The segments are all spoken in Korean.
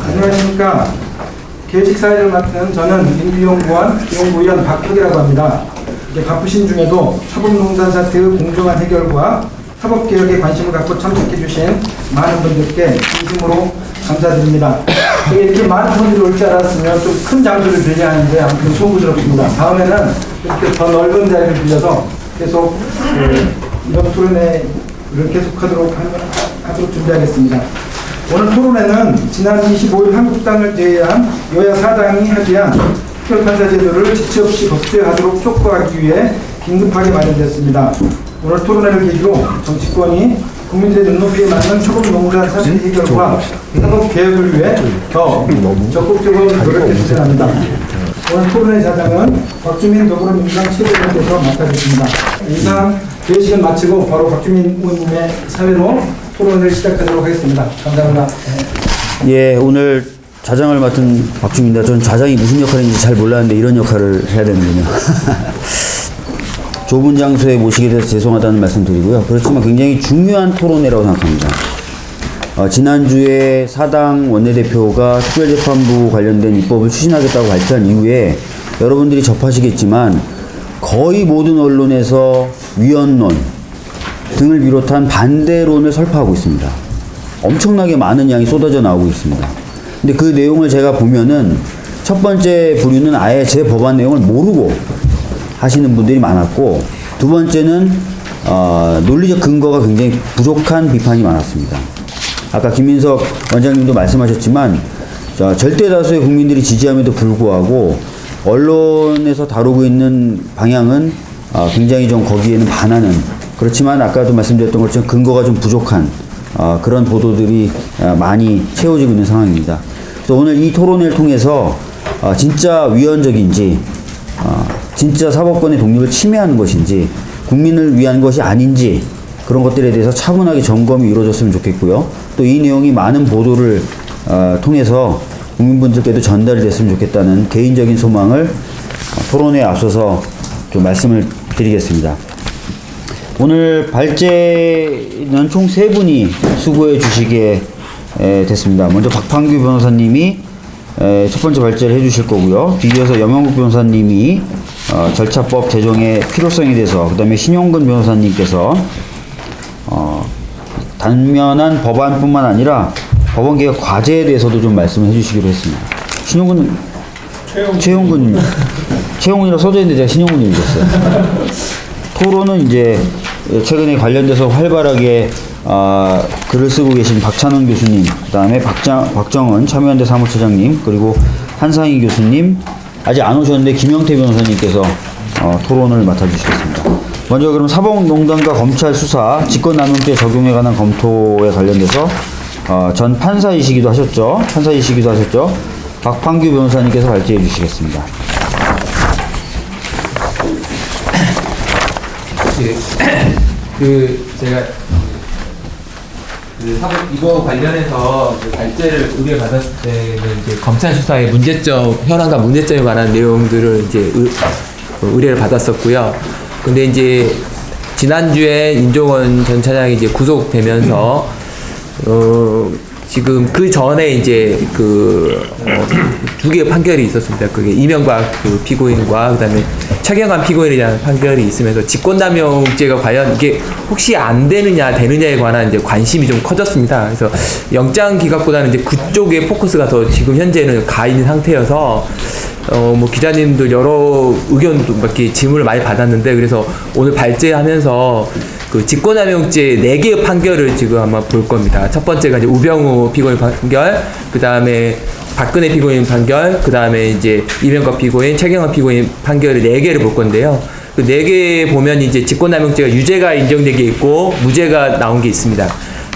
안녕하십니까. 계획식사회를 맡은 저는 인구연구원 박혁이라고 합니다. 바쁘신 중에도 사법농단 사태 공정한 해결과 사법개혁에 관심을 갖고 참석해 주신 많은 분들께 진심으로 감사드립니다. 이렇게 많은 분들이 올 줄 알았으면 좀 큰 장소를 빌려야 하는데 아무튼 소부스럽습니다. 다음에는 이렇게 더 넓은 자리를 빌려서 계속 이런 토론회를 계속하도록 준비하겠습니다. 오늘 토론회는 지난 25일 한국당을 제외한 여야 사당이 합의한 특별판사 제도를 지체 없이 법제화하도록 촉구하기 위해 긴급하게 마련됐습니다. 오늘 토론회를 계기로 정치권이 국민들의 눈높이에 맞는 사법농단 사태 해결과 사법개혁을 위해 더 적극적으로 노력해 주셔야 합니다. 오늘 토론회 자장은 박주민 더불어민주당 최고위원께서 맡아주십니다. 이상 회식을 마치고 바로 박주민 의원님의 사회로 토론을 시작하도록 하겠습니다. 감사합니다. 예, 오늘 자장을 맡은 박주민입니다. 저는 자장이 무슨 역할인지 잘 몰랐는데 이런 역할을 해야 되는군요. 좁은 장소에 모시게 돼서 죄송하다는 말씀 드리고요. 그렇지만 굉장히 중요한 토론회라고 생각합니다. 지난주에 사당 원내대표가 특별재판부 관련된 입법을 추진하겠다고 발표한 이후에 여러분들이 접하시겠지만 거의 모든 언론에서 위헌론 등을 비롯한 반대론을 설파하고 있습니다. 엄청나게 많은 양이 쏟아져 나오고 있습니다. 근데 그 내용을 제가 보면은 첫 번째 부류는 아예 제 법안 내용을 모르고 하시는 분들이 많았고, 두 번째는 논리적 근거가 굉장히 부족한 비판이 많았습니다. 아까 김민석 원장님도 말씀하셨지만 절대 다수의 국민들이 지지함에도 불구하고 언론에서 다루고 있는 방향은 굉장히 좀 거기에는 반하는, 그렇지만 아까도 말씀드렸던 것처럼 근거가 좀 부족한 그런 보도들이 많이 채워지고 있는 상황입니다. 그래서 오늘 이 토론회를 통해서 진짜 위헌적인지 진짜 사법권의 독립을 침해하는 것인지 국민을 위한 것이 아닌지 그런 것들에 대해서 차분하게 점검이 이루어졌으면 좋겠고요. 또 이 내용이 많은 보도를 통해서 국민분들께도 전달이 됐으면 좋겠다는 개인적인 소망을 토론회에 앞서서 좀 말씀을 드리겠습니다. 오늘 발제는 총 3분이 수고해 주시게 됐습니다. 먼저 박판규 변호사님이 첫 번째 발제를 해주실 거고요. 뒤이어서 염영국 변호사님이 절차법 제정의 필요성에 대해서, 그 다음에 신용근 변호사님께서 단면한 법안뿐만 아니라 법원개혁 과제에 대해서도 좀 말씀을 해주시기로 했습니다. 최용근이라고 써져 있는데 제가 신용근이 읽었어요. 토론은 이제 최근에 관련돼서 활발하게 글을 쓰고 계신 박찬원 교수님, 그 다음에 박정은 참여연대 사무처장님, 그리고 한상희 교수님, 아직 안 오셨는데 김영태 변호사님께서 토론을 맡아주시겠습니다. 먼저 그럼 사법농단과 검찰 수사, 직권남용죄 적용에 관한 검토에 관련돼서 전 판사이시기도 하셨죠. 박판규 변호사님께서 발제해 주시겠습니다. 제가 이거 관련해서 발제를 의뢰받았을 때는 이제 검찰 수사의 문제점, 현황과 문제점에 관한 내용들을 이제 의뢰를 받았었고요. 근데 이제 지난주에 임종원 전 차장이 이제 구속되면서 지금 그 전에 이제 두 개의 판결이 있었습니다. 그게 이명박 피고인과 그다음에 최경환 피고인에 대한 판결이 있으면서 직권남용죄가 과연 이게 혹시 안 되느냐에 관한 이제 관심이 좀 커졌습니다. 그래서 영장 기각보다는 이제 그쪽에 포커스가 더 지금 현재는 가 있는 상태여서 뭐 기자님들 여러 의견도 이렇게 질문을 많이 받았는데, 그래서 오늘 발제하면서 그 직권남용죄 4개의 판결을 지금 아마 볼 겁니다. 첫 번째가 이제 우병우 피고인 판결, 그 다음에 박근혜 피고인 판결, 그 다음에 이제 이명박 피고인, 최경환 피고인 판결을 4개를 볼 건데요. 그 4개 보면 이제 직권남용죄가 유죄가 인정된 게 있고 무죄가 나온 게 있습니다.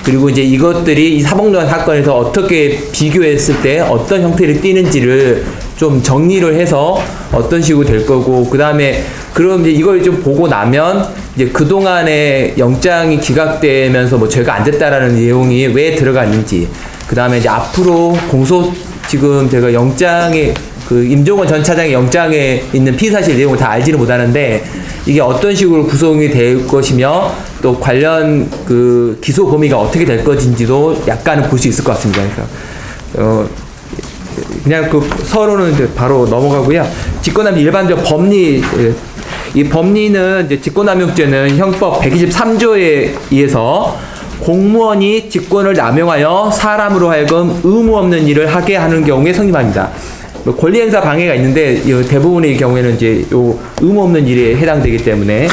그리고 이제 이것들이 이 사법농단 사건에서 어떻게 비교했을 때 어떤 형태를 띠는지를 좀 정리를 해서 어떤 식으로 될 거고, 그 다음에 그럼 이제 이걸 좀 보고 나면 이제 그동안에 영장이 기각되면서 뭐 죄가 안 됐다라는 내용이 왜 들어갔는지, 그 다음에 이제 앞으로 지금 제가 영장에 임종원 전 차장의 영장에 있는 피의사실 내용을 다 알지는 못하는데 이게 어떤 식으로 구성이 될 것이며 또 관련 그 기소 범위가 어떻게 될 것인지도 약간은 볼 수 있을 것 같습니다. 그래서 그냥 그 서로는 이제 바로 넘어가고요. 직권남용 일반적 법리, 이 법리는 이제 직권남용죄는 형법 123조에 의해서 공무원이 직권을 남용하여 사람으로 하여금 의무 없는 일을 하게 하는 경우에 성립합니다. 권리행사 방해가 있는데 대부분의 경우에는 이제 요 의무 없는 일에 해당되기 때문에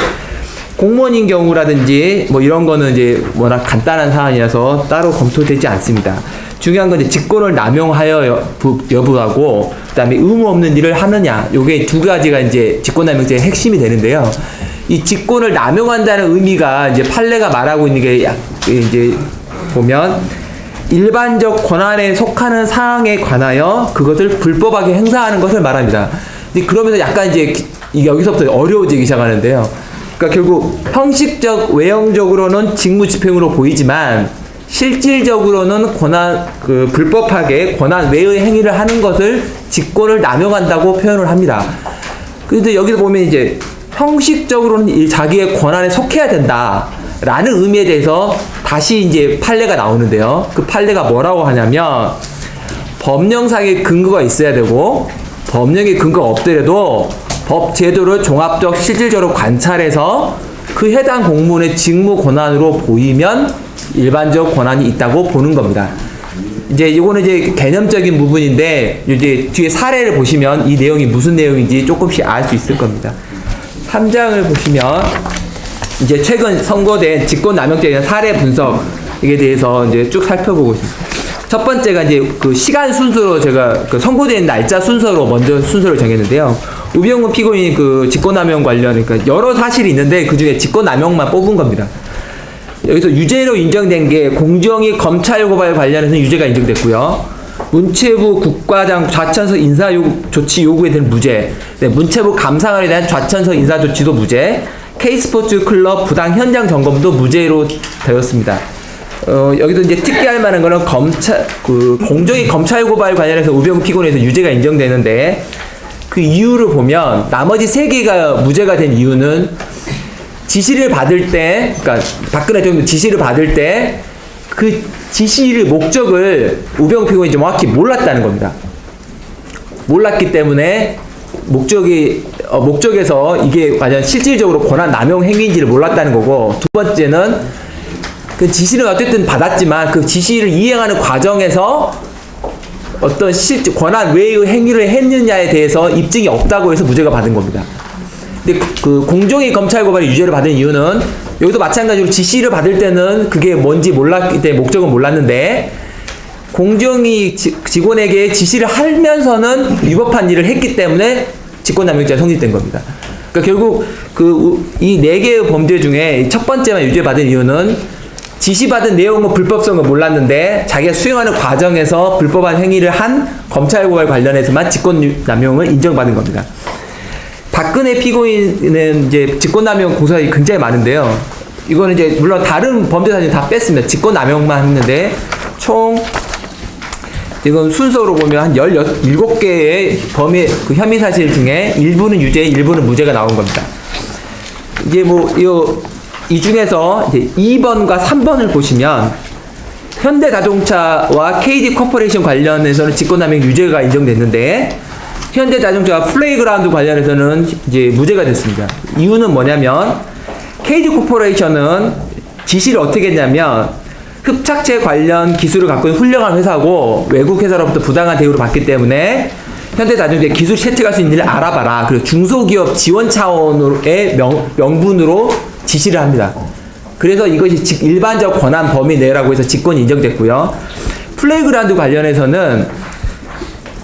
공무원인 경우라든지 뭐 이런 거는 이제 워낙 간단한 사안이라서 따로 검토되지 않습니다. 중요한 건 이제 직권을 남용하여 여부하고 그다음에 의무 없는 일을 하느냐, 요게 두 가지가 이제 직권남용죄의 핵심이 되는데요. 이 직권을 남용한다는 의미가 이제 판례가 말하고 있는 게 이제 보면 일반적 권한에 속하는 사항에 관하여 그것을 불법하게 행사하는 것을 말합니다. 근데 그러면서 약간 이제 여기서부터 어려워지기 시작하는데요. 그러니까 결국 형식적 외형적으로는 직무집행으로 보이지만 실질적으로는 불법하게 권한 외의 행위를 하는 것을 직권을 남용한다고 표현을 합니다. 그런데 여기서 보면 이제 형식적으로는 자기의 권한에 속해야 된다라는 의미에 대해서 다시 이제 판례가 나오는데요. 그 판례가 뭐라고 하냐면 법령상의 근거가 있어야 되고 법령의 근거가 없더라도 법 제도를 종합적 실질적으로 관찰해서 그 해당 공무원의 직무 권한으로 보이면 일반적 권한이 있다고 보는 겁니다. 이제 이거는 이제 개념적인 부분인데 이제 뒤에 사례를 보시면 이 내용이 무슨 내용인지 조금씩 알 수 있을 겁니다. 3장을 보시면 이제 최근 선고된 직권남용죄에 대한 사례 분석에 대해서 이제 쭉 살펴보고 있습니다. 첫 번째가 이제 그 시간 순서로 제가 그 선고된 날짜 순서로 먼저 순서를 정했는데요. 우병우 피고인이 그 직권남용 관련, 그러니까 여러 사실이 있는데 그 중에 직권남용만 뽑은 겁니다. 여기서 유죄로 인정된 게 공정위 검찰 고발 관련해서 유죄가 인정됐고요. 문체부 국과장 좌천서 인사 조치 요구에 대한 무죄, 네, 문체부 감사관에 대한 좌천서 인사 조치도 무죄, K스포츠 클럽 부당 현장 점검도 무죄로 되었습니다. 여기서 이제 특기할 만한 거는 공정위 검찰 고발 관련해서 우병우 피고인에서 유죄가 인정되는데 그 이유를 보면 나머지 3개가 무죄가 된 이유는 지시를 받을 때, 그러니까 박근혜 대통령 지시를 받을 때 그 지시를 목적을 우병우 피고인이 정확히 몰랐다는 겁니다. 몰랐기 때문에 목적에서 이게 과연 실질적으로 권한 남용 행위인지를 몰랐다는 거고, 두 번째는 그 지시를 어쨌든 받았지만 그 지시를 이행하는 과정에서 어떤 권한 외의 행위를 했느냐에 대해서 입증이 없다고 해서 무죄가 받은 겁니다. 근데 그 공정위 검찰 고발이 유죄를 받은 이유는 여기도 마찬가지로 지시를 받을 때는 그게 뭔지 몰랐기 때문에 목적은 몰랐는데 공정위 직원에게 지시를 하면서는 위법한 일을 했기 때문에 직권남용죄가 성립된 겁니다. 그러니까 결국 이 4개의 범죄 중에 첫 번째만 유죄받은 이유는 지시받은 내용은 불법성을 몰랐는데 자기가 수행하는 과정에서 불법한 행위를 한 검찰 고발 관련해서만 직권남용을 인정받은 겁니다. 박근혜 피고인은 이제 직권남용 고소가 굉장히 많은데요. 이거는 이제 물론 다른 범죄 사실 다 뺐습니다. 직권남용만 했는데 총 지금 순서로 보면 한 17개의 그 혐의 사실 중에 일부는 유죄, 일부는 무죄가 나온 겁니다. 이제 이 중에서 이제 2번과 3번을 보시면 현대자동차와 KD 코퍼레이션 관련해서는 직권남용 유죄가 인정됐는데 현대자동차와 플레이그라운드 관련해서는 이제 무죄가 됐습니다. 이유는 뭐냐면 KD 코퍼레이션은 지시를 어떻게 했냐면 흡착체 관련 기술을 갖고 있는 훌륭한 회사고 외국 회사로부터 부당한 대우를 받기 때문에 현대자동차에 기술 채택할 수 있는 일을 알아봐라. 그리고 중소기업 지원 차원의 명분으로 지시를 합니다. 그래서 이것이 일반적 권한 범위 내라고 해서 직권이 인정됐고요. 플레이그라운드 관련해서는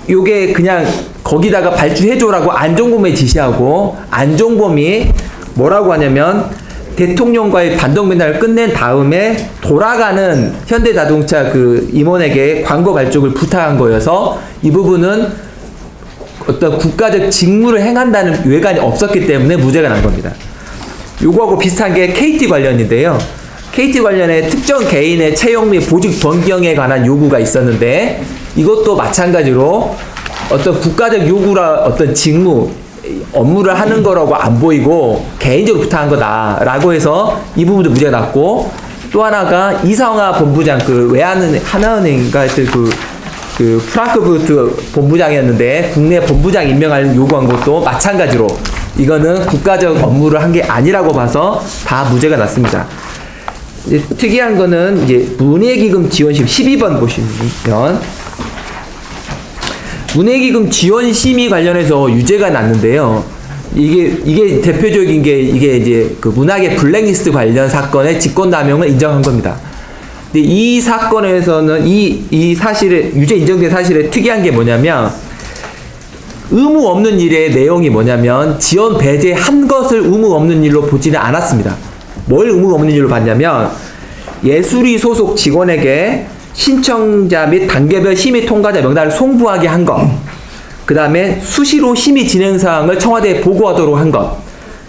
요게 그냥 거기다가 발주해줘라고 안종범에 지시하고 안종범이 뭐라고 하냐면 대통령과의 단독 면담을 끝낸 다음에 돌아가는 현대자동차 그 임원에게 광고 발족을 부탁한 거여서 이 부분은 어떤 국가적 직무를 행한다는 외관이 없었기 때문에 무죄가 난 겁니다. 요거하고 비슷한 게 KT 관련인데요. KT 관련해 특정 개인의 채용 및 보직 변경에 관한 요구가 있었는데 이것도 마찬가지로 어떤 국가적 요구라 어떤 직무 업무를 하는 거라고 안 보이고 개인적으로 부탁한 거다라고 해서 이 부분도 무죄가 났고, 또 하나가 이성화 본부장 그 하나은행인가 하여튼 그 프랑크푸르트 본부장이었는데 국내 본부장 임명을 요구한 것도 마찬가지로 이거는 국가적 업무를 한 게 아니라고 봐서 다 무죄가 났습니다. 이제 특이한 거는 이제 문예기금 지원심 12번 보시면 문예기금 지원심의 관련해서 유죄가 났는데요. 이게 대표적인 게 이게 이제 그 문학의 블랙리스트 관련 사건의 직권남용을 인정한 겁니다. 근데 이 사건에서는 이 사실에 유죄 인정된 사실에 특이한 게 뭐냐면 의무 없는 일의 내용이 뭐냐면 지원 배제한 것을 의무 없는 일로 보지는 않았습니다. 뭘 의무 없는 일로 봤냐면 예술이 소속 직원에게 신청자 및 단계별 심의 통과자 명단을 송부하게 한 것, 그 다음에 수시로 심의 진행 사항을 청와대에 보고하도록 한 것,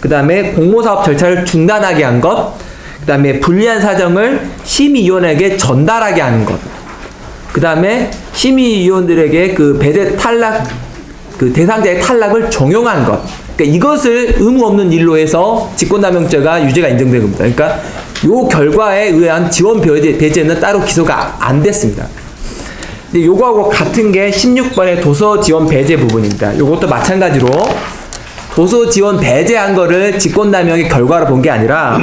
그 다음에 공모사업 절차를 중단하게 한 것, 그 다음에 불리한 사정을 심의위원에게 전달하게 하는 것, 그 다음에 심의위원들에게 그 배제 탈락, 그 대상자의 탈락을 종용한 것. 그러니까 이것을 의무 없는 일로 해서 직권남용죄가 유죄가 인정된 겁니다. 그러니까 요 결과에 의한 지원 배제는 따로 기소가 안 됐습니다. 근데 요거하고 같은 게 16번의 도서 지원 배제 부분입니다. 요것도 마찬가지로 도서 지원 배제한 거를 직권남용의 결과로 본 게 아니라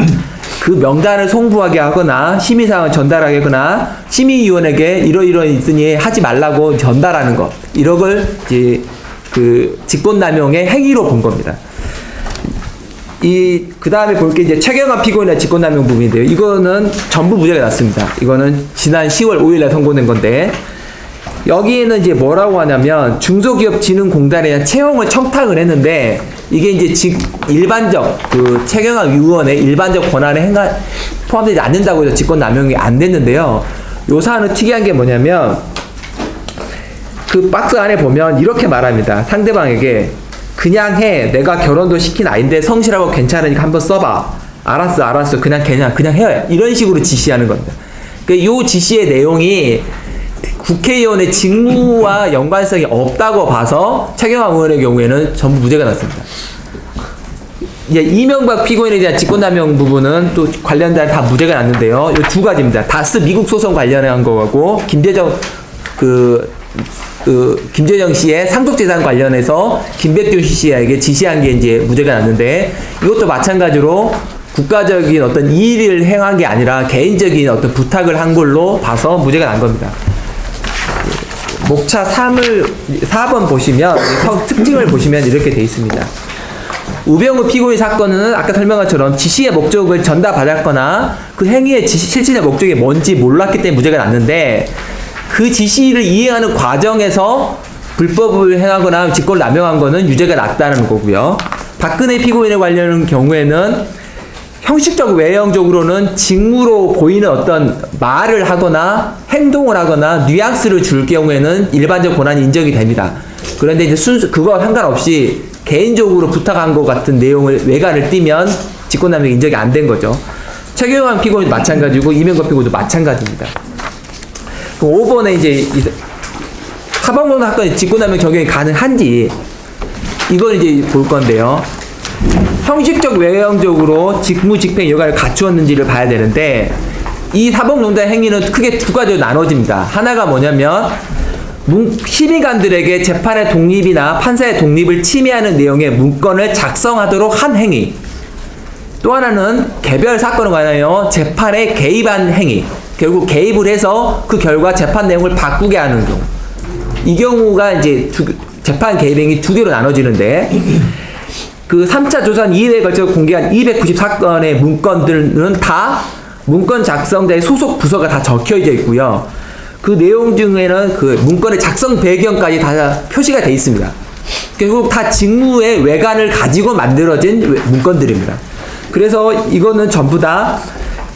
그 명단을 송부하게 하거나 심의사항을 전달하게 하거나 심의위원에게 이러이러한 있으니 하지 말라고 전달하는 것, 이런 걸 이제 그 직권남용의 행위로 본 겁니다. 그 다음에 볼 게 이제 최경환 피고인의 직권남용 부분인데요. 이거는 전부 무죄가 났습니다. 이거는 지난 10월 5일에 선고된 건데, 여기에는 이제 뭐라고 하냐면 중소기업진흥공단에 대한 채용을 청탁을 했는데, 이게 이제 일반적 그 최경환 의원의 일반적 권한에 포함되지 않는다고 해서 직권남용이 안 됐는데요. 요 사안은 특이한 게 뭐냐면 그 박스 안에 보면 이렇게 말합니다. 상대방에게 그냥 해. 내가 결혼도 시킨 아이인데 성실하고 괜찮으니까 한번 써봐. 알았어. 그냥 해. 이런 식으로 지시하는 겁니다. 그러니까 이 지시의 내용이 국회의원의 직무와 연관성이 없다고 봐서 최경환 의원의 경우에는 전부 무죄가 났습니다. 이제 이명박 피고인에 대한 직권남용 부분은 또 관련된 다 무죄가 났는데요. 이 두 가지입니다. 다스 미국 소송 관련한 거하고 김재정 씨의 상속재산 관련해서 김백준 씨에게 지시한 게 이제 무죄가 났는데, 이것도 마찬가지로 국가적인 어떤 이의를 행한 게 아니라 개인적인 어떤 부탁을 한 걸로 봐서 무죄가 난 겁니다. 목차 4번 보시면 특징을 보시면 이렇게 돼 있습니다. 우병우 피고인 사건은 아까 설명한 것처럼 지시의 목적을 전달받았거나 그 행위의 실질의 목적이 뭔지 몰랐기 때문에 무죄가 났는데, 그 지시를 이행하는 과정에서 불법을 행하거나 직권을 남용한 거는 유죄가 났다는 거고요. 박근혜 피고인에 관련 경우에는 형식적 외형적으로는 직무로 보이는 어떤 말을 하거나 행동을 하거나 뉘앙스를 줄 경우에는 일반적 권한이 인정이 됩니다. 그런데 이제 그거 상관없이 개인적으로 부탁한 것 같은 내용을 외관을 띠면 직권남용이 인정이 안 된 거죠. 최경환 피고인도 마찬가지고 이명박 피고인도 마찬가지입니다. 5번에 이제 사법농단 사건의 직권남용 적용이 가능한지 이걸 이제 볼 건데요. 형식적 외형적으로 직무집행 여과를 갖추었는지를 봐야 되는데, 이 사법농단 행위는 크게 두 가지로 나눠집니다. 하나가 뭐냐면 시민관들에게 재판의 독립이나 판사의 독립을 침해하는 내용의 문건을 작성하도록 한 행위, 또 하나는 개별 사건을 관하여 재판에 개입한 행위, 결국 개입을 해서 그 결과 재판 내용을 바꾸게 하는 경우, 이 경우가 이제 재판 개입 행위 두 개로 나눠지는데, 그 3차 조사는 2회에 걸쳐 공개한 294건의 문건들은 다 문건 작성자의 소속 부서가 다 적혀져 있고요. 그 내용 중에는 그 문건의 작성 배경까지 다 표시가 되어 있습니다. 결국 다 직무의 외관을 가지고 만들어진 문건들입니다. 그래서 이거는 전부 다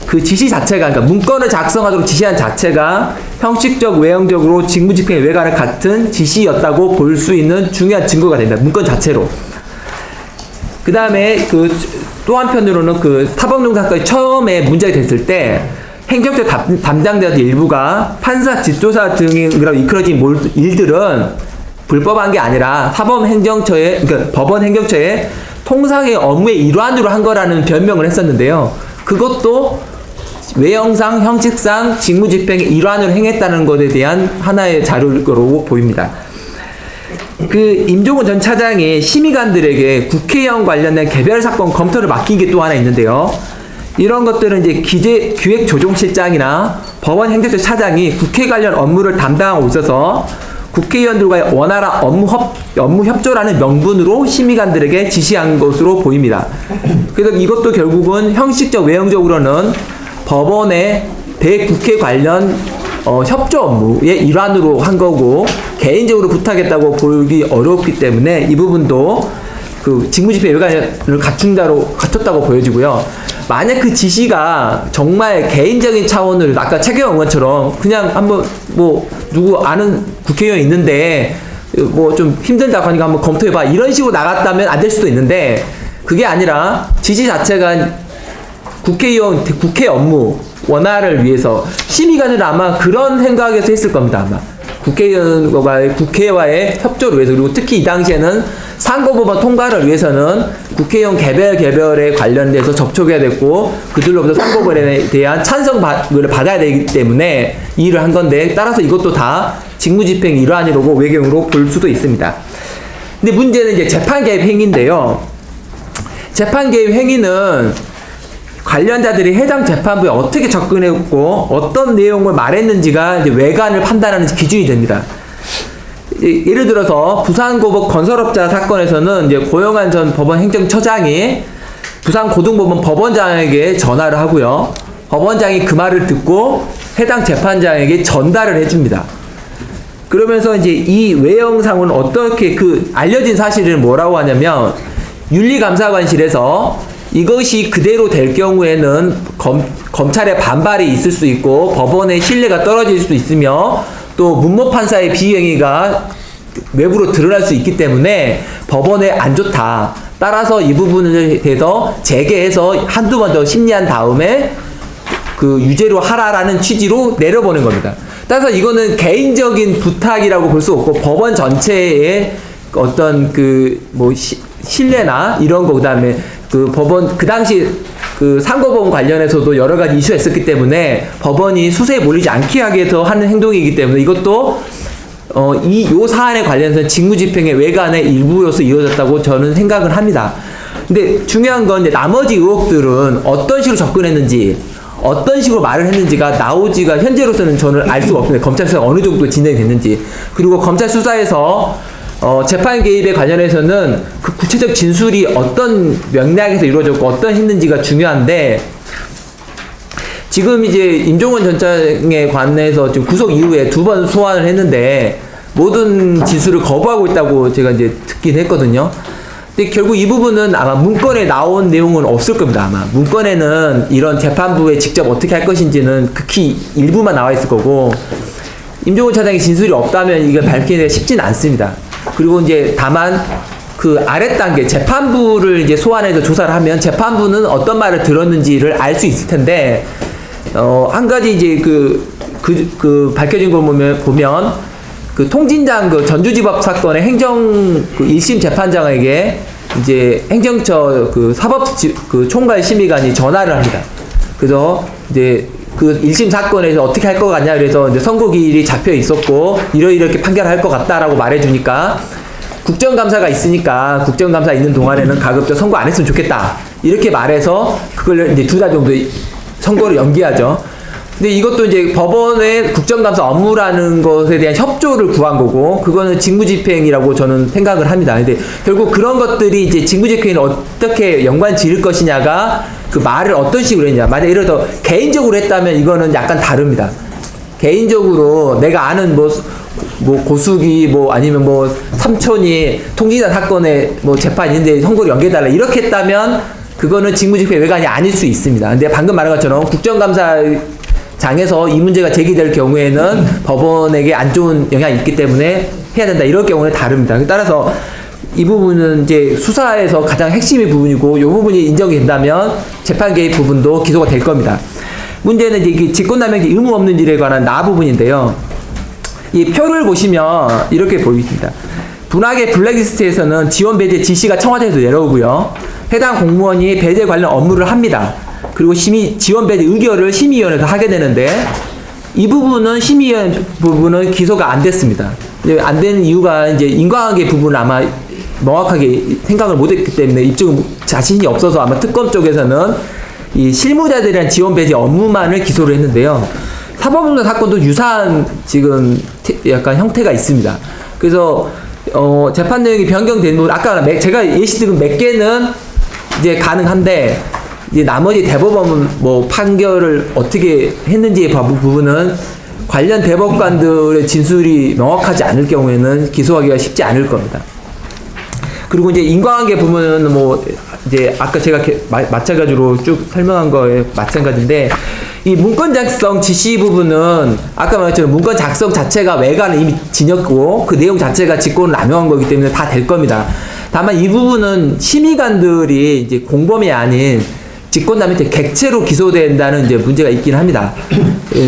그 지시 자체가, 그러니까 문건을 작성하도록 지시한 자체가 형식적 외형적으로 직무집행의 외관을 같은 지시였다고 볼 수 있는 중요한 증거가 됩니다. 문건 자체로. 그 다음에 또 한편으로는 그 사법농단 사건이 처음에 문제가 됐을 때 행정처 담당자들 일부가 판사, 집조사 등으로 이끌어진 일들은 불법한 게 아니라 그러니까 법원 행정처의 통상의 업무의 일환으로 한 거라는 변명을 했었는데요. 그것도 외형상, 형식상 직무집행의 일환으로 행했다는 것에 대한 하나의 자료일 거로 보입니다. 임종훈 전 차장이 심의관들에게 국회의원 관련된 개별 사건 검토를 맡긴 게 또 하나 있는데요. 이런 것들은 이제 기획조정실장이나 법원 행정처 차장이 국회 관련 업무를 담당하고 있어서 국회의원들과의 원활한 업무 협조라는 명분으로 심의관들에게 지시한 것으로 보입니다. 그래서 이것도 결국은 형식적 외형적으로는 법원의 대국회 관련 협조 업무의 일환으로 한 거고 개인적으로 부탁했다고 보기 어렵기 때문에 이 부분도 그 직무집행 외관을 갖췄다고 보여지고요. 만약 그 지시가 정말 개인적인 차원으로 아까 최경영 의원처럼 그냥 한번 누구 아는 국회의원 있는데 좀 힘들다고 하니까 한번 검토해봐 이런 식으로 나갔다면 안 될 수도 있는데 그게 아니라 지시 자체가 국회 업무 원활을 위해서 심의관은 아마 그런 생각에서 했을 겁니다. 아마 국회와의 협조를 위해서 그리고 특히 이 당시에는 상고법원 통과를 위해서는 국회의원 개별에 관련돼서 접촉해야 됐고 그들로부터 상고법에 대한 찬성을 받아야 되기 때문에 이 일을 한 건데 따라서 이것도 다 직무집행 일환이라고 외경으로 볼 수도 있습니다. 근데 문제는 이제 재판 개입 행위인데요. 재판 개입 행위는 관련자들이 해당 재판부에 어떻게 접근했고 어떤 내용을 말했는지가 이제 외관을 판단하는 기준이 됩니다. 예를 들어서 부산고법 건설업자 사건에서는 이제 고영한 전 법원 행정처장이 부산고등법원 법원장에게 전화를 하고요. 법원장이 그 말을 듣고 해당 재판장에게 전달을 해줍니다. 그러면서 이제 이 외형상은 어떻게 알려진 사실을 뭐라고 하냐면 윤리감사관실에서 이것이 그대로 될 경우에는 검찰의 반발이 있을 수 있고 법원의 신뢰가 떨어질 수 있으며 또 문모 판사의 비행위가 외부로 드러날 수 있기 때문에 법원에 안 좋다. 따라서 이 부분에 대해서 재개해서 한두 번 더 심리한 다음에 유죄로 하라라는 취지로 내려보낸 겁니다. 따라서 이거는 개인적인 부탁이라고 볼 수 없고 법원 전체의 어떤 신뢰나 이런 거 그다음에 법원 그 당시 상고법원 관련해서도 여러 가지 이슈가 있었기 때문에 법원이 수세에 몰리지 않게 하기 위해서 하는 행동이기 때문에 이것도 요 사안에 관련해서 직무집행의 외관의 일부로서 이루어졌다고 저는 생각을 합니다. 근데 중요한 건 이제 나머지 의혹들은 어떤 식으로 접근했는지 어떤 식으로 말을 했는지가 나오지가 현재로서는 저는 알 수가 없습니다. 검찰 수사가 어느 정도 진행됐는지 그리고 검찰 수사에서 재판 개입에 관련해서는 그 구체적 진술이 어떤 맥락에서 이루어졌고 어떤 했는지가 중요한데 지금 이제 임종원 전 차장에 관해서 지금 구속 이후에 2번 소환을 했는데 모든 진술을 거부하고 있다고 제가 이제 듣긴 했거든요. 근데 결국 이 부분은 아마 문건에 나온 내용은 없을 겁니다. 아마 문건에는 이런 재판부에 직접 어떻게 할 것인지는 극히 일부만 나와 있을 거고 임종원 차장의 진술이 없다면 이걸 밝히기가 쉽진 않습니다. 그리고 이제 다만 아랫단계 재판부를 이제 소환해서 조사를 하면 재판부는 어떤 말을 들었는지를 알 수 있을 텐데 한 가지 이제 밝혀진 걸 보면 통진장 전주지법 사건의 행정 1심 재판장에게 이제 행정처 사법 총괄 심의관이 전화를 합니다. 그래서 이제 1심 사건에서 어떻게 할 것 같냐 그래서 이제 선고기일이 잡혀 있었고 이렇게 판결할 것 같다라고 말해주니까 국정감사가 있으니까 국정감사 있는 동안에는 가급적 선고 안 했으면 좋겠다 이렇게 말해서 그걸 이제 2달 정도 선고를 연기하죠. 근데 이것도 이제 법원의 국정감사 업무라는 것에 대한 협조를 구한 거고 그거는 직무집행이라고 저는 생각을 합니다. 근데 결국 그런 것들이 이제 직무집행을 어떻게 연관 지을 것이냐가 말을 어떤 식으로 했냐. 만약 예를 들어 개인적으로 했다면 이거는 약간 다릅니다. 개인적으로 내가 아는 고숙이 아니면 삼촌이 통진장 사건에 재판이 있는데 선고를 연기해달라 이렇게 했다면 그거는 직무집행 외관이 아닐 수 있습니다. 근데 방금 말한 것처럼 국정감사장에서 이 문제가 제기될 경우에는 법원에게 안 좋은 영향이 있기 때문에 해야 된다. 이럴 경우는 다릅니다. 따라서 이 부분은 이제 수사에서 가장 핵심의 부분이고 이 부분이 인정이 된다면 재판 개입 부분도 기소가 될 겁니다. 문제는 이제 직권남용이 의무 없는지에 관한 나 부분인데요. 이 표를 보시면 이렇게 보입니다. 분화계 블랙리스트에서는 지원 배제 지시가 청와대에서 내려오고요. 해당 공무원이 배제 관련 업무를 합니다. 그리고 지원 배제 의결을 심의위원회에서 하게 되는데 이 부분은 심의위원 부분은 기소가 안 됐습니다. 안 되는 이유가 이제 인과관계 부분을 아마 명확하게 생각을 못했기 때문에 입증 자신이 없어서 아마 특검 쪽에서는 이 실무자들이란 지원 배제 업무만을 기소를 했는데요. 사법농단 사건도 유사한 지금 약간 형태가 있습니다. 그래서 재판 내용이 변경된 부분 아까 제가 예시 들은 몇 개는 이제 가능한데 이제 나머지 대법원 뭐 판결을 어떻게 했는지의 부분은 관련 대법관들의 진술이 명확하지 않을 경우에는 기소하기가 쉽지 않을 겁니다. 그리고 이제 인과관계 부분은 뭐 이제 아까 제가 마찬가지로 쭉 설명한 거에 마찬가지인데 이 문건 작성 지시 부분은 아까 말했지만 문건 작성 자체가 외관은 이미 지녔고 그 내용 자체가 직권을 남용한 거기 때문에 다 될 겁니다. 다만 이 부분은 심의관들이 이제 공범이 아닌 직권남용 때 객체로 기소된다는 이제 문제가 있긴 합니다.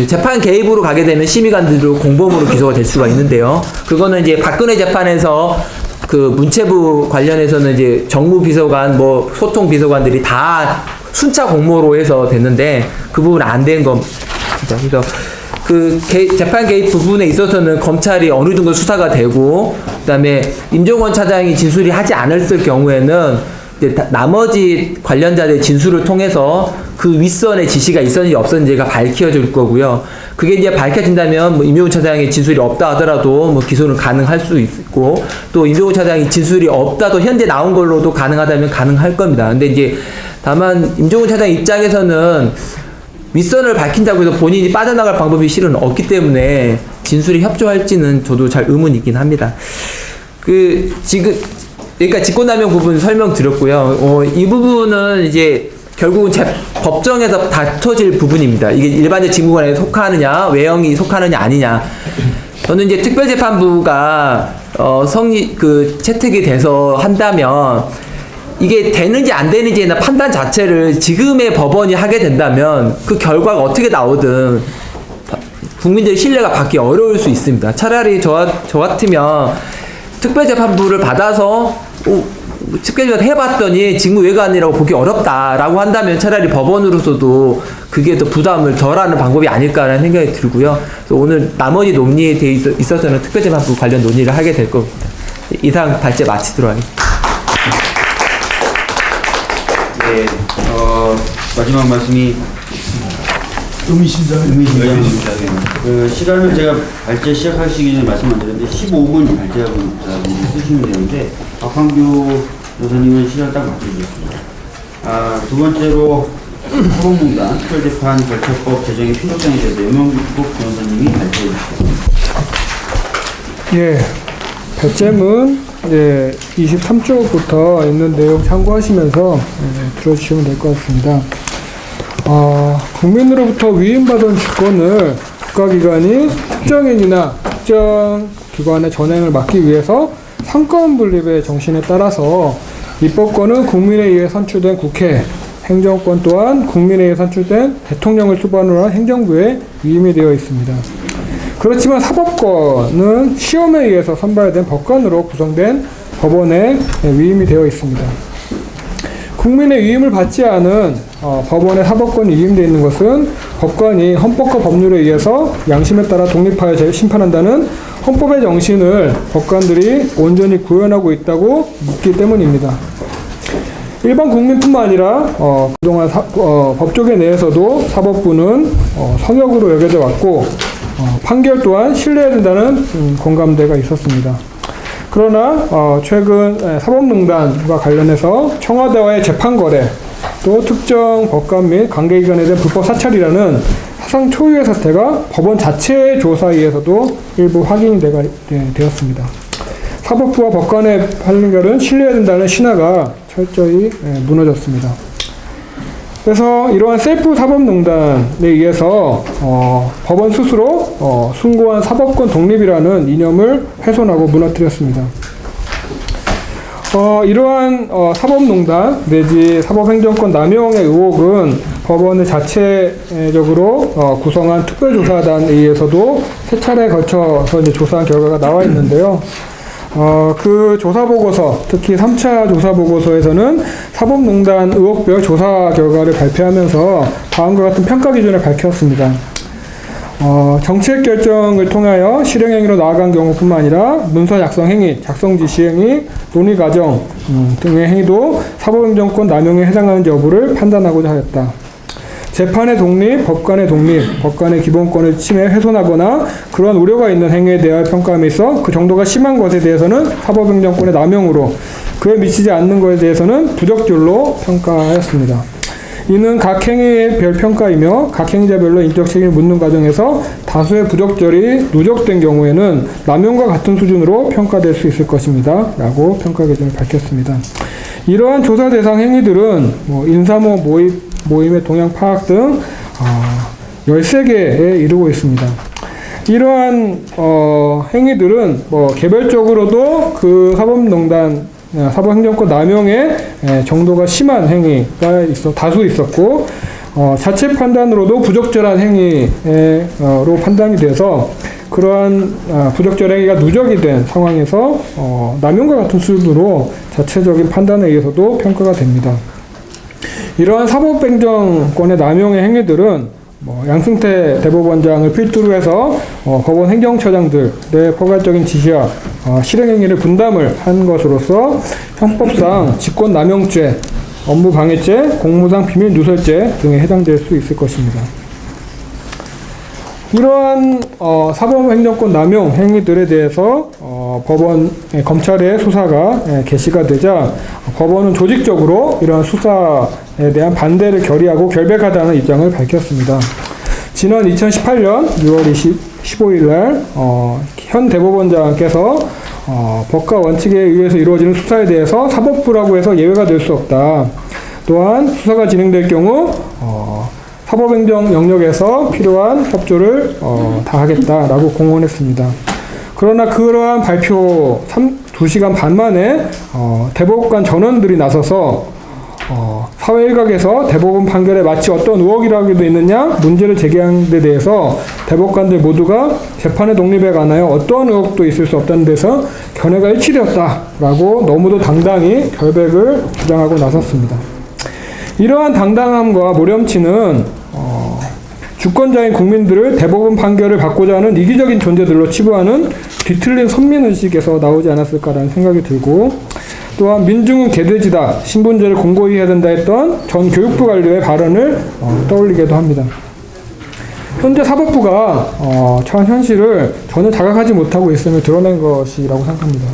재판 개입으로 가게 되면 심의관들도 공범으로 기소가 될 수가 있는데요. 그거는 이제 박근혜 재판에서 그 문체부 관련해서는 이제 정무비서관, 뭐 소통비서관들이 다 순차 공모로 해서 됐는데 그 부분 안 된 겁니다. 그래서 그 재판 개입 부분에 있어서는 검찰이 어느 정도 수사가 되고 그다음에 임종원 차장이 진술이 하지 않았을 경우에는 이제 나머지 관련자들의 진술을 통해서 그 윗선의 지시가 있었는지 없었는지가 밝혀질 거고요. 그게 이제 밝혀진다면 뭐 임종원 차장의 진술이 없다 하더라도 뭐 기소는 가능할 수 있고 또 임종원 차장이 진술이 없다도 현재 나온 걸로도 가능하다면 가능할 겁니다. 근데 이제 다만 임종원 차장 입장에서는 윗선을 밝힌다고 해서 본인이 빠져나갈 방법이 실은 없기 때문에 진술이 협조할지는 저도 잘 의문이긴 합니다. 그러니까 직권남용 부분 설명드렸고요. 이 부분은 이제 결국은 법정에서 다퉈질 부분입니다. 이게 일반적 직무관에 속하느냐, 외형이 속하느냐 아니냐. 저는 이제 특별재판부가 채택이 돼서 한다면 이게 되는지 안 되는지에 대한 판단 자체를 지금의 법원이 하게 된다면 그 결과가 어떻게 나오든 국민들의 신뢰가 받기 어려울 수 있습니다. 차라리 저 같으면 특별재판부를 받아서 특별재판 해봤더니 직무외관이라고 보기 어렵다라고 한다면 차라리 법원으로서도 그게 더 부담을 덜하는 방법이 아닐까라는 생각이 들고요. 그래서 오늘 나머지 논의에 대해 있어서는 특별재판부 관련 논의를 하게 될 겁니다. 이상 발제 마치도록 하겠습니다. 네, 마지막 말씀이 의미심장입니다. 그 시간을 제가 발제 시작하시기 전에 말씀 안 드렸는데 15분 발제하고 쓰시면 되는데 박환규 여사님은 시간 딱 맞춰주셨습니다. 두 번째로 사법농단 특별재판 절차법 제정의 필요성에 대해서 염영국 변호사님이 발제해 주셨습니다. 예, 발제문 23쪽부터 있는 내용 참고하시면서 들어주시면 될 것 같습니다. 국민으로부터 위임받은 주권을 국가기관이 특정인이나 특정 기관의 전행을 막기 위해서 상권 분립의 정신에 따라서 입법권은 국민에 의해 선출된 국회, 행정권 또한 국민에 의해 선출된 대통령을 수반으로 한 행정부에 위임이 되어 있습니다. 그렇지만 사법권은 시험에 의해서 선발된 법관으로 구성된 법원에 위임이 되어 있습니다. 국민의 위임을 받지 않은 법원의 사법권이 위임되어 있는 것은 법관이 헌법과 법률에 의해서 양심에 따라 독립하여 심판한다는 헌법의 정신을 법관들이 온전히 구현하고 있다고 묻기 때문입니다. 일반 국민뿐만 아니라 그동안 법조계 내에서도 사법부는 성역으로 여겨져 왔고 판결 또한 신뢰해야 된다는 공감대가 있었습니다. 그러나 최근 사법농단과 관련해서 청와대와의 재판거래 또 특정 법관 및 관계기관에 대한 불법 사찰이라는 사상 초유의 사태가 법원 자체의 조사에 의해서도 일부 확인이 되었습니다. 사법부와 법관의 판결은 신뢰해야 된다는 신화가 철저히 무너졌습니다. 그래서 이러한 셀프 사법농단에 의해서 법원 스스로 숭고한 사법권 독립이라는 이념을 훼손하고 무너뜨렸습니다. 이러한 사법농단 내지 사법행정권 남용의 의혹은 법원의 자체적으로 구성한 특별조사단에 의해서도 세 차례에 걸쳐서 이제 조사한 결과가 나와 있는데요. 그 조사보고서, 특히 3차 조사보고서에서는 사법농단 의혹별 조사 결과를 발표하면서 다음과 같은 평가 기준을 밝혔습니다. 정책 결정을 통하여 실행행위로 나아간 경우뿐만 아니라 문서 작성 행위, 작성 지시 행위, 논의 과정 등의 행위도 사법행정권 남용에 해당하는지 여부를 판단하고자 하였다. 재판의 독립, 법관의 독립, 법관의 기본권을 침해, 훼손하거나 그런 우려가 있는 행위에 대하여 평가함에 있어 그 정도가 심한 것에 대해서는 사법행정권의 남용으로, 그에 미치지 않는 것에 대해서는 부적절로 평가하였습니다. 이는 각 행위의 별 평가이며 각 행위자별로 인적 책임을 묻는 과정에서 다수의 부적절이 누적된 경우에는 남용과 같은 수준으로 평가될 수 있을 것입니다. 라고 평가 기준을 밝혔습니다. 이러한 조사 대상 행위들은 인사모 모임의 동향 파악 등 13개에 이르고 있습니다. 이러한 행위들은 개별적으로도 그 사법행정권 남용의 정도가 심한 행위가 다수 있었고, 자체 판단으로도 부적절한 행위로 판단이 돼서 그러한 부적절 행위가 누적이 된 상황에서 남용과 같은 수준으로 자체적인 판단에 의해서도 평가가 됩니다. 이러한 사법행정권의 남용의 행위들은 양승태 대법원장을 필두로 해서 법원 행정처장들의 포괄적인 지시와 실행행위를 분담을 한 것으로서 형법상 직권남용죄, 업무방해죄, 공무상 비밀누설죄 등에 해당될 수 있을 것입니다. 이러한 사법행정권 남용 행위들에 대해서 검찰의 수사가 개시가 되자 법원은 조직적으로 이러한 수사에 대한 반대를 결의하고 결백하다는 입장을 밝혔습니다. 지난 2018년 6월 15일 날 현 대법원장께서 법과 원칙에 의해서 이루어지는 수사에 대해서 사법부라고 해서 예외가 될 수 없다. 또한 수사가 진행될 경우 사법행정 영역에서 필요한 협조를 다하겠다라고 공언했습니다. 그러나 그러한 발표 2시간 반 만에 대법관 전원들이 나서서 사회 일각에서 대법원 판결에 마치 어떤 의혹이라도 있느냐 문제를 제기한 데 대해서 대법관들 모두가 재판의 독립에 관하여 어떠한 의혹도 있을 수 없다는 데서 견해가 일치되었다라고 너무도 당당히 결백을 주장하고 나섰습니다. 이러한 당당함과 모렴치는 주권자인 국민들을 대법원 판결을 받고자 하는 이기적인 존재들로 치부하는 뒤틀린 선민의식에서 나오지 않았을까라는 생각이 들고, 또한 민중은 개돼지다, 신분제를 공고히 해야 된다 했던 전 교육부 관료의 발언을 떠올리기도 합니다. 현재 사법부가 처한 현실을 전혀 자각하지 못하고 있음을 드러낸 것이라고 생각합니다.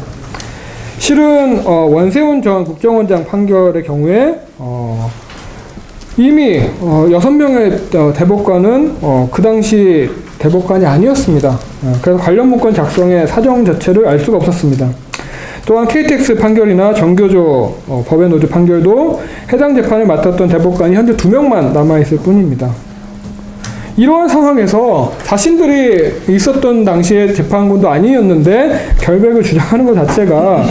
실은 원세훈 전 국정원장 판결의 경우에 이미 6명의 대법관은 그 당시 대법관이 아니었습니다. 그래서 관련 문건 작성의 사정 자체를 알 수가 없었습니다. 또한 KTX 판결이나 정교조 법의 노조 판결도 해당 재판을 맡았던 대법관이 현재 2명만 남아있을 뿐입니다. 이러한 상황에서 자신들이 있었던 당시에 재판관도 아니었는데 결백을 주장하는 것 자체가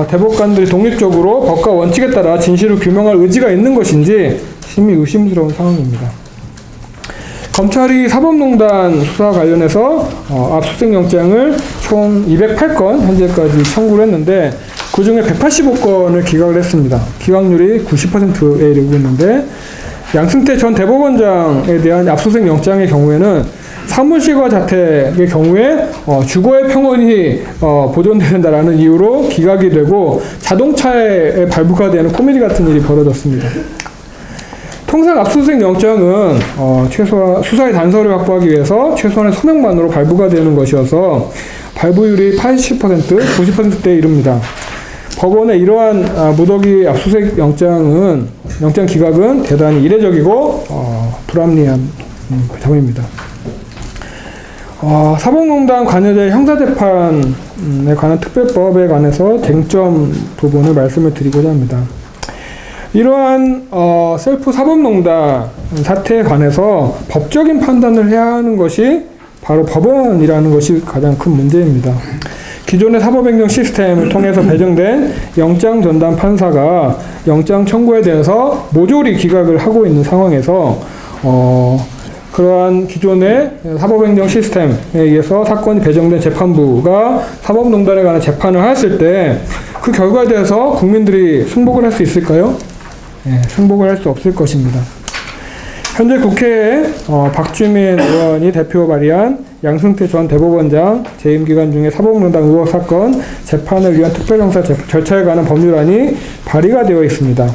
대법관들이 독립적으로 법과 원칙에 따라 진실을 규명할 의지가 있는 것인지 심히 의심스러운 상황입니다. 검찰이 사법농단 수사 관련해서 압수수색 영장을 총 208건 현재까지 청구를 했는데 그 중에 185건을 기각을 했습니다. 기각률이 90%에 이르고 있는데, 양승태 전 대법원장에 대한 압수수색 영장의 경우에는 사무실과 자택의 경우에 주거의 평온이 보존된다라는 이유로 기각이 되고 자동차에 발부가 되는 코미디 같은 일이 벌어졌습니다. 통상 압수수색 영장은 최소한 수사의 단서를 확보하기 위해서 최소한의 서명만으로 발부가 되는 것이어서 발부율이 80%, 90%대에 이릅니다. 법원의 이러한 무더기 압수수색 영장 기각은 대단히 이례적이고 불합리한 점입니다. 사법농단 관여자의 형사재판에 관한 특별법에 관해서 쟁점 부분을 말씀을 드리고자 합니다. 이러한 셀프 사법농단 사태에 관해서 법적인 판단을 해야 하는 것이 바로 법원이라는 것이 가장 큰 문제입니다. 기존의 사법행정 시스템을 통해서 배정된 영장 전담 판사가 영장 청구에 대해서 모조리 기각을 하고 있는 상황에서 그러한 기존의 사법행정 시스템에 의해서 사건이 배정된 재판부가 사법농단에 관한 재판을 하였을 때 그 결과에 대해서 국민들이 승복을 할 수 있을까요? 승복을 할 수 없을 것입니다. 현재 국회에 박주민 의원이 대표 발의한 양승태 전 대법원장 재임 기간 중에 사법농단 의혹 사건 재판을 위한 특별형사 절차에 관한 법률안이 발의가 되어 있습니다.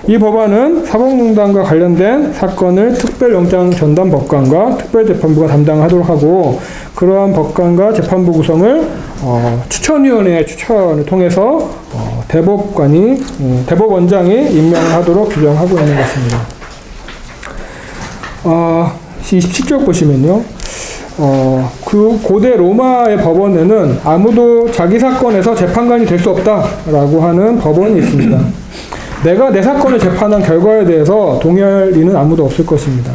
이 법안은 사법농단과 관련된 사건을 특별영장 전담 법관과 특별재판부가 담당하도록 하고, 그러한 법관과 재판부 구성을 추천위원회의 추천을 통해서 대법원장이 임명하도록 규정하고 있는 것입니다. 27쪽 보시면요. 그 고대 로마의 법원에는 아무도 자기 사건에서 재판관이 될 수 없다라고 하는 법원이 있습니다. 내가 내 사건을 재판한 결과에 대해서 동의할 리는 아무도 없을 것입니다.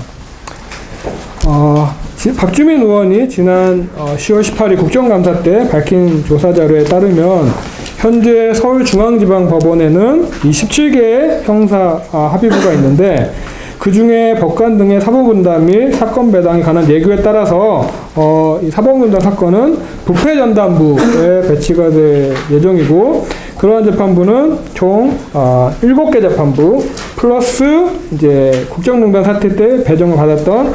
박주민 의원이 지난 10월 18일 국정감사 때 밝힌 조사 자료에 따르면 현재 서울중앙지방법원에는 27개의 형사 합의부가 있는데, 그 중에 법관 등의 사법분담 및 사건 배당에 관한 예규에 따라서 이 사법분담 사건은 부패전담부에 배치가 될 예정이고, 그러한 재판부는 총 7개 재판부 플러스 이제 국정농단 사태 때 배정을 받았던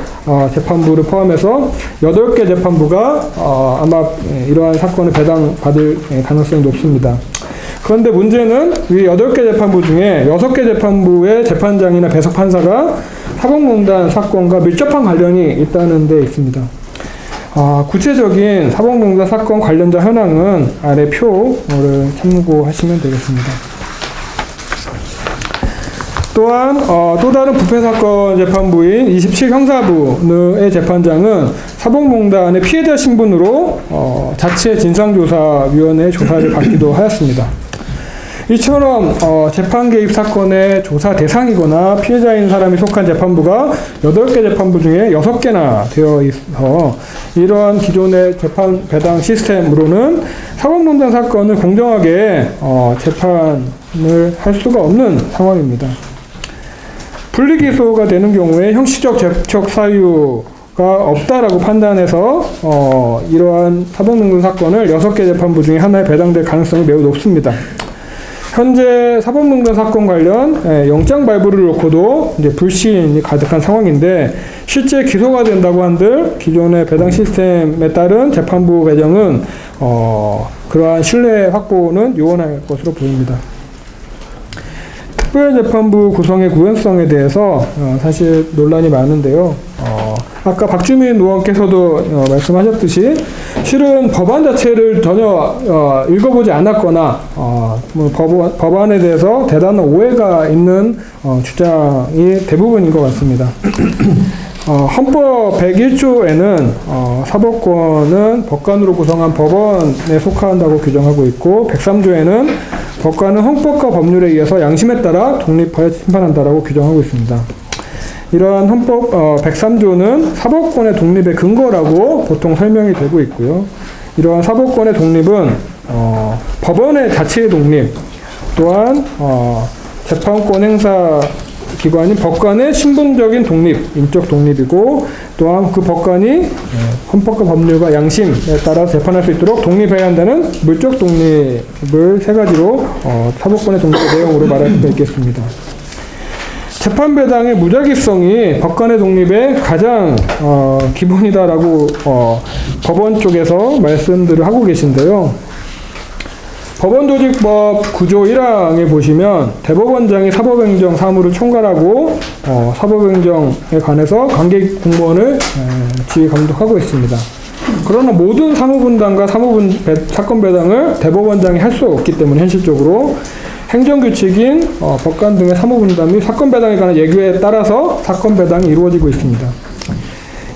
재판부를 포함해서 8개 재판부가 아마 이러한 사건을 배당받을 가능성이 높습니다. 그런데 문제는 이 8개 재판부 중에 6개 재판부의 재판장이나 배석 판사가 사법농단 사건과 밀접한 관련이 있다는 데 있습니다. 구체적인 사법농단 사건 관련자 현황은 아래 표를 참고하시면 되겠습니다. 또한 또 다른 부패사건 재판부인 27형사부의 재판장은 사법농단의 피해자 신분으로 자체 진상조사위원회 조사를 받기도 하였습니다. 이처럼 재판 개입 사건의 조사 대상이거나 피해자인 사람이 속한 재판부가 8개 재판부 중에 6개나 되어 있어 이러한 기존의 재판 배당 시스템으로는 사법농단 사건을 공정하게 재판을 할 수가 없는 상황입니다. 분리기소가 되는 경우에 형식적 접촉 사유가 없다라고 판단해서 이러한 사법농단 사건을 6개 재판부 중에 하나에 배당될 가능성이 매우 높습니다. 현재 사법농단 사건 관련 영장 발부를 놓고도 이제 불신이 가득한 상황인데, 실제 기소가 된다고 한들 기존의 배당 시스템에 따른 재판부 배정은 그러한 신뢰 확보는 요원할 것으로 보입니다. 특별재판부 구성의 구현성에 대해서 사실 논란이 많은데요. 아까 박주민 의원께서도 말씀하셨듯이 실은 법안 자체를 전혀 읽어보지 않았거나 법안에 대해서 대단한 오해가 있는 주장이 대부분인 것 같습니다. 헌법 101조에는 사법권은 법관으로 구성한 법원에 속한다고 규정하고 있고, 103조에는 법관은 헌법과 법률에 의해서 양심에 따라 독립하여 심판한다라고 규정하고 있습니다. 이러한 헌법 103조는 사법권의 독립의 근거라고 보통 설명이 되고 있고요. 이러한 사법권의 독립은 법원의 자체의 독립, 또한 재판권 행사 기관인 법관의 신분적인 독립, 인적 독립이고, 또한 그 법관이 헌법과 법률과 양심에 따라 재판할 수 있도록 독립해야 한다는 물적 독립을 세 가지로 사법권의 독립의 내용으로 말할 수가 있겠습니다. 재판 배당의 무작위성이 법관의 독립의 가장 기본이다라고 법원 쪽에서 말씀들을 하고 계신데요. 법원조직법 9조 1항에 보시면 대법원장이 사법행정 사무를 총괄하고 사법행정에 관해서 관계 공무원을 지휘 감독하고 있습니다. 그러나 모든 사무분담과 사건 배당을 대법원장이 할 수 없기 때문에 현실적으로 행정규칙인 법관 등의 사무분담 및 사건 배당에 관한 예규에 따라서 사건 배당이 이루어지고 있습니다.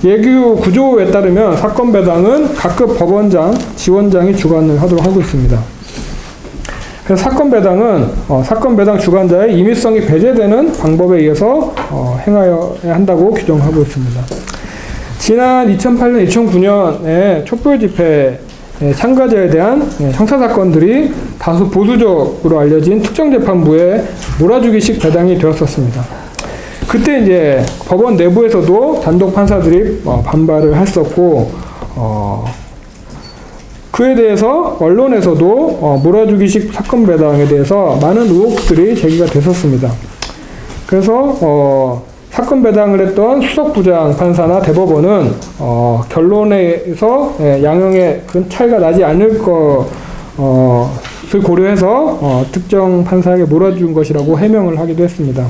예규 9조에 따르면 사건 배당은 각급 법원장, 지원장이 주관을 하도록 하고 있습니다. 그래서 사건 배당은 사건 배당 주관자의 임의성이 배제되는 방법에 의해서 행하여야 한다고 규정하고 있습니다. 지난 2008년, 2009년에 촛불 집회 참가자에 대한 형사사건들이 다소 보수적으로 알려진 특정재판부에 몰아주기식 배당이 되었었습니다. 그때 이제 법원 내부에서도 단독 판사들이 반발을 했었고, 그에 대해서 언론에서도 몰아주기식 사건 배당에 대해서 많은 의혹들이 제기가 됐었습니다. 그래서 사건 배당을 했던 수석부장 판사나 대법원은 결론에서 양형에 큰 차이가 나지 않을 것을 고려해서 특정 판사에게 몰아준 것이라고 해명을 하기도 했습니다.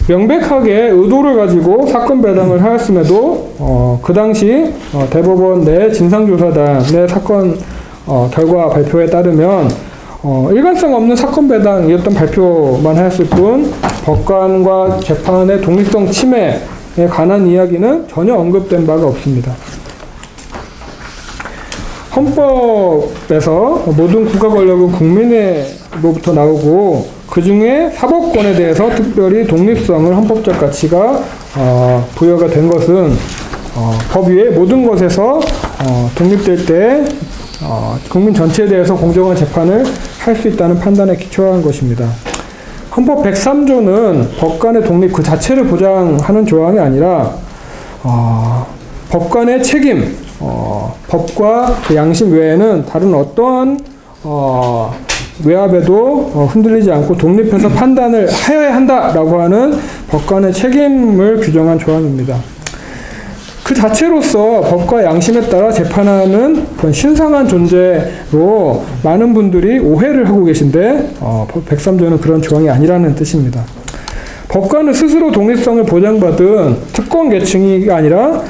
명백하게 의도를 가지고 사건 배당을 하였음에도 그 당시 대법원 내 진상조사단의 사건 결과 발표에 따르면 일관성 없는 사건 배당이었던 발표만 하였을 뿐 법관과 재판의 독립성 침해에 관한 이야기는 전혀 언급된 바가 없습니다. 헌법에서 모든 국가 권력은 국민으로부터 나오고 그 중에 사법권에 대해서 특별히 독립성을 헌법적 가치가 부여가 된 것은 법 위의 모든 것에서 독립될 때 국민 전체에 대해서 공정한 재판을 할 수 있다는 판단에 기초한 것입니다. 헌법 103조는 법관의 독립 그 자체를 보장하는 조항이 아니라 법관의 책임, 법과 그 양심 외에는 다른 어떠한 외압에도 흔들리지 않고 독립해서 판단을 하여야 한다라고 하는 법관의 책임을 규정한 조항입니다. 그 자체로서 법과 양심에 따라 재판하는 그런 신성한 존재로 많은 분들이 오해를 하고 계신데 103조는 그런 조항이 아니라는 뜻입니다. 법관은 스스로 독립성을 보장받은 특권 계층이 아니라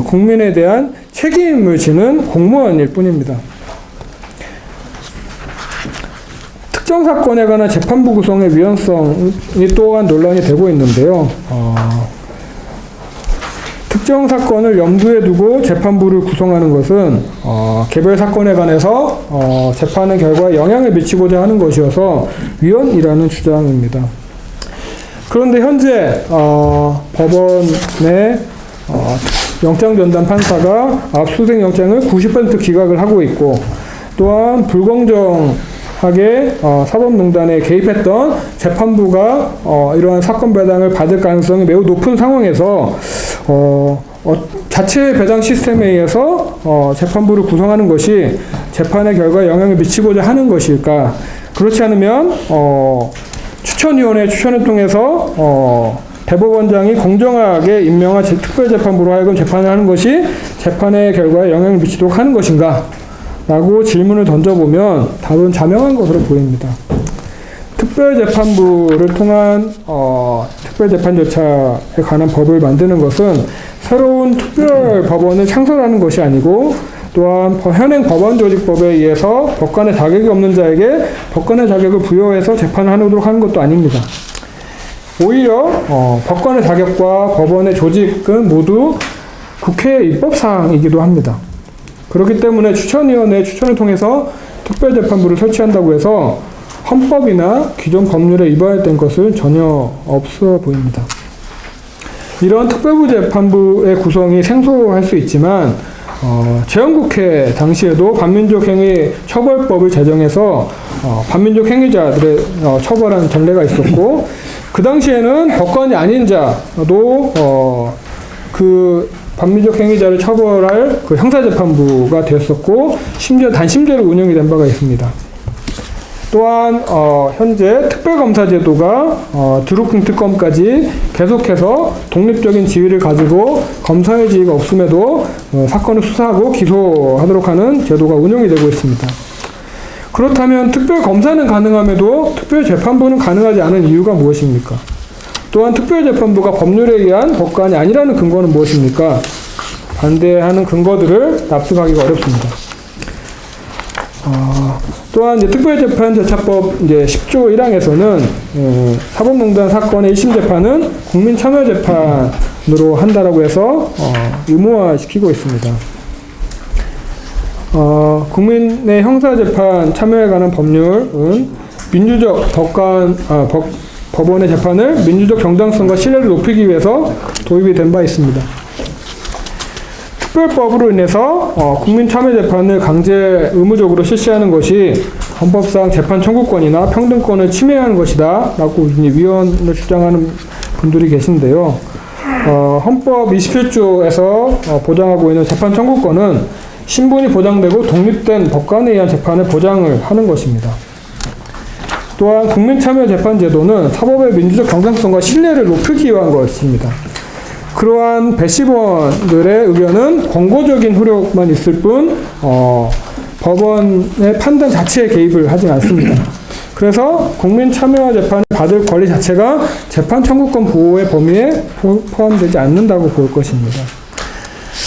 국민에 대한 책임을 지는 공무원일 뿐입니다. 특정 사건에 관한 재판부 구성의 위헌성이 또한 논란이 되고 있는데요. 특정 사건을 염두에 두고 재판부를 구성하는 것은 개별 사건에 관해서 재판의 결과에 영향을 미치고자 하는 것이어서 위헌이라는 주장입니다. 그런데 현재 법원의 영장전담 판사가 압수수색 영장을 90% 기각을 하고 있고 또한 불공정하게 사법농단에 개입했던 재판부가 이러한 사건 배당을 받을 가능성이 매우 높은 상황에서 자체 배당 시스템에 의해서 재판부를 구성하는 것이 재판의 결과에 영향을 미치고자 하는 것일까? 그렇지 않으면 추천위원회 추천을 통해서 대법원장이 공정하게 임명한 특별재판부로 하여금 재판을 하는 것이 재판의 결과에 영향을 미치도록 하는 것인가? 라고 질문을 던져보면 답은 자명한 것으로 보입니다. 특별재판부를 통한 특별재판 절차에 관한 법을 만드는 것은 새로운 특별법원을 창설하는 것이 아니고 또한 현행 법원조직법에 의해서 법관의 자격이 없는 자에게 법관의 자격을 부여해서 재판을 하도록 하는 것도 아닙니다. 오히려 법관의 자격과 법원의 조직은 모두 국회의 입법사항이기도 합니다. 그렇기 때문에 추천위원회의 추천을 통해서 특별재판부를 설치한다고 해서 헌법이나 기존 법률에 위반된 것은 전혀 없어 보입니다. 이런 특별부 재판부의 구성이 생소할 수 있지만 제헌국회 당시에도 반민족행위 처벌법을 제정해서 반민족 행위자들의 처벌하는 전례가 있었고 그 당시에는 법관이 아닌 자도 그 반민족 행위자를 처벌할 그 형사재판부가 되었었고 심지어 단심제로 운영이 된 바가 있습니다. 또한 현재 특별검사제도가 드루킹 특검까지 계속해서 독립적인 지위를 가지고 검사의 지위가 없음에도 사건을 수사하고 기소하도록 하는 제도가 운영이 되고 있습니다. 그렇다면 특별검사는 가능함에도 특별재판부는 가능하지 않은 이유가 무엇입니까? 또한 특별재판부가 법률에 의한 법관이 아니라는 근거는 무엇입니까? 반대하는 근거들을 납득하기가 어렵습니다. 또한 이제 특별재판제차법 이제 10조 1항에서는 사법농단 사건의 1심 재판은 국민참여재판으로 한다라고 해서 의무화시키고 있습니다. 국민의 형사재판 참여에 관한 법률은 민주적 법원의 재판을 민주적 정당성과 신뢰를 높이기 위해서 도입이 된 바 있습니다. 특별법으로 인해서 국민참여재판을 강제 의무적으로 실시하는 것이 헌법상 재판 청구권이나 평등권을 침해하는 것이다 라고 위헌을 주장하는 분들이 계신데요. 헌법 27조에서 보장하고 있는 재판 청구권은 신분이 보장되고 독립된 법관에 의한 재판을 보장을 하는 것입니다. 또한 국민참여재판제도는 사법의 민주적 정당성과 신뢰를 높이기 위한 것입니다. 그러한 배심원들의 의견은 권고적인 효력만 있을 뿐 법원의 판단 자체에 개입을 하지 않습니다. 그래서 국민 참여와 재판을 받을 권리 자체가 재판 청구권 보호의 범위에 포함되지 않는다고 볼 것입니다.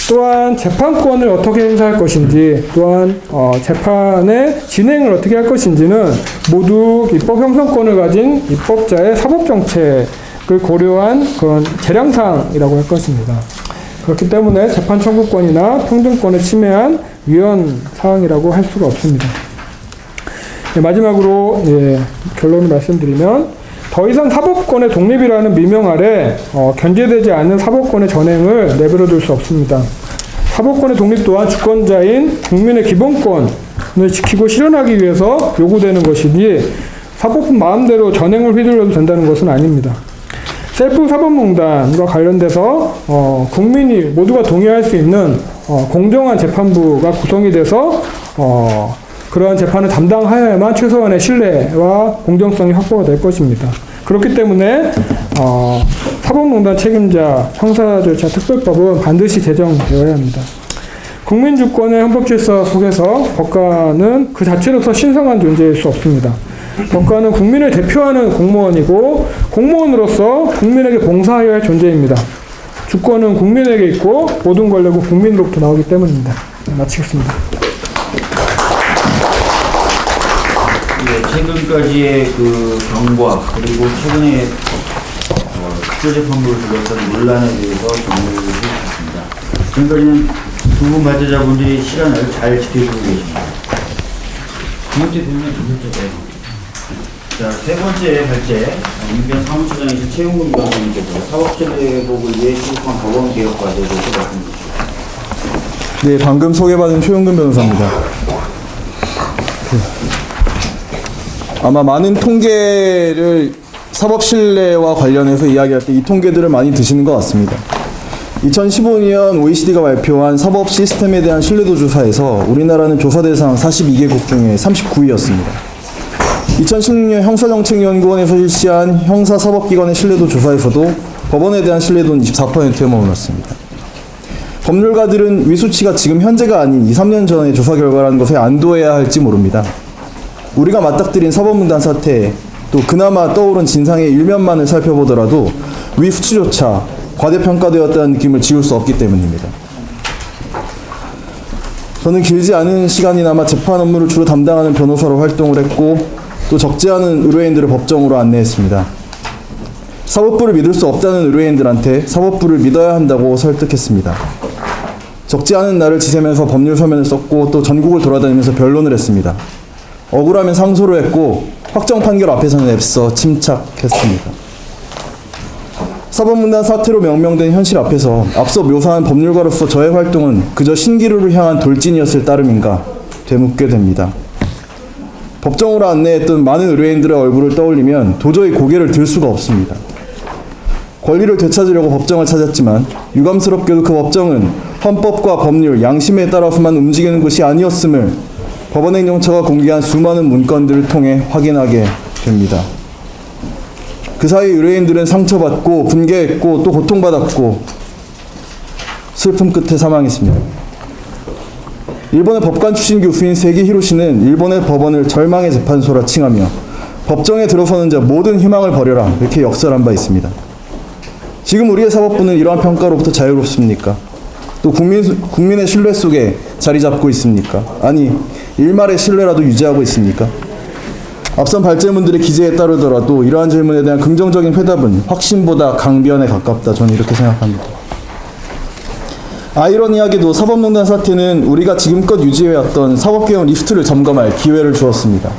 또한 재판권을 어떻게 행사할 것인지, 또한 재판의 진행을 어떻게 할 것인지는 모두 입법 형성권을 가진 입법자의 사법정책을 고려한 그런 재량사항이라고 할 것입니다. 그렇기 때문에 재판 청구권이나 평등권을 침해한 위헌 사항이라고 할 수가 없습니다. 마지막으로 결론을 말씀드리면 더 이상 사법권의 독립이라는 미명 아래 견제되지 않는 사법권의 전행을 내버려둘 수 없습니다. 사법권의 독립 또한 주권자인 국민의 기본권을 지키고 실현하기 위해서 요구되는 것이니 사법부 마음대로 전행을 휘둘러도 된다는 것은 아닙니다. 셀프 사법농단과 관련돼서 국민이 모두가 동의할 수 있는 공정한 재판부가 구성이 돼서 그러한 재판을 담당하여야만 최소한의 신뢰와 공정성이 확보가 될 것입니다. 그렇기 때문에 사법농단 책임자 형사절차 특별법은 반드시 제정되어야 합니다. 국민주권의 헌법질서 속에서 법관은 그 자체로서 신성한 존재일 수 없습니다. 법관은 국민을 대표하는 공무원이고 공무원으로서 국민에게 봉사하여야 할 존재입니다. 주권은 국민에게 있고 모든 권력은 국민으로부터 나오기 때문입니다. 마치겠습니다. 최근까지의 그 경과 그리고 최근에 특별재판부를 둘러싼 논란에 대해서 정리를 해주셨습니다. 지금까지는 두 분 발제자분들이 시간을 잘 지켜주고 계십니다. 두 번째 부분은 두 번째예요. 자, 세 번째 발제 인변 사무처장이신 최용근 변호사님께서 사법체계복을 위해 시급한 법원 개혁 과제에 대해서 말씀 주시죠. 네, 방금 소개받은 최용근 변호사입니다. 아마 많은 통계를 사법 신뢰와 관련해서 이야기할 때 이 통계들을 많이 드시는 것 같습니다. 2015년 OECD가 발표한 사법 시스템에 대한 신뢰도 조사에서 우리나라는 조사 대상 42개국 중에 39위였습니다. 2016년 형사정책연구원에서 실시한 형사사법기관의 신뢰도 조사에서도 법원에 대한 신뢰도는 24%에 머물렀습니다. 법률가들은 위수치가 지금 현재가 아닌 2, 3년 전의 조사 결과라는 것에 안도해야 할지 모릅니다. 우리가 맞닥뜨린 사법농단 사태, 또 그나마 떠오른 진상의 일면만을 살펴보더라도 위수치조차 과대평가되었다는 느낌을 지울 수 없기 때문입니다. 저는 길지 않은 시간이나마 재판 업무를 주로 담당하는 변호사로 활동을 했고 또 적지 않은 의뢰인들을 법정으로 안내했습니다. 사법부를 믿을 수 없다는 의뢰인들한테 사법부를 믿어야 한다고 설득했습니다. 적지 않은 날을 지새면서 법률 서면을 썼고 또 전국을 돌아다니면서 변론을 했습니다. 억울하면 상소를 했고 확정 판결 앞에서는 애써 침착했습니다. 사법농단 사태로 명명된 현실 앞에서 앞서 묘사한 법률가로서 저의 활동은 그저 신기루를 향한 돌진이었을 따름인가 되묻게 됩니다. 법정으로 안내했던 많은 의뢰인들의 얼굴을 떠올리면 도저히 고개를 들 수가 없습니다. 권리를 되찾으려고 법정을 찾았지만 유감스럽게도 그 법정은 헌법과 법률, 양심에 따라서만 움직이는 것이 아니었음을 법원행정처가 공개한 수많은 문건들을 통해 확인하게 됩니다. 그 사이 의뢰인들은 상처받고 분개했고 또 고통받았고 슬픔 끝에 사망했습니다. 일본의 법관 출신 교수인 세기 히로시는 일본의 법원을 절망의 재판소라 칭하며 법정에 들어서는 자 모든 희망을 버려라 이렇게 역설한 바 있습니다. 지금 우리의 사법부는 이러한 평가로부터 자유롭습니까? 또 국민의 신뢰 속에 자리 잡고 있습니까? 아니 일말의 신뢰라도 유지하고 있습니까? 앞선 발제문들의 기재에 따르더라도 이러한 질문에 대한 긍정적인 회답은 확신보다 강변에 가깝다. 저는 이렇게 생각합니다. 아이러니하게도 사법농단 사태는 우리가 지금껏 유지해왔던 사법개혁 리스트를 점검할 기회를 주었습니다.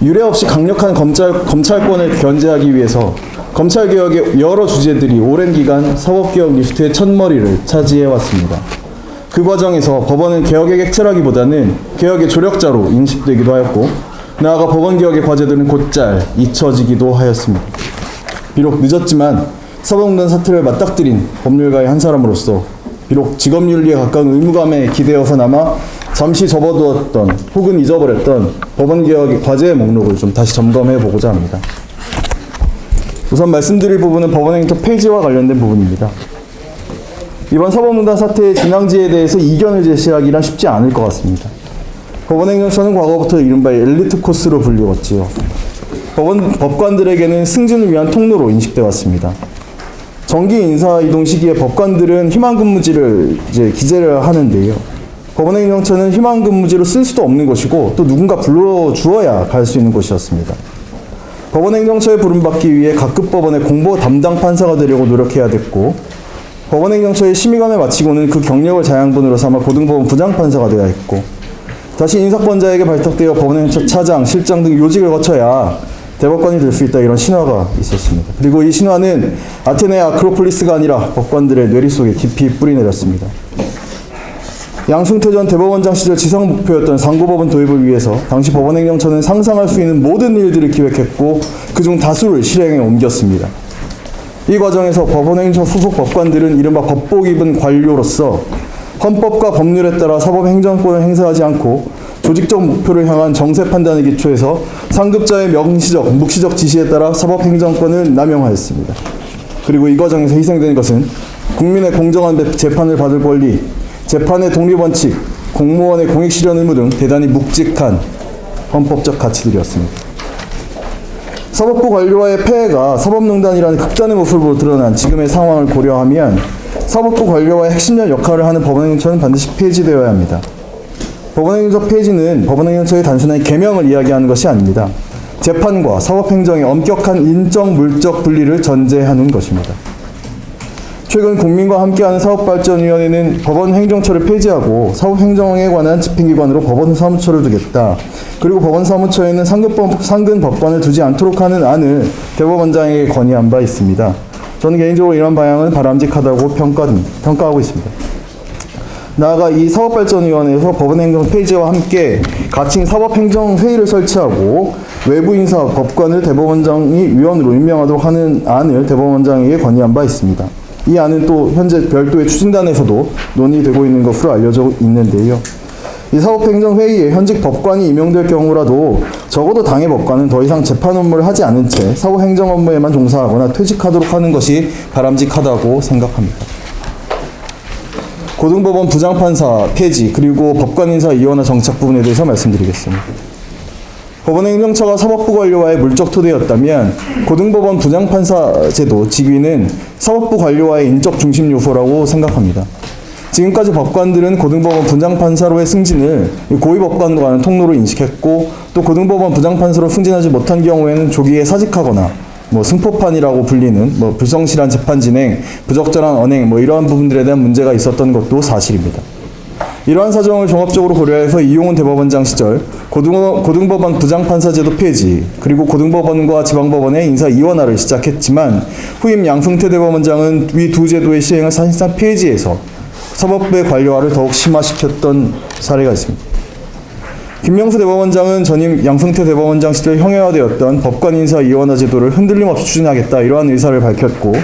유례 없이 강력한 검찰권을 견제하기 위해서 검찰개혁의 여러 주제들이 오랜 기간 사법개혁 리스트의 첫머리를 차지해왔습니다. 그 과정에서 법원은 개혁의 객체라기보다는 개혁의 조력자로 인식되기도 하였고 나아가 법원개혁의 과제들은 곧잘 잊혀지기도 하였습니다. 비록 늦었지만 사법농단 사태를 맞닥뜨린 법률가의 한 사람으로서 비록 직업윤리에 가까운 의무감에 기대어서나마 잠시 접어두었던 혹은 잊어버렸던 법원개혁의 과제의 목록을 좀 다시 점검해 보고자 합니다. 우선 말씀드릴 부분은 법원행정 폐지와 관련된 부분입니다. 이번 사법농단 사태의 진앙지에 대해서 이견을 제시하기란 쉽지 않을 것 같습니다. 법원행정처는 과거부터 이른바 엘리트 코스로 불리웠지요. 법관들에게는 승진을 위한 통로로 인식되어 왔습니다. 정기 인사 이동 시기에 법관들은 희망근무지를 기재를 하는데요. 법원행정처는 희망근무지로 쓸 수도 없는 것이고 또 누군가 불러주어야 갈 수 있는 곳이었습니다. 법원행정처에 부름받기 위해 각급 법원의 공보 담당 판사가 되려고 노력해야 됐고 법원행정처의 심의관을 마치고는 그 경력을 자양분으로 삼아 고등법원 부장판사가 되어야 했고 다시 인사권자에게 발탁되어 법원행정처 차장, 실장 등 요직을 거쳐야 대법관이 될 수 있다 이런 신화가 있었습니다. 그리고 이 신화는 아테네 아크로폴리스가 아니라 법관들의 뇌리 속에 깊이 뿌리내렸습니다. 양승태 전 대법원장 시절 지상 목표였던 상고법원 도입을 위해서 당시 법원행정처는 상상할 수 있는 모든 일들을 기획했고 그중 다수를 실행에 옮겼습니다. 이 과정에서 법원행정 소속 법관들은 이른바 법복 입은 관료로서 헌법과 법률에 따라 사법행정권을 행사하지 않고 조직적 목표를 향한 정세 판단에 기초해서 상급자의 명시적, 묵시적 지시에 따라 사법행정권을 남용하였습니다. 그리고 이 과정에서 희생된 것은 국민의 공정한 재판을 받을 권리, 재판의 독립원칙, 공무원의 공익실현 의무 등 대단히 묵직한 헌법적 가치들이었습니다. 사법부 관료와의 폐해가 사법농단이라는 극단의 모습으로 드러난 지금의 상황을 고려하면 사법부 관료와의 핵심적 역할을 하는 법원행정처는 반드시 폐지되어야 합니다. 법원행정처 폐지는 법원행정처의 단순한 개명을 이야기하는 것이 아닙니다. 재판과 사법행정의 엄격한 인적, 물적 분리를 전제하는 것입니다. 최근 국민과 함께하는 사법발전위원회는 법원행정처를 폐지하고 사법행정에 관한 집행기관으로 법원사무처를 두겠다. 그리고 법원사무처에는 상근 법관을 두지 않도록 하는 안을 대법원장에게 건의한 바 있습니다. 저는 개인적으로 이런 방향은 바람직하다고 평가하고 있습니다. 나아가 이 사법발전위원회에서 법원행정 폐지와 함께 가칭 사법행정회의를 설치하고 외부인사 법관을 대법원장이 위원으로 임명하도록 하는 안을 대법원장에게 건의한 바 있습니다. 이 안은 또 현재 별도의 추진단에서도 논의되고 있는 것으로 알려져 있는데요. 이 사법행정회의에 현직 법관이 임명될 경우라도 적어도 당의 법관은 더 이상 재판 업무를 하지 않은 채 사법행정 업무에만 종사하거나 퇴직하도록 하는 것이 바람직하다고 생각합니다. 고등법원 부장판사 폐지 그리고 법관인사 이원화 정착 부분에 대해서 말씀드리겠습니다. 법원행정처가 사법부 관료와의 물적 토대였다면 고등법원 부장판사 제도 직위는 사법부 관료와의 인적 중심 요소라고 생각합니다. 지금까지 법관들은 고등법원 부장판사로의 승진을 고위법관으로 가는 통로로 인식했고 또 고등법원 부장판사로 승진하지 못한 경우에는 조기에 사직하거나 승포판이라고 불리는 불성실한 재판 진행, 부적절한 언행 이러한 부분들에 대한 문제가 있었던 것도 사실입니다. 이러한 사정을 종합적으로 고려해서 이용훈 대법원장 시절 고등법원 부장판사제도 폐지 그리고 고등법원과 지방법원의 인사 이원화를 시작했지만 후임 양승태 대법원장은 위 두 제도의 시행을 사실상 폐지해서 사법부의 관료화를 더욱 심화시켰던 사례가 있습니다. 김명수 대법원장은 전임 양승태 대법원장 시절 형해화되었던 법관 인사 이원화 제도를 흔들림 없이 추진하겠다 이러한 의사를 밝혔고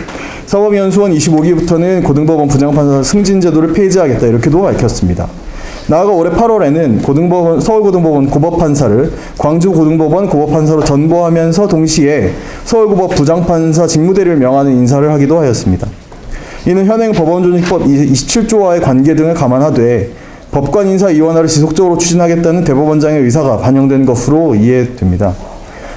사법연수원 25기부터는 고등법원 부장판사 승진 제도를 폐지하겠다 이렇게도 밝혔습니다. 나아가 올해 8월에는 서울고등법원 고법판사를 광주고등법원 고법판사로 전보하면서 동시에 서울고법 부장판사 직무대리를 명하는 인사를 하기도 하였습니다. 이는 현행 법원조직법 27조와의 관계 등을 감안하되 법관 인사 이원화를 지속적으로 추진하겠다는 대법원장의 의사가 반영된 것으로 이해됩니다.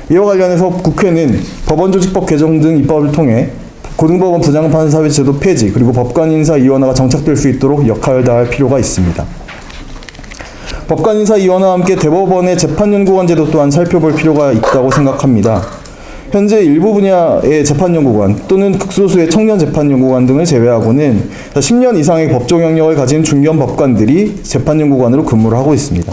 이와 관련해서 국회는 법원조직법 개정 등 입법을 통해 고등법원 부장판사 제도 폐지 그리고 법관 인사 이원화가 정착될 수 있도록 역할을 다할 필요가 있습니다. 법관 인사 이원화와 함께 대법원의 재판연구관 제도 또한 살펴볼 필요가 있다고 생각합니다. 현재 일부 분야의 재판연구관 또는 극소수의 청년재판연구관 등을 제외하고는 10년 이상의 법조 경력을 가진 중견 법관들이 재판연구관으로 근무를 하고 있습니다.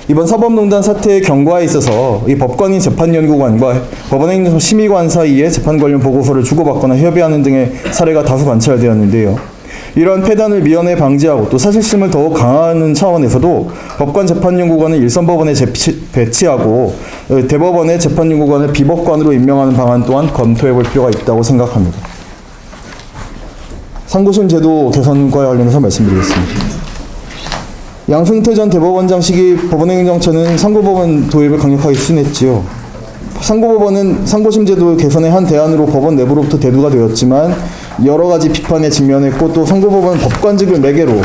이번 사법농단 사태의 경과에 있어서 이 법관인 재판연구관과 법원행정 심의관 사이에 재판 관련 보고서를 주고받거나 협의하는 등의 사례가 다수 관찰되었는데요. 이러한 폐단을 미연에 방지하고 또 사실심을 더욱 강화하는 차원에서도 법관 재판연구관을 일선법원에 배치하고 대법원의 재판연구관을 비법관으로 임명하는 방안 또한 검토해 볼 필요가 있다고 생각합니다. 상고심 제도 개선과 관련해서 말씀드리겠습니다. 양승태 전 대법원장 시기 법원행정처는 상고법원 도입을 강력하게 추진했지요. 상고법원은 상고심 제도 개선의 한 대안으로 법원 내부로부터 대두가 되었지만 여러 가지 비판에 직면했고 또 상고법원은 법관직을 매개로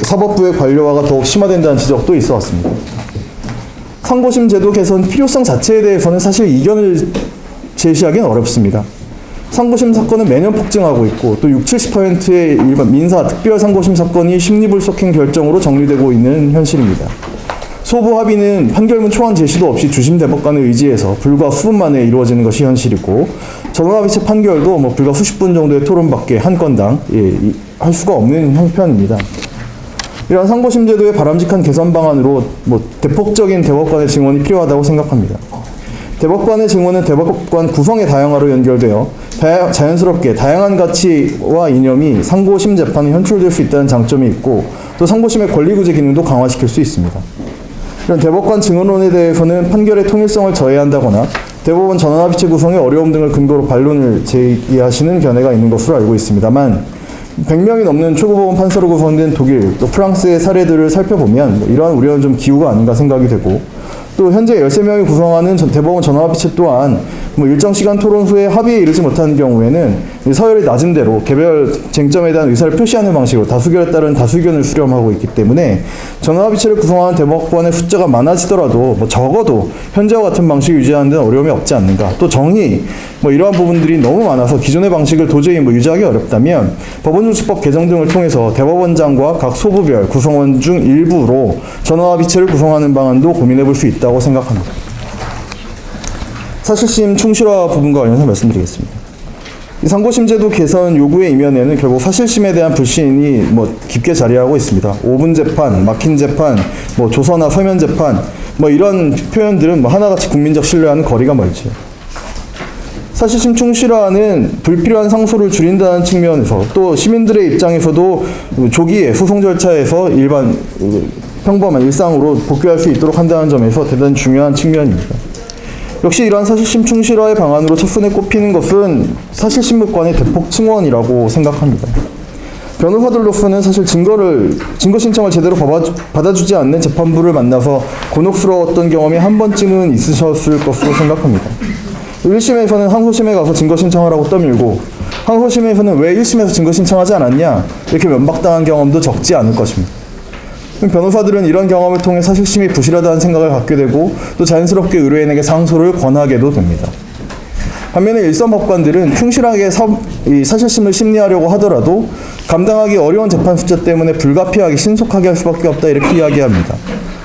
사법부의 관료화가 더욱 심화된다는 지적도 있어 왔습니다. 상고심 제도 개선 필요성 자체에 대해서는 사실 이견을 제시하기는 어렵습니다. 상고심 사건은 매년 폭증하고 있고 또 60-70%의 일반 민사 특별 상고심 사건이 심리불속행 결정으로 정리되고 있는 현실입니다. 소부 합의는 판결문 초안 제시도 없이 주심 대법관의 의지에서 불과 수분 만에 이루어지는 것이 현실이고 전원합의체 판결도 불과 수십 분 정도의 토론밖에 한 건당 할 수가 없는 형편입니다. 이러한 상고심 제도의 바람직한 개선 방안으로 대폭적인 대법관의 증언이 필요하다고 생각합니다. 대법관의 증언은 대법관 구성의 다양화로 연결되어 자연스럽게 다양한 가치와 이념이 상고심 재판에 현출될 수 있다는 장점이 있고 또 상고심의 권리구제 기능도 강화시킬 수 있습니다. 이런 대법관 증언론에 대해서는 판결의 통일성을 저해한다거나 대법원 전원합의체 구성의 어려움 등을 근거로 반론을 제기하시는 견해가 있는 것으로 알고 있습니다만 100명이 넘는 초급법원 판사로 구성된 독일 또 프랑스의 사례들을 살펴보면 이러한 우려는 좀 기우가 아닌가 생각이 되고 또 현재 13명이 구성하는 대법원 전원합의체 또한 일정 시간 토론 후에 합의에 이르지 못하는 경우에는 서열이 낮은 대로 개별 쟁점에 대한 의사를 표시하는 방식으로 다수결에 따른 다수의견을 수렴하고 있기 때문에 전원합의체를 구성하는 대법관의 숫자가 많아지더라도 적어도 현재와 같은 방식을 유지하는 데는 어려움이 없지 않는가. 또 정의 이러한 부분들이 너무 많아서 기존의 방식을 도저히 유지하기 어렵다면 법원중시법 개정 등을 통해서 대법원장과 각 소부별 구성원 중 일부로 전원합의체를 구성하는 방안도 고민해 볼 수 있다고 생각합니다. 사실심 충실화 부분과 관련해서 말씀드리겠습니다. 이 상고심 제도 개선 요구의 이면에는 결국 사실심에 대한 불신이 깊게 자리하고 있습니다. 5분 재판, 막힌 재판, 조서나 서면 재판, 이런 표현들은 하나같이 국민적 신뢰와는 거리가 멀지요. 사실심 충실화는 불필요한 상소를 줄인다는 측면에서 또 시민들의 입장에서도 조기에 소송 절차에서 일반 평범한 일상으로 복귀할 수 있도록 한다는 점에서 대단히 중요한 측면입니다. 역시 이러한 사실심 충실화의 방안으로 첫순에 꼽히는 것은 사실심무관의 대폭 증원이라고 생각합니다. 변호사들로서는 사실 증거 신청을 제대로 받아주지 않는 재판부를 만나서 곤혹스러웠던 경험이 한 번쯤은 있으셨을 것으로 생각합니다. 1심에서는 항소심에 가서 증거 신청하라고 떠밀고 항소심에서는 왜 1심에서 증거 신청하지 않았냐 이렇게 면박당한 경험도 적지 않을 것입니다. 변호사들은 이런 경험을 통해 사실심이 부실하다는 생각을 갖게 되고 또 자연스럽게 의뢰인에게 상소를 권하게도 됩니다. 반면에 일선 법관들은 충실하게 사실심을 심리하려고 하더라도 감당하기 어려운 재판 숫자 때문에 불가피하게 신속하게 할 수밖에 없다 이렇게 이야기합니다.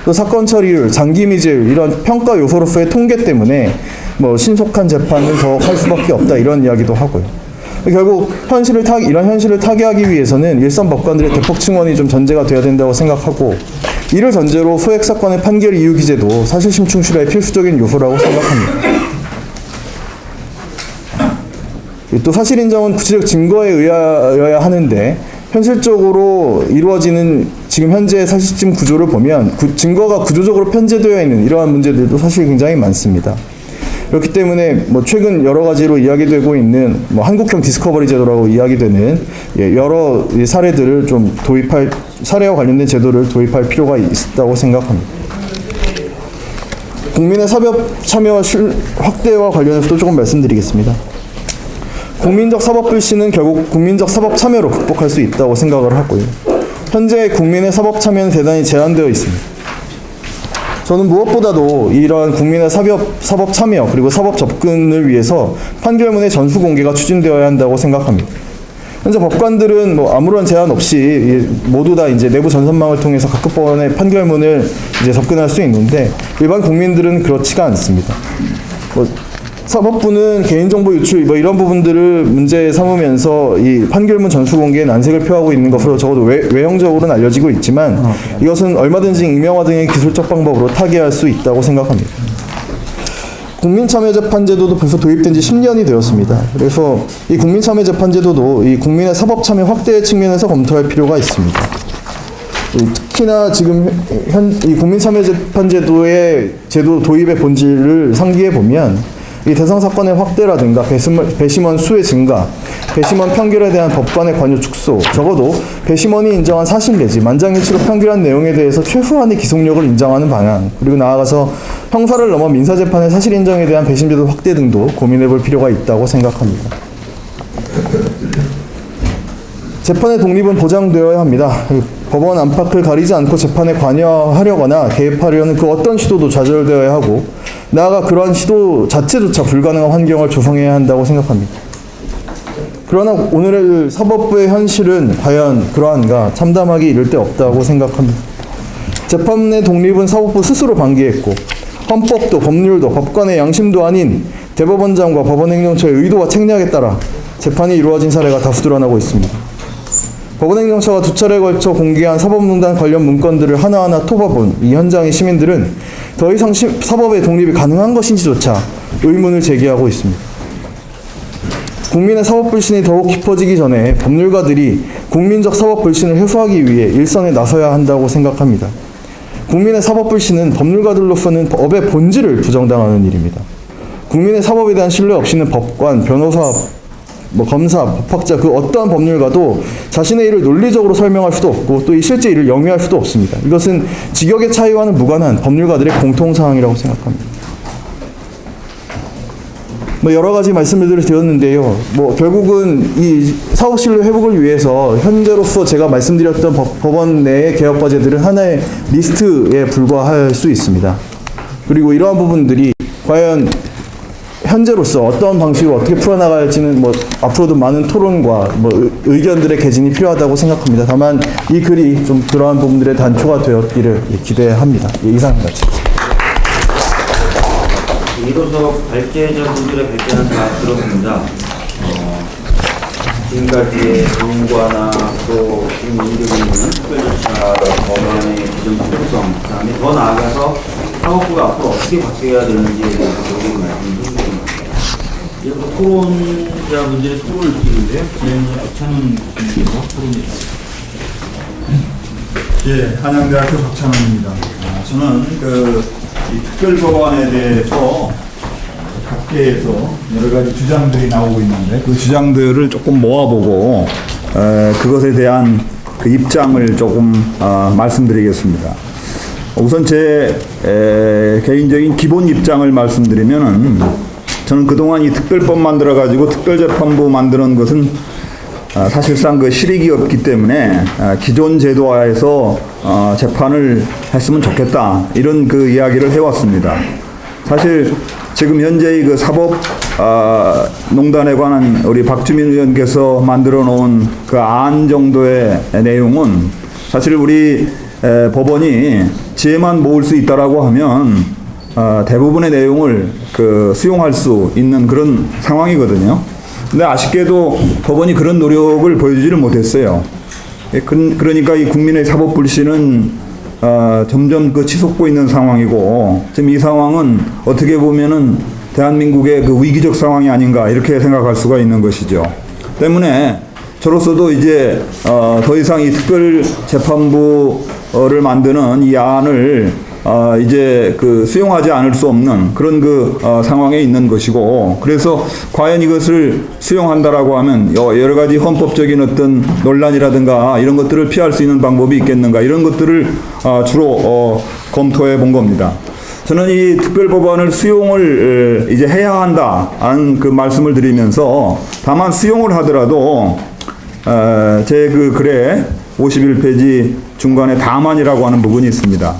또 사건 처리율, 장기 미제율 이런 평가 요소로서의 통계 때문에 신속한 재판을 더 할 수밖에 없다 이런 이야기도 하고요. 결국 이런 현실을 타개하기 위해서는 일선 법관들의 대폭 증언이 좀 전제가 되어야 된다고 생각하고 이를 전제로 소액 사건의 판결 이유 기재도 사실심 충실화의 필수적인 요소라고 생각합니다. 또 사실 인정은 구체적 증거에 의하여야 하는데 현실적으로 이루어지는 지금 현재 사실심 구조를 보면 증거가 구조적으로 편제되어 있는 이러한 문제들도 사실 굉장히 많습니다. 그렇기 때문에 최근 여러 가지로 이야기되고 있는 한국형 디스커버리 제도라고 이야기되는 여러 사례들을 좀 사례와 관련된 제도를 도입할 필요가 있다고 생각합니다. 국민의 사법 참여 확대와 관련해서도 조금 말씀드리겠습니다. 국민적 사법 불신은 결국 국민적 사법 참여로 극복할 수 있다고 생각을 하고요. 현재 국민의 사법 참여는 대단히 제한되어 있습니다. 저는 무엇보다도 이러한 국민의 사법 참여 그리고 사법 접근을 위해서 판결문의 전수 공개가 추진되어야 한다고 생각합니다. 현재 법관들은 아무런 제한 없이 모두 다 내부 전선망을 통해서 각급 법원의 판결문을 접근할 수 있는데 일반 국민들은 그렇지가 않습니다. 사법부는 개인정보 유출 이런 부분들을 문제 삼으면서 이 판결문 전수 공개에 난색을 표하고 있는 것으로 적어도 외형적으로는 알려지고 있지만 이것은 얼마든지 익명화 등의 기술적 방법으로 타개할 수 있다고 생각합니다. 국민참여재판제도도 벌써 도입된 지 10년이 되었습니다. 그래서 이 국민참여재판제도도 이 국민의 사법참여 확대 측면에서 검토할 필요가 있습니다. 특히나 지금 이 국민참여재판제도의 제도 도입의 본질을 상기해 보면 이 대상 사건의 확대라든가 배심원 수의 증가, 배심원 판결에 대한 법관의 관여 축소, 적어도 배심원이 인정한 사실 내지 만장일치로 판결한 내용에 대해서 최소한의 기속력을 인정하는 방향, 그리고 나아가서 형사를 넘어 민사재판의 사실 인정에 대한 배심제도 확대 등도 고민해 볼 필요가 있다고 생각합니다. 재판의 독립은 보장되어야 합니다. 법원 안팎을 가리지 않고 재판에 관여하려거나 개입하려는 그 어떤 시도도 좌절되어야 하고, 나아가 그러한 시도 자체조차 불가능한 환경을 조성해야 한다고 생각합니다. 그러나 오늘의 사법부의 현실은 과연 그러한가 참담하게 이를 데 없다고 생각합니다. 재판의 독립은 사법부 스스로 방기했고, 헌법도 법률도 법관의 양심도 아닌 대법원장과 법원행정처의 의도와 책략에 따라 재판이 이루어진 사례가 다수 드러나고 있습니다. 법원행정처가 2차례에 걸쳐 공개한 사법농단 관련 문건들을 하나하나 토봐본 이 현장의 시민들은 더 이상 사법의 독립이 가능한 것인지조차 의문을 제기하고 있습니다. 국민의 사법 불신이 더욱 깊어지기 전에 법률가들이 국민적 사법 불신을 해소하기 위해 일선에 나서야 한다고 생각합니다. 국민의 사법 불신은 법률가들로서는 법의 본질을 부정당하는 일입니다. 국민의 사법에 대한 신뢰 없이는 법관, 변호사, 검사, 법학자 그 어떠한 법률가도 자신의 일을 논리적으로 설명할 수도 없고 또 이 실제 일을 영위할 수도 없습니다. 이것은 직역의 차이와는 무관한 법률가들의 공통사항이라고 생각합니다. 여러 가지 말씀을 드렸는데요. 결국은 이 사법 신뢰 회복을 위해서 현재로서 제가 말씀드렸던 법원 내의 개혁 과제들은 하나의 리스트에 불과할 수 있습니다. 그리고 이러한 부분들이 과연 현재로서 어떤 방식으로 어떻게 풀어나갈지는 앞으로도 많은 토론과 의견들의 개진이 필요하다고 생각합니다. 다만 이 글이 좀 그러한 부분들의 단초가 되었기를 기대합니다. 이상입니다. 이로써 발제자분들의 발제는 다 들었습니다. 지금까지의 경과나 또 지금 인정이 있는 특별조차 법안의 기존 필요성, 그다음에 더 나아가서 사법부가 앞으로 어떻게 바뀌어야 되는지에 대해서 여기 말씀을 해주셨습니다. 이렇게 토론자분들의 토론을 드리는데요. 박찬훈 교수님께서 토론해 주십니다. 예, 한양대학교 박찬훈입니다. 저는 이 특별법안에 대해서 각계에서 여러 가지 주장들이 나오고 있는데 그 주장들을 조금 모아보고 그것에 대한 그 입장을 조금 말씀드리겠습니다. 우선 제 개인적인 기본 입장을 말씀드리면은 저는 그동안 이 특별법 만들어가지고 특별재판부 만드는 것은 사실상 그 실익이 없기 때문에 기존 제도화에서 재판을 했으면 좋겠다 이런 그 이야기를 해왔습니다. 사실 지금 현재의 그 사법농단에 관한 우리 박주민 의원께서 만들어 놓은 그 안 정도의 내용은 사실 우리 법원이 지혜만 모을 수 있다라고 하면 대부분의 내용을 그 수용할 수 있는 그런 상황이거든요. 근데 아쉽게도 법원이 그런 노력을 보여주지를 못했어요. 그러니까 이 국민의 사법 불신은 점점 그 치솟고 있는 상황이고, 지금 이 상황은 어떻게 보면은 대한민국의 그 위기적 상황이 아닌가 이렇게 생각할 수가 있는 것이죠. 때문에 저로서도 이제 더 이상 이 특별재판부를 만드는 이 안을 이제 그 수용하지 않을 수 없는 그런 그 상황에 있는 것이고, 그래서 과연 이것을 수용한다라고 하면 여러 가지 헌법적인 어떤 논란이라든가 이런 것들을 피할 수 있는 방법이 있겠는가, 이런 것들을 주로 검토해 본 겁니다. 저는 이 특별법안을 수용을 이제 해야 한다는 그 말씀을 드리면서, 다만 수용을 하더라도 제 그 글에 51페이지 중간에 다만이라고 하는 부분이 있습니다.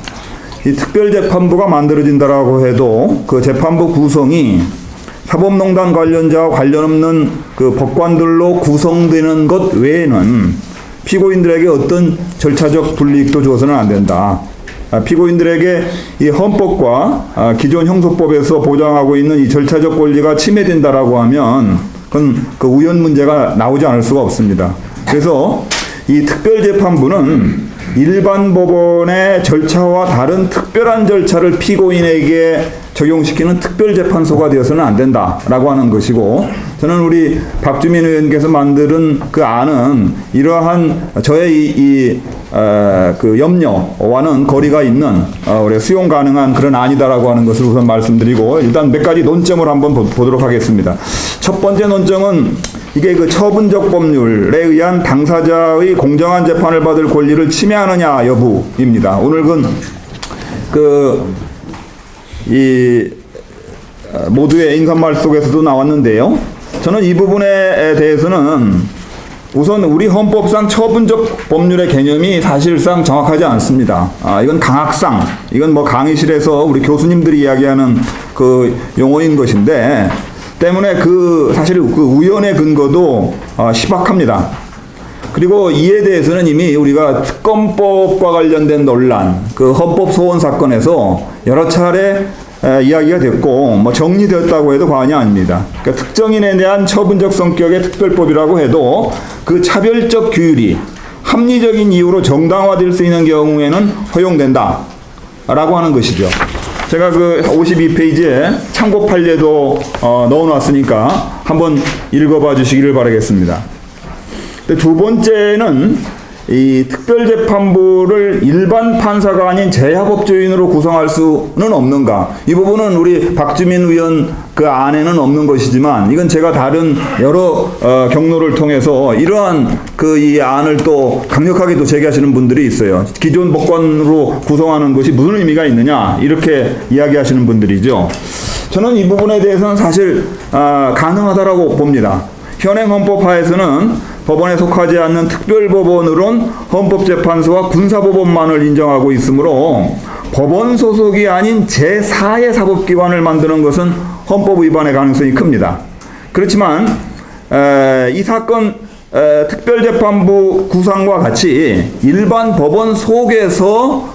이 특별재판부가 만들어진다라고 해도 그 재판부 구성이 사법농단 관련자와 관련 없는 그 법관들로 구성되는 것 외에는 피고인들에게 어떤 절차적 불이익도 줘서는 안 된다. 피고인들에게 이 헌법과 기존 형소법에서 보장하고 있는 이 절차적 권리가 침해된다라고 하면 그건 그 우연 문제가 나오지 않을 수가 없습니다. 그래서 이 특별재판부는 일반 법원의 절차와 다른 특별한 절차를 피고인에게 적용시키는 특별재판소가 되어서는 안 된다라고 하는 것이고, 저는 우리 박주민 의원께서 만드는 그 안은 이러한 저의 그 염려와는 거리가 있는 우리 수용 가능한 그런 안이다라고 하는 것을 우선 말씀드리고, 일단 몇 가지 논점을 한번 보도록 하겠습니다. 첫 번째 논점은 이게 그 처분적 법률에 의한 당사자의 공정한 재판을 받을 권리를 침해하느냐 여부입니다. 오늘 모두의 인사말 속에서도 나왔는데요. 저는 이 부분에 대해서는 우선 우리 헌법상 처분적 법률의 개념이 사실상 정확하지 않습니다. 이건 강학상, 이건 뭐 강의실에서 우리 교수님들이 이야기하는 그 용어인 것인데, 때문에 사실 그 우연의 근거도 희박합니다. 그리고 이에 대해서는 이미 우리가 특검법과 관련된 논란, 그 헌법 소원 사건에서 여러 차례 이야기가 됐고, 뭐 정리되었다고 해도 과언이 아닙니다. 그러니까 특정인에 대한 처분적 성격의 특별법이라고 해도 그 차별적 규율이 합리적인 이유로 정당화될 수 있는 경우에는 허용된다라고 하는 것이죠. 제가 그 52페이지에 참고 판례도 넣어놨으니까 한번 읽어봐 주시기를 바라겠습니다. 두 번째는 이 특별재판부를 일반 판사가 아닌 재하법조인으로 구성할 수는 없는가? 이 부분은 우리 박주민 의원 그 안에는 없는 것이지만, 이건 제가 다른 여러 경로를 통해서 이러한 이 안을 또 강력하게 또 제기하시는 분들이 있어요. 기존 법관으로 구성하는 것이 무슨 의미가 있느냐, 이렇게 이야기하시는 분들이죠. 저는 이 부분에 대해서는 사실 가능하다라고 봅니다. 현행 헌법하에서는 법원에 속하지 않는 특별법원으론 헌법재판소와 군사법원만을 인정하고 있으므로 법원 소속이 아닌 제4의 사법기관을 만드는 것은 헌법 위반의 가능성이 큽니다. 그렇지만 이 사건 특별재판부 구상과 같이 일반 법원 속에서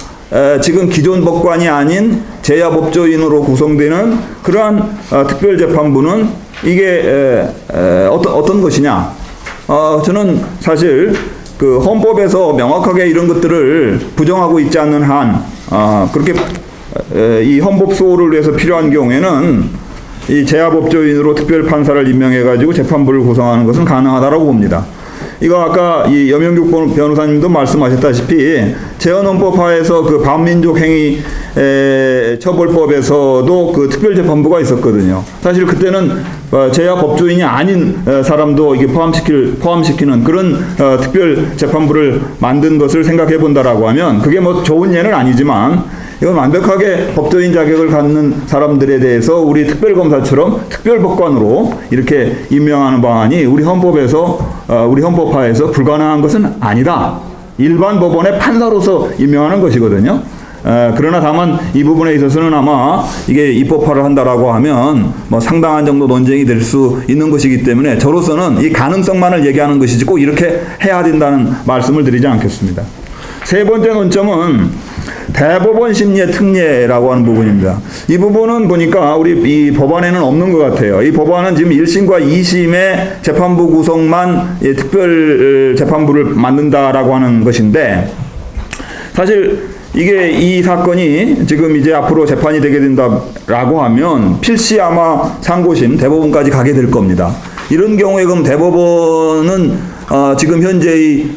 지금 기존 법관이 아닌 재야법조인으로 구성되는 그러한 특별재판부는 이게 어떤 것이냐? 저는 사실 그 헌법에서 명확하게 이런 것들을 부정하고 있지 않는 한, 그렇게 이 헌법 수호를 위해서 필요한 경우에는 이 재하법조인으로 특별판사를 임명해가지고 재판부를 구성하는 것은 가능하다라고 봅니다. 이거 아까 이 염영국 변호사님도 말씀하셨다시피 재헌헌법하에서 그 반민족 행위 처벌법에서도 그 특별재판부가 있었거든요. 사실 그때는 재하법조인이 아닌 사람도 이게 포함시키는 그런 특별재판부를 만든 것을 생각해 본다라고 하면, 그게 뭐 좋은 예는 아니지만 이건 완벽하게 법조인 자격을 갖는 사람들에 대해서 우리 특별검사처럼 특별법관으로 이렇게 임명하는 방안이 우리 헌법하에서 불가능한 것은 아니다. 일반 법원의 판사로서 임명하는 것이거든요. 그러나 다만 이 부분에 있어서는 아마 이게 입법화를 한다라고 하면 뭐 상당한 정도 논쟁이 될 수 있는 것이기 때문에 저로서는 이 가능성만을 얘기하는 것이지 꼭 이렇게 해야 된다는 말씀을 드리지 않겠습니다. 세 번째 논점은 대법원 심리의 특례라고 하는 부분입니다. 이 부분은 보니까 우리 이 법안에는 없는 것 같아요. 이 법안은 지금 1심과 2심의 재판부 구성만 특별 재판부를 만든다라고 하는 것인데, 사실 이게 이 사건이 지금 이제 앞으로 재판이 되게 된다라고 하면 필시 아마 상고심, 대법원까지 가게 될 겁니다. 이런 경우에 그럼 대법원은 지금 현재의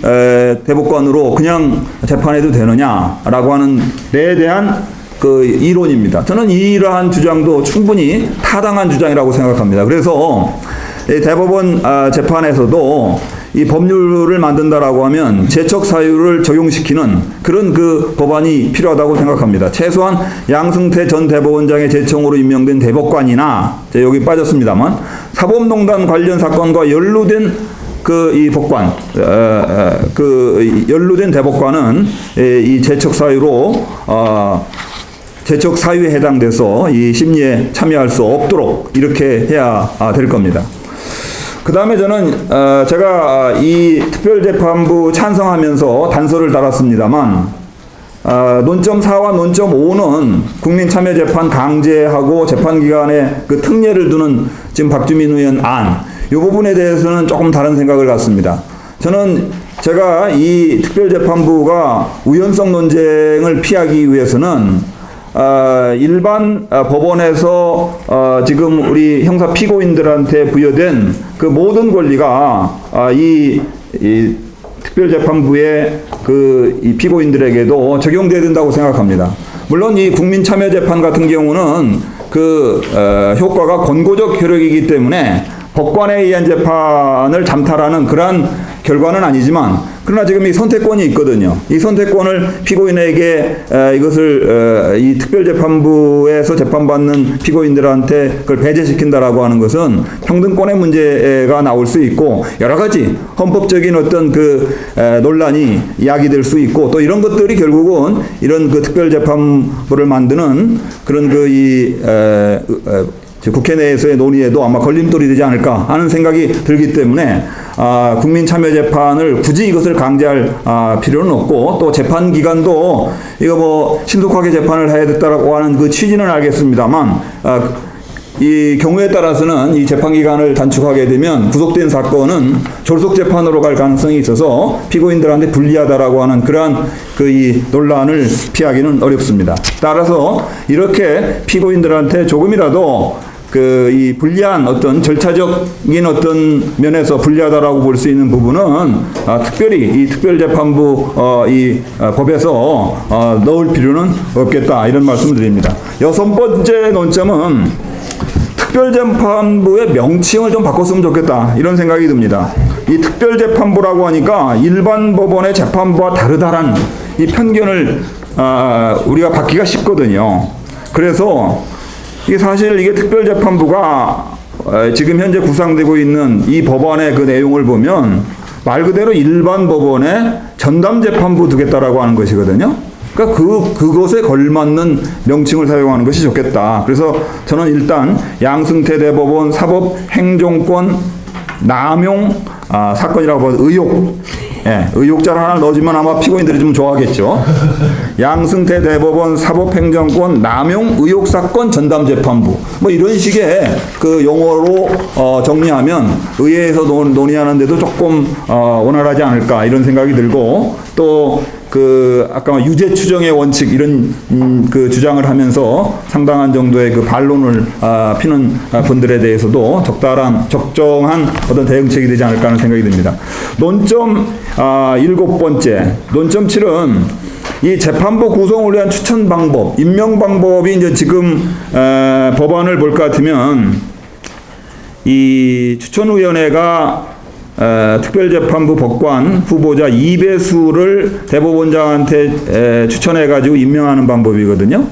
대법관으로 그냥 재판해도 되느냐라고 하는 데에 대한 그 이론입니다. 저는 이러한 주장도 충분히 타당한 주장이라고 생각합니다. 그래서 대법원 재판에서도 이 법률을 만든다라고 하면 제척 사유를 적용시키는 그런 그 법안이 필요하다고 생각합니다. 최소한 양승태 전 대법원장의 제청으로 임명된 대법관이나, 여기 빠졌습니다만, 사법농단 관련 사건과 연루된 이 법관, 연루된 대법관은 이 제척 사유에 해당돼서 이 심리에 참여할 수 없도록 이렇게 해야 될 겁니다. 그 다음에 저는 제가 이 특별재판부 찬성하면서 단서를 달았습니다만, 논점 4와 논점 5는 국민참여재판 강제하고 재판기관에 그 특례를 두는 지금 박주민 의원 안, 이 부분에 대해서는 조금 다른 생각을 갖습니다. 저는 제가 이 특별재판부가 우연성 논쟁을 피하기 위해서는 일반 법원에서 지금 우리 형사 피고인들한테 부여된 그 모든 권리가 이 특별재판부의 이 피고인들에게도 적용돼야 된다고 생각합니다. 물론 이 국민참여재판 같은 경우는 효과가 권고적 효력이기 때문에 법관에 의한 재판을 잠탈하는 그러한 결과는 아니지만, 그러나 지금 이 선택권이 있거든요. 이 선택권을 피고인에게 이 특별재판부에서 재판받는 피고인들한테 그걸 배제시킨다라고 하는 것은 평등권의 문제가 나올 수 있고, 여러 가지 헌법적인 어떤 논란이 야기될 수 있고, 또 이런 것들이 결국은 이런 특별재판부를 만드는 그런 국회 내에서의 논의에도 아마 걸림돌이 되지 않을까 하는 생각이 들기 때문에 국민참여재판을 굳이 이것을 강제할 필요는 없고, 또 재판 기간도 이거 신속하게 재판을 해야 됐다라고 하는 그 취지는 알겠습니다만, 이 경우에 따라서는 이 재판 기간을 단축하게 되면 구속된 사건은 졸속 재판으로 갈 가능성이 있어서 피고인들한테 불리하다라고 하는 그러한 이 논란을 피하기는 어렵습니다. 따라서 이렇게 피고인들한테 조금이라도 이 불리한 어떤 절차적인 어떤 면에서 불리하다라고 볼 수 있는 부분은 특별히 이 특별재판부 이 법에서 넣을 필요는 없겠다, 이런 말씀을 드립니다. 6번째 논점은 특별재판부의 명칭을 좀 바꿨으면 좋겠다, 이런 생각이 듭니다. 이 특별재판부라고 하니까 일반 법원의 재판부와 다르다라는 이 편견을 우리가 받기가 쉽거든요. 그래서 사실 이게 특별재판부가 지금 현재 구상되고 있는 이 법안의 그 내용을 보면 말 그대로 일반 법원의 전담재판부 두겠다라고 하는 것이거든요. 그러니까 그것에 걸맞는 명칭을 사용하는 것이 좋겠다. 그래서 저는 일단 양승태 대법원 사법행정권 남용 사건이라고 봐서 의혹자를 하나 넣어주면 아마 피고인들이 좀 좋아하겠죠. 양승태 대법원 사법행정권 남용 의혹사건 전담재판부, 이런 식의 용어로 정리하면 의회에서 논의하는데도 조금 원활하지 않을까, 이런 생각이 들고, 또 아까 유죄 추정의 원칙 이런 주장을 하면서 상당한 정도의 반론을 피는 분들에 대해서도 적정한 어떤 대응책이 되지 않을까 하는 생각이 듭니다. 논점 7번째, 논점 7은 이 재판부 구성을 위한 추천 방법, 임명 방법이 이제 지금 법안을 볼 것 같으면 이 추천위원회가 특별재판부 법관 후보자 2배수를 대법원장한테 추천해가지고 임명하는 방법이거든요.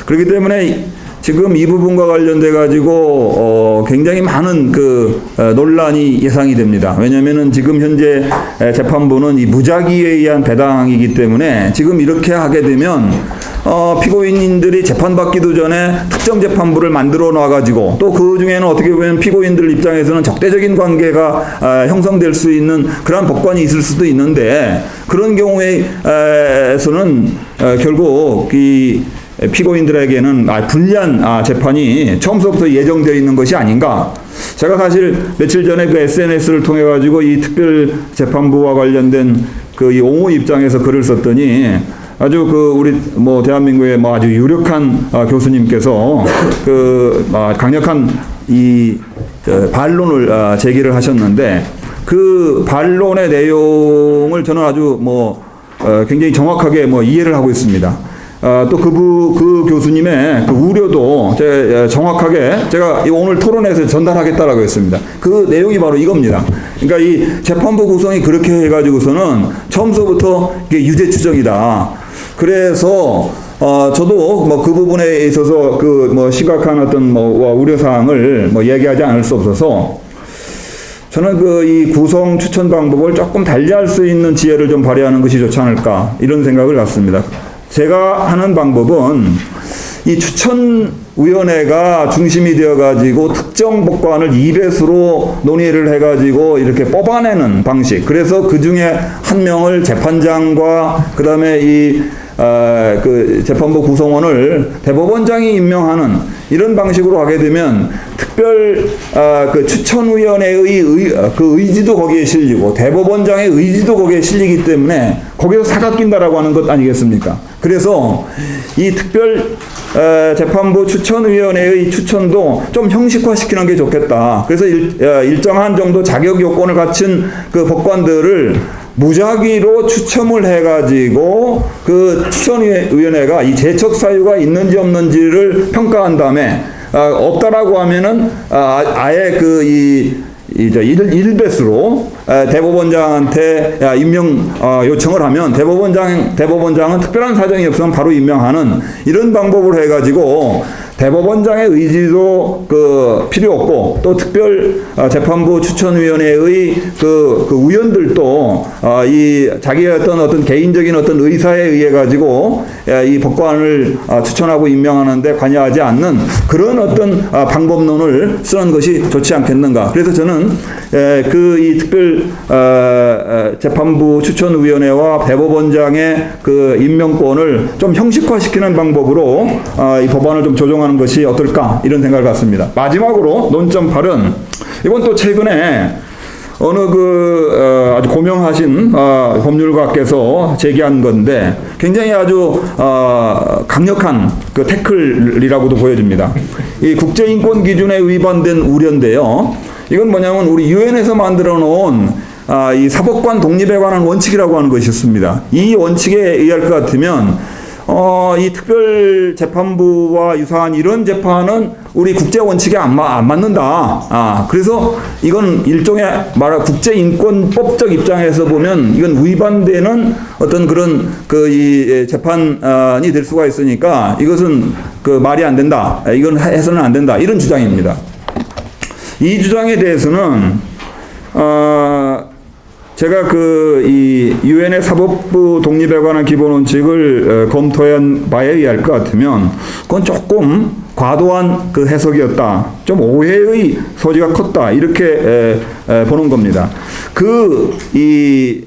그렇기 때문에 지금 이 부분과 관련돼 가지고 굉장히 많은 논란이 예상이 됩니다. 왜냐하면은 지금 현재 재판부는 이 무작위에 의한 배당이기 때문에 지금 이렇게 하게 되면 피고인들이 재판받기도 전에 특정 재판부를 만들어 놔가지고, 또 그 중에는 어떻게 보면 피고인들 입장에서는 적대적인 관계가 형성될 수 있는 그런 법관이 있을 수도 있는데, 그런 경우에서는 결국 이 피고인들에게는 불리한 재판이 처음부터 예정되어 있는 것이 아닌가. 제가 사실 며칠 전에 SNS를 통해 가지고 이 특별재판부와 관련된 이 옹호 입장에서 글을 썼더니, 아주 우리 대한민국의 아주 유력한 교수님께서 강력한 이 반론을 제기를 하셨는데, 그 반론의 내용을 저는 아주 굉장히 정확하게 이해를 하고 있습니다. 또 그 교수님의 우려도 정확하게 제가 오늘 토론회에서 전달하겠다라고 했습니다. 그 내용이 바로 이겁니다. 그러니까 이 재판부 구성이 그렇게 해가지고서는 처음서부터 이게 유죄 추정이다. 그래서 저도 그 부분에 있어서 심각한 어떤 우려사항을 얘기하지 않을 수 없어서, 저는 이 구성 추천 방법을 조금 달리할 수 있는 지혜를 좀 발휘하는 것이 좋지 않을까, 이런 생각을 갖습니다. 제가 하는 방법은 이 추천위원회가 중심이 되어가지고 특정 법관을 2배수로 논의를 해가지고 이렇게 뽑아내는 방식. 그래서 그 중에 한 명을 재판장과 그 다음에 재판부 구성원을 대법원장이 임명하는 이런 방식으로 하게 되면 특별 추천위원회의 의지도 거기에 실리고 대법원장의 의지도 거기에 실리기 때문에 거기서 사각낀다라고 하는 것 아니겠습니까? 그래서 이 특별 재판부 추천위원회의 추천도 좀 형식화시키는 게 좋겠다. 그래서 일정한 정도 자격 요건을 갖춘 그 법관들을 무작위로 추첨을 해가지고 그 추천위원회가 이 재척 사유가 있는지 없는지를 평가한 다음에 없다라고 하면은 아예 일배수로 대법원장한테 임명 요청을 하면 대법원장은 특별한 사정이 없으면 바로 임명하는 이런 방법을 해가지고 대법원장의 의지도 필요 없고 또 특별 재판부 추천위원회의 그 위원들도 이 자기의 어떤 개인적인 어떤 의사에 의해 가지고 이 법관을 추천하고 임명하는데 관여하지 않는 그런 어떤 방법론을 쓰는 것이 좋지 않겠는가. 그래서 저는 이 특별 재판부 추천위원회와 대법원장의 그 임명권을 좀 형식화시키는 방법으로 이 법안을 좀 조정하는 것이 어떨까 이런 생각을 갖습니다. 마지막으로 논점 8은 이건 또 최근에 어느 아주 고명하신 법률가께서 제기한 건데 굉장히 아주 강력한 그 태클이라고도 보여집니다. 이 국제인권 기준에 위반된 우려인데요. 이건 뭐냐면 우리 유엔에서 만들어 놓은 이 사법관 독립에 관한 원칙이라고 하는 것이 있습니다. 이 원칙에 의할 것 같으면 이 특별 재판부와 유사한 이런 재판은 우리 국제 원칙에 안 맞는다. 그래서 이건 일종의 국제인권법적 입장에서 보면 이건 위반되는 어떤 그런 이 재판이 될 수가 있으니까 이것은 말이 안 된다. 이건 해서는 안 된다. 이런 주장입니다. 이 주장에 대해서는 제가 이 유엔의 사법부 독립에 관한 기본 원칙을 검토한 바에 의할 것 같으면 그건 조금 과도한 그 해석이었다. 좀 오해의 소지가 컸다. 이렇게 보는 겁니다. 이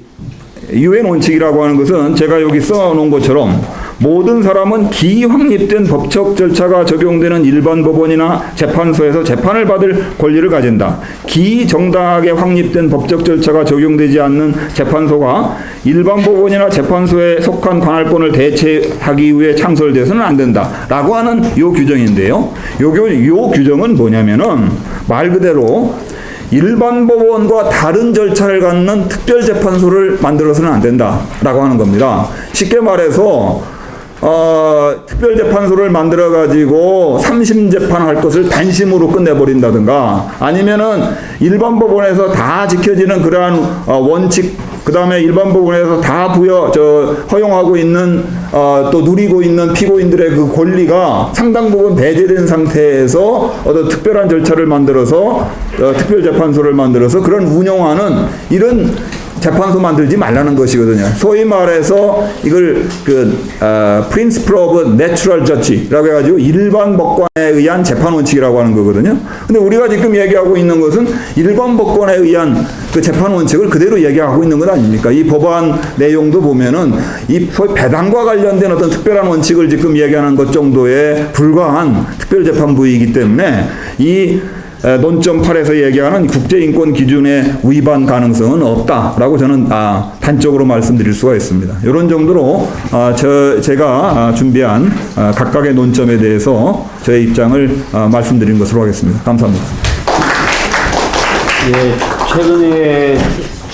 유엔 원칙이라고 하는 것은 제가 여기 써놓은 것처럼 모든 사람은 기확립된 법적 절차가 적용되는 일반 법원이나 재판소에서 재판을 받을 권리를 가진다. 기정당하게 확립된 법적 절차가 적용되지 않는 재판소가 일반 법원이나 재판소에 속한 관할권을 대체하기 위해 창설돼서는 안 된다. 라고 하는 요 규정인데요. 요 규정은 뭐냐면은 말 그대로 일반 법원과 다른 절차를 갖는 특별재판소를 만들어서는 안 된다라고 하는 겁니다. 쉽게 말해서 특별재판소를 만들어가지고 3심 재판할 것을 단심으로 끝내버린다든가 아니면은 일반 법원에서 다 지켜지는 그러한 원칙 그 다음에 일반 법원에서 다 허용하고 있는 또 누리고 있는 피고인들의 그 권리가 상당 부분 배제된 상태에서 어떤 특별한 절차를 만들어서 특별재판소를 만들어서 그런 운영하는 이런 재판소 만들지 말라는 것이거든요. 소위 말해서 이걸 Principle of Natural Justice라고 해가지고 일반 법관에 의한 재판 원칙이라고 하는 거거든요. 근데 우리가 지금 얘기하고 있는 것은 일반 법관에 의한 그 재판 원칙을 그대로 얘기하고 있는 것 아닙니까? 이 법안 내용도 보면은 이 소위 배당과 관련된 어떤 특별한 원칙을 지금 얘기하는 것 정도에 불과한 특별재판부이기 때문에 이 논점 8에서 얘기하는 국제인권 기준의 위반 가능성은 없다라고 저는 단적으로 말씀드릴 수가 있습니다. 이런 정도로 제가 준비한 각각의 논점에 대해서 저의 입장을 말씀드린 것으로 하겠습니다. 감사합니다. 예, 최근에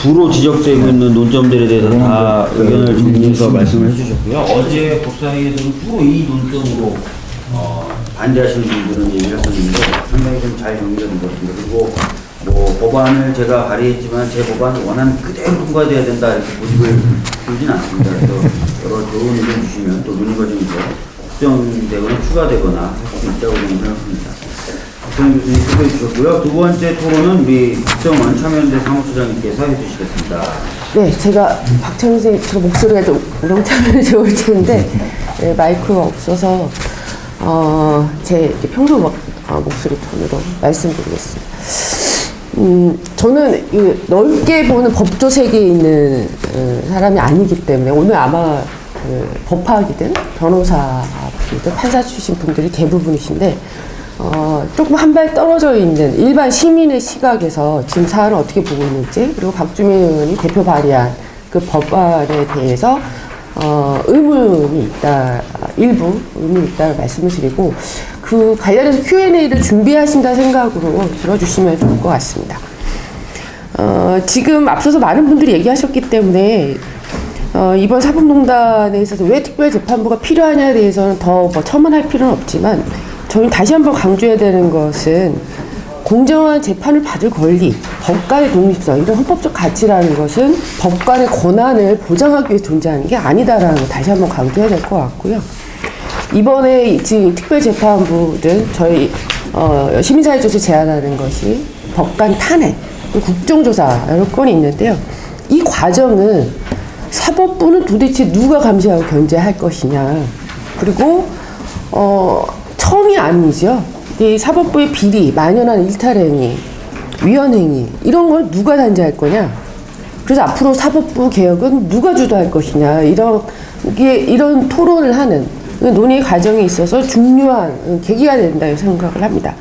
주로 지적되고 있는 논점들에 대해서 다 의견을 정리해서 말씀을 해주셨고요. 어제 법사위에서는 주로 이 논점으로 반대하시는 분들은 얘기를 했었는데 상당히 좀 잘 정리된 것 같습니다. 그리고 법안을 제가 발의했지만 제 법안이 원하는 그대로 통과돼야 된다 이렇게 고집을 들진 않습니다. 그래서 여러 좋은 의견 주시면 또 논의 과정에서 수정되거나 추가되거나 할 수 있다고 저는 생각합니다. 박정희 교수님 소개해 주셨고요. 두 번째 토론은 우리 박정원 참여연대 사무처장님께서 해주시겠습니다. 네, 제가 박정희 선생님 목소리가 좀 우렁차면 좋을 텐데 마이크가 없어서 제 평소 목소리 톤으로 말씀드리겠습니다. 저는 넓게 보는 법조 세계에 있는 사람이 아니기 때문에 오늘 아마 법학이든 변호사이든 판사 출신 분들이 대부분이신데 조금 한 발 떨어져 있는 일반 시민의 시각에서 지금 사안을 어떻게 보고 있는지 그리고 박주민 의원이 대표 발의한 그 법안에 대해서 의문이 있다, 일부 의문이 있다는 말씀을 드리고, 그 관련해서 Q&A를 준비하신다 생각으로 들어주시면 좋을 것 같습니다. 지금 앞서서 많은 분들이 얘기하셨기 때문에 이번 사법농단에 있어서 왜 특별재판부가 필요하냐에 대해서는 더 첨언할 필요는 없지만, 저희는 다시 한번 강조해야 되는 것은 공정한 재판을 받을 권리, 법관의 독립성, 이런 헌법적 가치라는 것은 법관의 권한을 보장하기 위해 존재하는 게 아니다라는 걸 다시 한번 강조해야 될 것 같고요. 이번에 지금 특별재판부든 저희 시민사회조사 제안하는 것이 법관 탄핵, 국정조사 여러 건이 있는데요. 이 과정은 사법부는 도대체 누가 감시하고 견제할 것이냐, 그리고 처음이 아니죠. 이 사법부의 비리, 만연한 일탈행위, 위헌행위, 이런 걸 누가 단죄할 거냐. 그래서 앞으로 사법부 개혁은 누가 주도할 것이냐, 이런 토론을 하는 논의 과정에 있어서 중요한 계기가 된다고 생각을 합니다.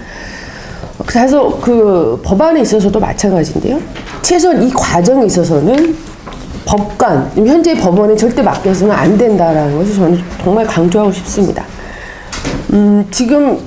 그래서 그 법안에 있어서도 마찬가지인데요. 최소한 이 과정에 있어서는 법관, 현재 법원에 절대 맡겨서는 안 된다라는 것을 저는 정말 강조하고 싶습니다. 지금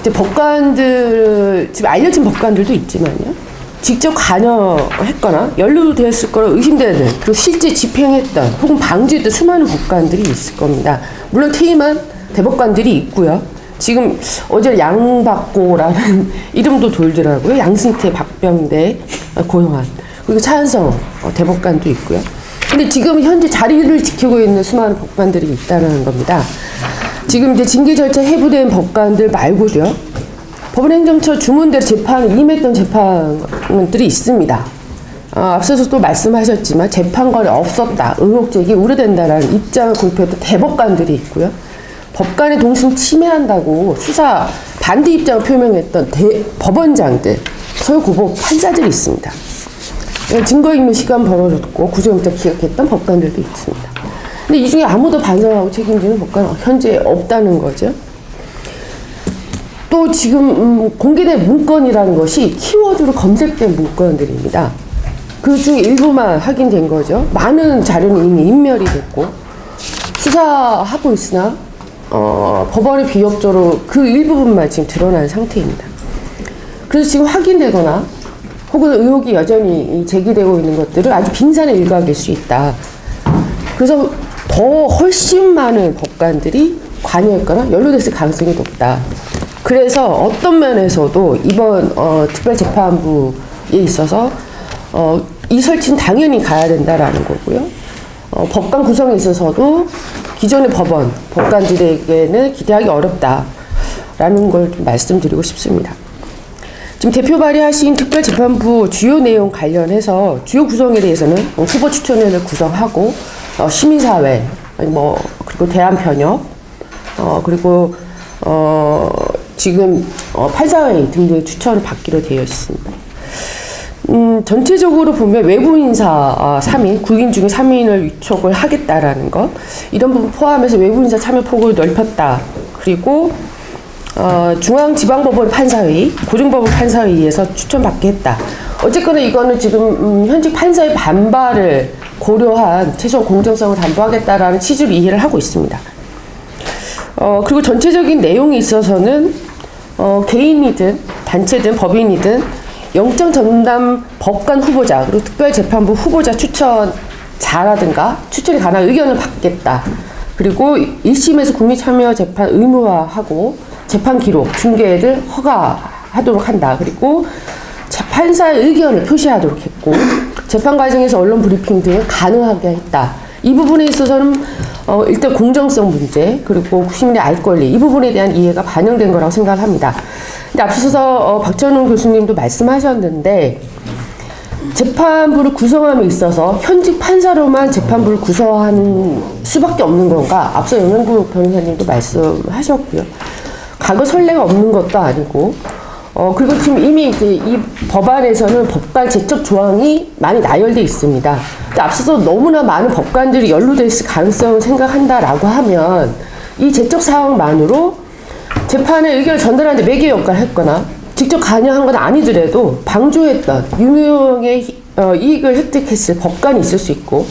이제 법관들, 지금 알려진 법관들도 있지만요. 직접 관여했거나 연루되었을 거라 의심되는, 그리고 실제 집행했던 혹은 방지했던 수많은 법관들이 있을 겁니다. 물론 퇴임한 대법관들이 있고요. 지금 어제 양박고라는 이름도 돌더라고요. 양승태, 박병대 고용한, 그리고 차은성 대법관도 있고요. 근데 지금 현재 자리를 지키고 있는 수많은 법관들이 있다는 겁니다. 지금 이제 징계 절차 해부된 법관들 말고도요, 법원행정처 주문대로 재판을 임했던 재판들이 있습니다. 앞서서 또 말씀하셨지만 재판관이 없었다, 의혹 제기 우려된다라는 입장을 고집했던 대법관들이 있고요. 법관의 동심 침해한다고 수사 반대 입장을 표명했던 법원장들, 서울고법 판사들이 있습니다. 증거인멸 시간 벌어졌고 구속영장 기각했던 법관들도 있습니다. 근데 이 중에 아무도 반성하고 책임지는 법관은 현재 없다는 거죠. 또 지금 공개된 문건이라는 것이 키워드로 검색된 문건들입니다. 그 중 일부만 확인된 거죠. 많은 자료는 이미 인멸이 됐고 수사하고 있으나 법원의 비협조로 그 일부분만 지금 드러난 상태입니다. 그래서 지금 확인되거나 혹은 의혹이 여전히 제기되고 있는 것들은 아주 빙산의 일각일 수 있다. 그래서 더 훨씬 많은 법관들이 관여했거나 연루됐을 가능성이 높다. 그래서 어떤 면에서도 이번 특별재판부에 있어서 이 설치는 당연히 가야 된다라는 거고요. 법관 구성에 있어서도 기존의 법관들에게는 기대하기 어렵다라는 걸 좀 말씀드리고 싶습니다. 지금 대표 발의하신 특별재판부 주요 내용 관련해서 주요 구성에 대해서는 후보 추천위원회를 구성하고 시민사회, 그리고 대한변협, 그리고 지금 판사회의 등등의 추천을 받기로 되어 있습니다. 전체적으로 보면 외부 인사 3인, 9인 중에 3인을 위촉을 하겠다라는 것, 이런 부분 포함해서 외부 인사 참여 폭을 넓혔다. 그리고 중앙지방법원 판사회의, 고등법원 판사회의에서 추천받게 했다. 어쨌거나 이거는 지금 현직 판사의 반발을 고려한 최소한 공정성을 담보하겠다라는 취지로 이해를 하고 있습니다. 그리고 전체적인 내용에 있어서는 개인이든 단체든 법인이든 영장 전담 법관 후보자, 그리고 특별재판부 후보자 추천자라든가 추천에 관한 의견을 받겠다. 그리고 1심에서 국민참여 재판 의무화하고 재판 기록, 중계를 허가하도록 한다. 그리고 판사의 의견을 표시하도록 했고, 재판 과정에서 언론 브리핑 등을 가능하게 했다. 이 부분에 있어서는 일단 공정성 문제, 그리고 시민의 알 권리, 이 부분에 대한 이해가 반영된 거라고 생각을 합니다. 근데 앞서서 박찬웅 교수님도 말씀하셨는데, 재판부를 구성함에 있어서 현직 판사로만 재판부를 구성하는 수밖에 없는 건가? 앞서 영현구 변호사님도 말씀하셨고요. 과거 선례가 없는 것도 아니고, 그리고 지금 이미 이제 이 법안에서는 법관 제적 조항이 많이 나열되어 있습니다. 근데 앞서서 너무나 많은 법관들이 연루됐을 가능성을 생각한다라고 하면 이 제적 사항만으로 재판에 의견을 전달하는데 매개 역할을 했거나 직접 관여한 건 아니더라도 방조했던 유명의 이익을 획득했을 법관이 있을 수 있고,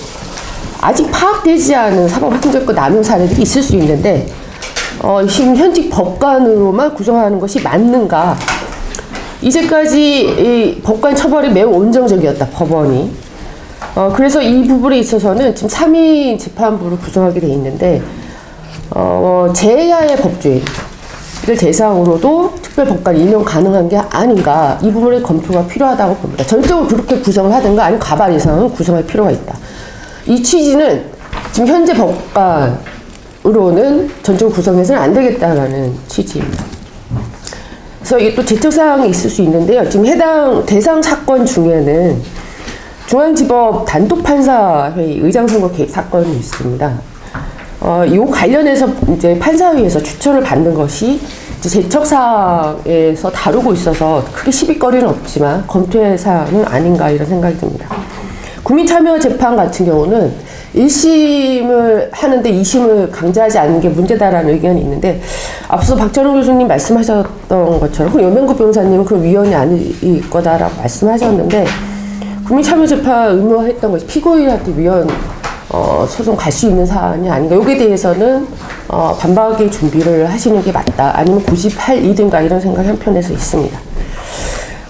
아직 파악되지 않은 사법행정권 남용 사례들이 있을 수 있는데 지금 현직 법관으로만 구성하는 것이 맞는가? 이제까지 이 법관 처벌이 매우 온정적이었다, 법원이. 그래서 이 부분에 있어서는 지금 3인 재판부를 구성하게 돼 있는데 제야의 법조인을 대상으로도 특별법관 임용 가능한 게 아닌가, 이 부분의 검토가 필요하다고 봅니다. 전적으로 그렇게 구성을 하든가 아니면 과반 이상은 구성할 필요가 있다. 이 취지는 지금 현재 법관으로는 전적으로 구성해서는 안 되겠다라는 취지입니다. 그래서 이게 또 제척사항이 있을 수 있는데요. 지금 해당 대상 사건 중에는 중앙지법 단독판사회의 의장선거 개입 사건이 있습니다. 이 관련해서 이제 판사회에서 추천을 받는 것이 이제 제척사항에서 다루고 있어서 크게 시비거리는 없지만 검토의 사항은 아닌가 이런 생각이 듭니다. 국민참여재판 같은 경우는 1심을 하는데 2심을 강제하지 않는 게 문제다라는 의견이 있는데, 앞서 박찬호 교수님 말씀하셨던 것처럼 여명국 변호사님은 그런 위원이 아닐 거다라고 말씀하셨는데, 국민참여재판 의무화했던 것이 피고인한테 위원 소송 갈 수 있는 사안이 아닌가. 여기에 대해서는 반박의 준비를 하시는 게 맞다, 아니면 고집할이든가 이런 생각이 한편에서 있습니다.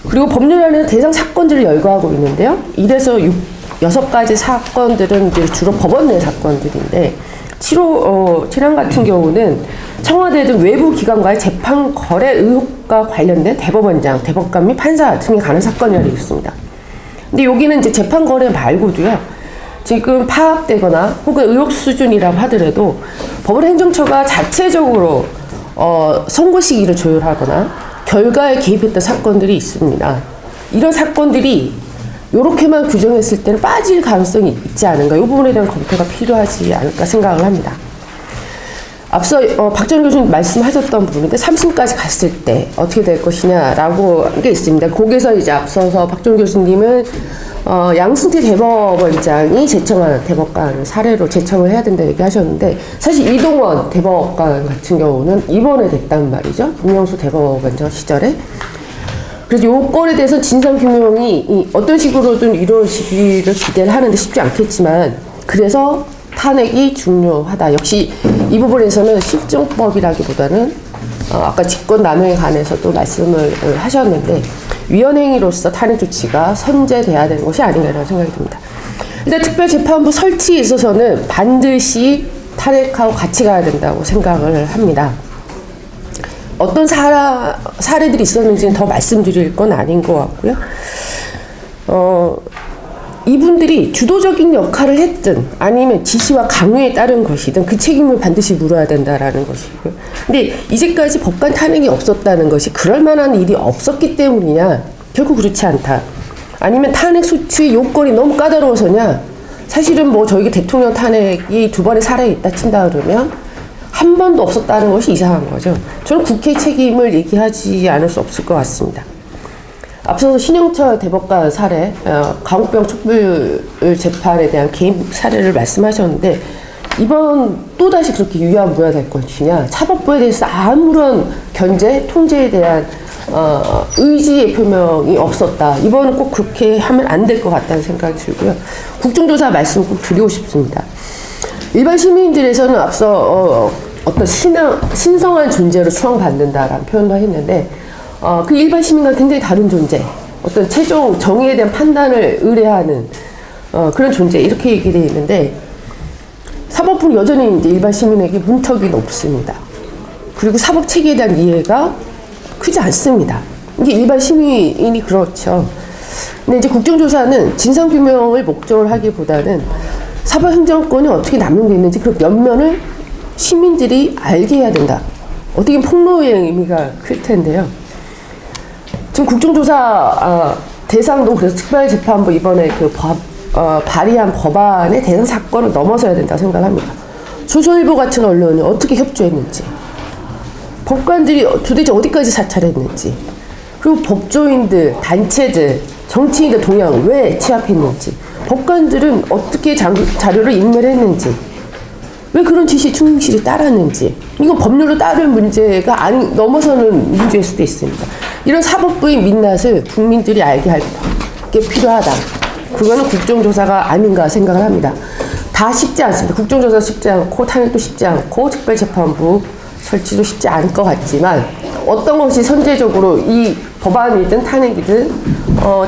그리고 법률안에는 대상 사건들을 열거하고 있는데요. 1에서 6가지 사건들은 이제 주로 법원 내 사건들인데, 7안 같은 경우는 청와대 등 외부 기관과의 재판 거래 의혹과 관련된 대법원장, 대법관 및 판사 등에 관한 사건이라 되어 있습니다. 근데 여기는 이제 재판 거래 말고도요, 지금 파악되거나 혹은 의혹 수준이라고 하더라도 법원 행정처가 자체적으로 선고 시기를 조율하거나 결과에 개입했던 사건들이 있습니다. 이런 사건들이 이렇게만 규정했을 때는 빠질 가능성이 있지 않은가, 이 부분에 대한 검토가 필요하지 않을까 생각을 합니다. 앞서 박찬호 교수님 말씀하셨던 부분인데 3심까지 갔을 때 어떻게 될 것이냐라고 한 게 있습니다. 거기서 이제 앞서서 박찬호 교수님은 양승태 대법원장이 제청한 대법관 사례로 제청을 해야 된다 얘기하셨는데, 사실 이동원 대법관 같은 경우는 입원이 됐단 말이죠. 김명수 대법원장 시절에. 그래서 이 건에 대해서 진상규명이 어떤 식으로든 이루어지기를 기대를 하는데 쉽지 않겠지만, 그래서 탄핵이 중요하다. 역시 이 부분에서는 실정법이라기보다는 아까 직권남용에 관해서도 말씀을 하셨는데, 위헌행위로서 탄핵 조치가 선제돼야 되는 것이 아닌가라는 생각이 듭니다. 일단 특별재판부 설치에 있어서는 반드시 탄핵하고 같이 가야 된다고 생각을 합니다. 어떤 사례들이 있었는지는 더 말씀드릴 건 아닌 것 같고요. 이분들이 주도적인 역할을 했든 아니면 지시와 강요에 따른 것이든 그 책임을 반드시 물어야 된다라는 것이고요. 근데 이제까지 법관 탄핵이 없었다는 것이 그럴 만한 일이 없었기 때문이냐? 결코 그렇지 않다. 아니면 탄핵 소추의 요건이 너무 까다로워서냐? 사실은 뭐 저희가 대통령 탄핵이 2번의 사례에 있다 친다 그러면 한 번도 없었다는 것이 이상한 거죠. 저는 국회 책임을 얘기하지 않을 수 없을 것 같습니다. 앞서서 신영철 대법관 사례, 강옥병 촛불 재판에 대한 개인 사례를 말씀하셨는데, 이번 또다시 그렇게 유야무야될 것이냐, 차법부에 대해서 아무런 견제, 통제에 대한 의지의 표명이 없었다. 이번은 꼭 그렇게 하면 안 될 것 같다는 생각이 들고요. 국정조사 말씀 꼭 드리고 싶습니다. 일반 시민들에서는 앞서 어떤 신성한 존재로 추앙받는다라는 표현도 했는데, 그 일반 시민과 굉장히 다른 존재, 어떤 최종 정의에 대한 판단을 의뢰하는 그런 존재, 이렇게 얘기되어 있는데, 사법부는 여전히 이제 일반 시민에게 문턱이 높습니다. 그리고 사법 체계에 대한 이해가 크지 않습니다. 이게 일반 시민이 그렇죠. 근데 이제 국정조사는 진상규명을 목적으로 하기보다는 사법행정권이 어떻게 남용됐는지 그 면면을 시민들이 알게 해야 된다. 어떻게 보면 폭로의 의미가 클 텐데요. 지금 국정조사 대상도 그래서 특별재판부 이번에 그 발의한 법안의 대상 사건을 넘어서야 된다고 생각합니다. 조선일보 같은 언론이 어떻게 협조했는지, 법관들이 도대체 어디까지 사찰했는지, 그리고 법조인들, 단체들, 정치인들 동향 왜 취합했는지, 법관들은 어떻게 자료를 인멸했는지, 왜 그런 지시 충실히 따랐는지, 이거 법률로 따를 문제가 넘어서는 문제일 수도 있습니다. 이런 사법부의 민낯을 국민들이 알게 할 게 필요하다. 그거는 국정조사가 아닌가 생각을 합니다. 다 쉽지 않습니다. 국정조사 쉽지 않고 탄핵도 쉽지 않고 특별재판부 설치도 쉽지 않을 것 같지만 어떤 것이 선제적으로 이 법안이든 탄핵이든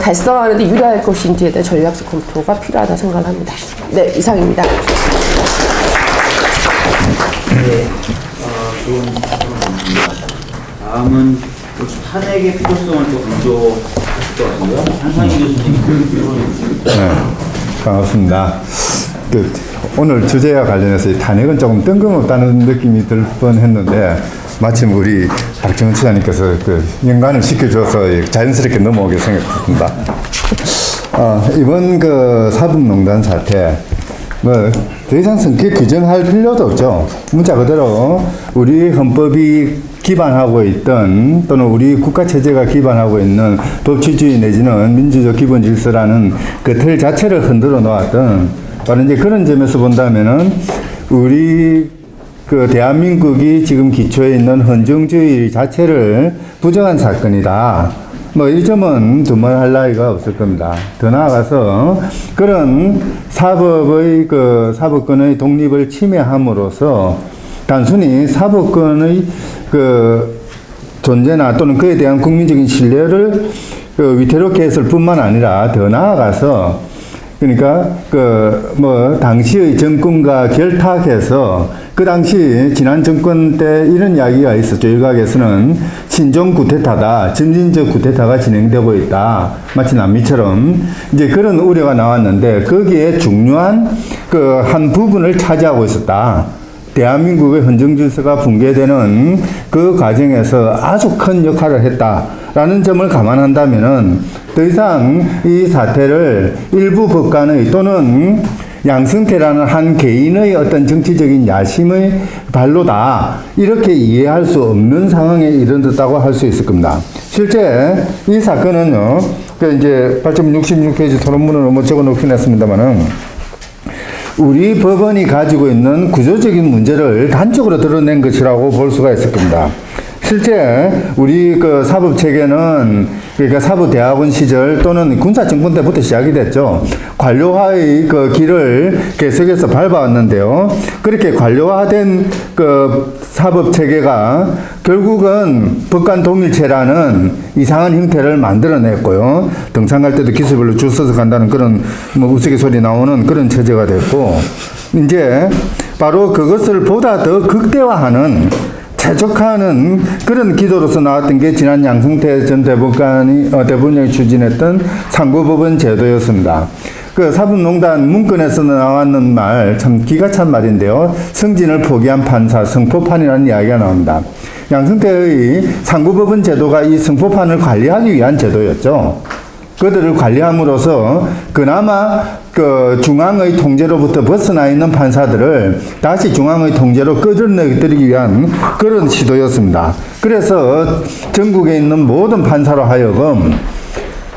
달성하는 데 유리할 것인지에 대한 전략적 검토가 필요하다 생각합니다. 네, 이상입니다. 네, 좋은 질문입니다. 다음은 혹시 탄핵의 필요성을 또 강조하실 것 같은데요. 한상희 교수님 질문해 주시죠. 네, 반갑습니다. 오늘 주제와 관련해서 이 탄핵은 조금 뜬금없다는 느낌이 들 뻔했는데 마침 우리 박정훈 지사님께서 연관을 시켜줘서 자연스럽게 넘어오게 생각했습니다. 이번 사법농단 사태 더 이상 성격 규정할 필요도 없죠. 문자 그대로 우리 헌법이 기반하고 있던 또는 우리 국가체제가 기반하고 있는 법치주의 내지는 민주적 기본 질서라는 그 틀 자체를 흔들어 놓았던 바로 이제 그런 점에서 본다면은 우리 대한민국이 지금 기초에 있는 헌정주의 자체를 부정한 사건이다. 이 점은 두말할 나위가 없을 겁니다. 더 나아가서 그런 사법권의 독립을 침해함으로써 단순히 사법권의 존재나 또는 그에 대한 국민적인 신뢰를 위태롭게 했을 뿐만 아니라 더 나아가서 그러니까 당시의 정권과 결탁해서 그 당시 지난 정권 때 이런 이야기가 있었죠. 일각에서는 친정 구테타다, 점진적 구테타가 진행되고 있다. 마치 남미처럼 이제 그런 우려가 나왔는데 거기에 중요한 한 부분을 차지하고 있었다. 대한민국의 헌정질서가 붕괴되는 그 과정에서 아주 큰 역할을 했다라는 점을 감안한다면은 더 이상 이 사태를 일부 법관의 또는 양승태라는 한 개인의 어떤 정치적인 야심의 발로다 이렇게 이해할 수 없는 상황에 이르렀다고 할 수 있을 겁니다. 실제 이 사건은요, 이제 866페이지 토론문을 적어놓긴 했습니다만은. 우리 법원이 가지고 있는 구조적인 문제를 단적으로 드러낸 것이라고 볼 수가 있을 겁니다. 실제 우리 사법 체계는 그러니까 사법대학원 시절 또는 군사정권 때부터 시작이 됐죠. 관료화의 길을 계속해서 밟아왔는데요. 그렇게 관료화된 사법 체계가 결국은 법관 동일체라는 이상한 형태를 만들어냈고요. 등산 갈 때도 기수별로 줄 서서 간다는 그런 우스갯소리 나오는 그런 체제가 됐고, 이제 바로 그것을 보다 더 극대화하는 최적화하는 그런 기도로서 나왔던 게 지난 양승태 전 대법원장이 추진했던 상고법원 제도였습니다. 사법농단 문건에서 나왔는 말, 참 기가 찬 말인데요. 승진을 포기한 판사, 승포판이라는 이야기가 나옵니다. 양승태의 상고법원 제도가 이 승포판을 관리하기 위한 제도였죠. 그들을 관리함으로써 그나마 중앙의 통제로부터 벗어나 있는 판사들을 다시 중앙의 통제로 끌어내드리기 위한 그런 시도였습니다. 그래서 전국에 있는 모든 판사로 하여금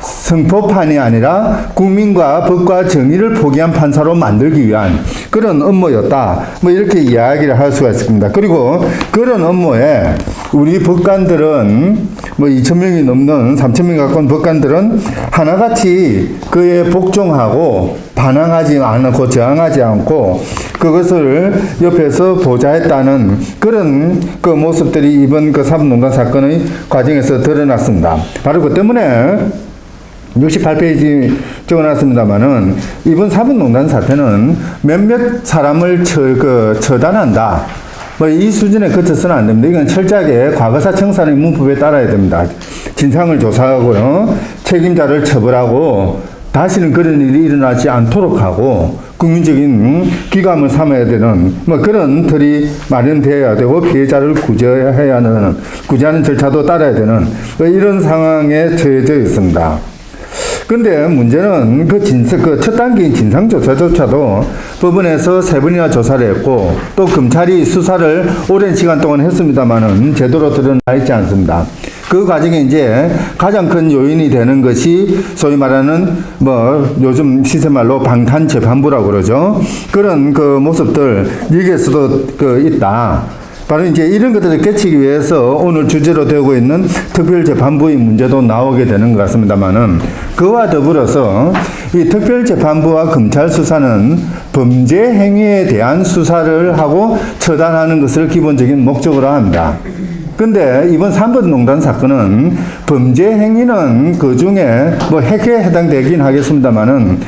승포판이 아니라 국민과 법과 정의를 포기한 판사로 만들기 위한 그런 업무였다. 이렇게 이야기를 할 수가 있습니다. 그리고 그런 업무에 우리 법관들은 2,000명이 넘는 3,000명 가까운 법관들은 하나같이 그에 복종하고 반항하지 않고 저항하지 않고 그것을 옆에서 보좌했다는 그런 모습들이 이번 사법농단 사건의 과정에서 드러났습니다. 바로 그 때문에 68페이지 적어놨습니다만은 이번 사법농단 사태는 몇몇 사람을 처단한다. 이 수준에 그쳐서는 안 됩니다. 이건 철저하게 과거사 청산의 문법에 따라야 됩니다. 진상을 조사하고요, 책임자를 처벌하고 다시는 그런 일이 일어나지 않도록 하고 국민적인 귀감을 삼아야 되는 그런 틀이 마련되어야 되고 피해자를 구제하는 절차도 따라야 되는 이런 상황에 처해져 있습니다. 근데 문제는 첫 단계인 진상조사조차도 법원에서 3번이나 조사를 했고 또 검찰이 수사를 오랜 시간 동안 했습니다만은 제대로 드러나 있지 않습니다. 그 과정에 이제 가장 큰 요인이 되는 것이 소위 말하는 요즘 시세말로 방탄재판부라고 그러죠. 그런 모습들 여기에서도 있다. 바로 이제 이런 것들을 깨치기 위해서 오늘 주제로 되고 있는 특별재판부의 문제도 나오게 되는 것 같습니다만은 그와 더불어서 이 특별재판부와 검찰 수사는 범죄 행위에 대한 수사를 하고 처단하는 것을 기본적인 목적으로 합니다. 근데 이번 3번 농단 사건은 범죄 행위는 그 중에 뭐 핵에 해당되긴 하겠습니다만은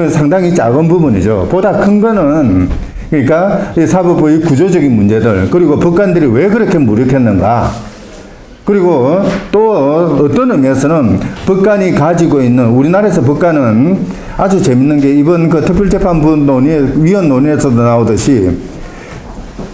상당히 작은 부분이죠. 보다 큰 거는 그러니까 이 사법부의 구조적인 문제들 그리고 법관들이 왜 그렇게 무력했는가 그리고 또 어떤 의미에서는 법관이 가지고 있는 우리나라에서 법관은 아주 재밌는 게 이번 그 특별재판부 위원 논의에서도 나오듯이